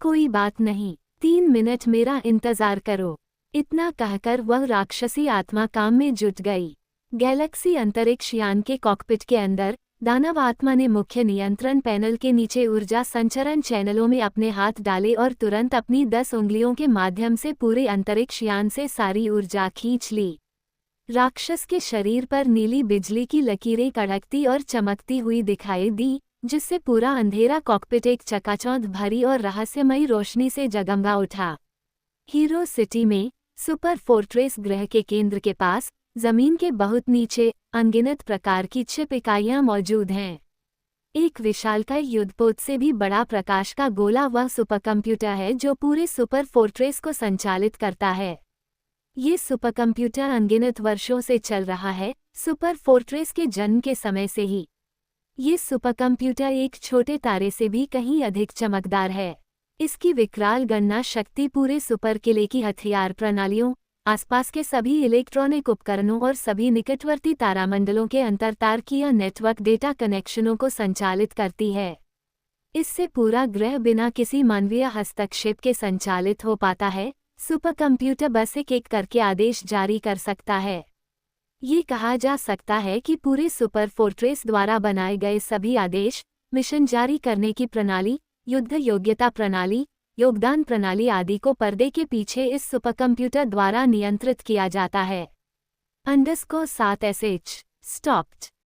कोई बात नहीं, 3 मिनट मेरा इंतजार करो। इतना कहकर वह राक्षसी आत्मा काम में जुट गई। गैलेक्सी अंतरिक्षयान के कॉकपिट के अंदर, दानव आत्मा ने मुख्य नियंत्रण पैनल के नीचे ऊर्जा संचरण चैनलों में अपने हाथ डाले और तुरंत अपनी 10 उंगलियों के माध्यम से पूरे अंतरिक्षयान से सारी ऊर्जा खींच ली। राक्षस के शरीर पर नीली बिजली की लकीरें कड़कती और चमकती हुई दिखाई दी, जिससे पूरा अंधेरा कॉकपिट एक चकाचौंध भरी और रहस्यमयी रोशनी से जगमगा उठा। हीरो सिटी में, सुपर फोर्ट्रेस ग्रह के केंद्र के पास, जमीन के बहुत नीचे, अनगिनत प्रकार की छिप इकाइयां मौजूद हैं। एक विशालकाय युद्धपोत से भी बड़ा प्रकाश का गोला वह सुपरकंप्यूटर है जो पूरे सुपर फोर्ट्रेस को संचालित करता है। ये सुपरकंप्यूटर अनगिनत वर्षों से चल रहा है, सुपर फोर्ट्रेस के जन्म के समय से ही। ये सुपरकंप्यूटर एक छोटे तारे से भी कहीं अधिक चमकदार है। इसकी विकराल गणना शक्ति पूरे सुपर किले की हथियार प्रणालियों, आसपास के सभी इलेक्ट्रॉनिक उपकरणों और सभी निकटवर्ती तारामंडलों के अंतरतारकीय नेटवर्क डेटा कनेक्शनों को संचालित करती है। इससे पूरा ग्रह बिना किसी मानवीय हस्तक्षेप के संचालित हो पाता है। सुपर कंप्यूटर बस एक करके आदेश जारी कर सकता है। ये कहा जा सकता है कि पूरे सुपर फोर्ट्रेस द्वारा बनाए गए सभी आदेश, मिशन जारी करने की प्रणाली, युद्ध योग्यता प्रणाली, योगदान प्रणाली आदि को पर्दे के पीछे इस सुपरकंप्यूटर द्वारा नियंत्रित किया जाता है। _7SH stopped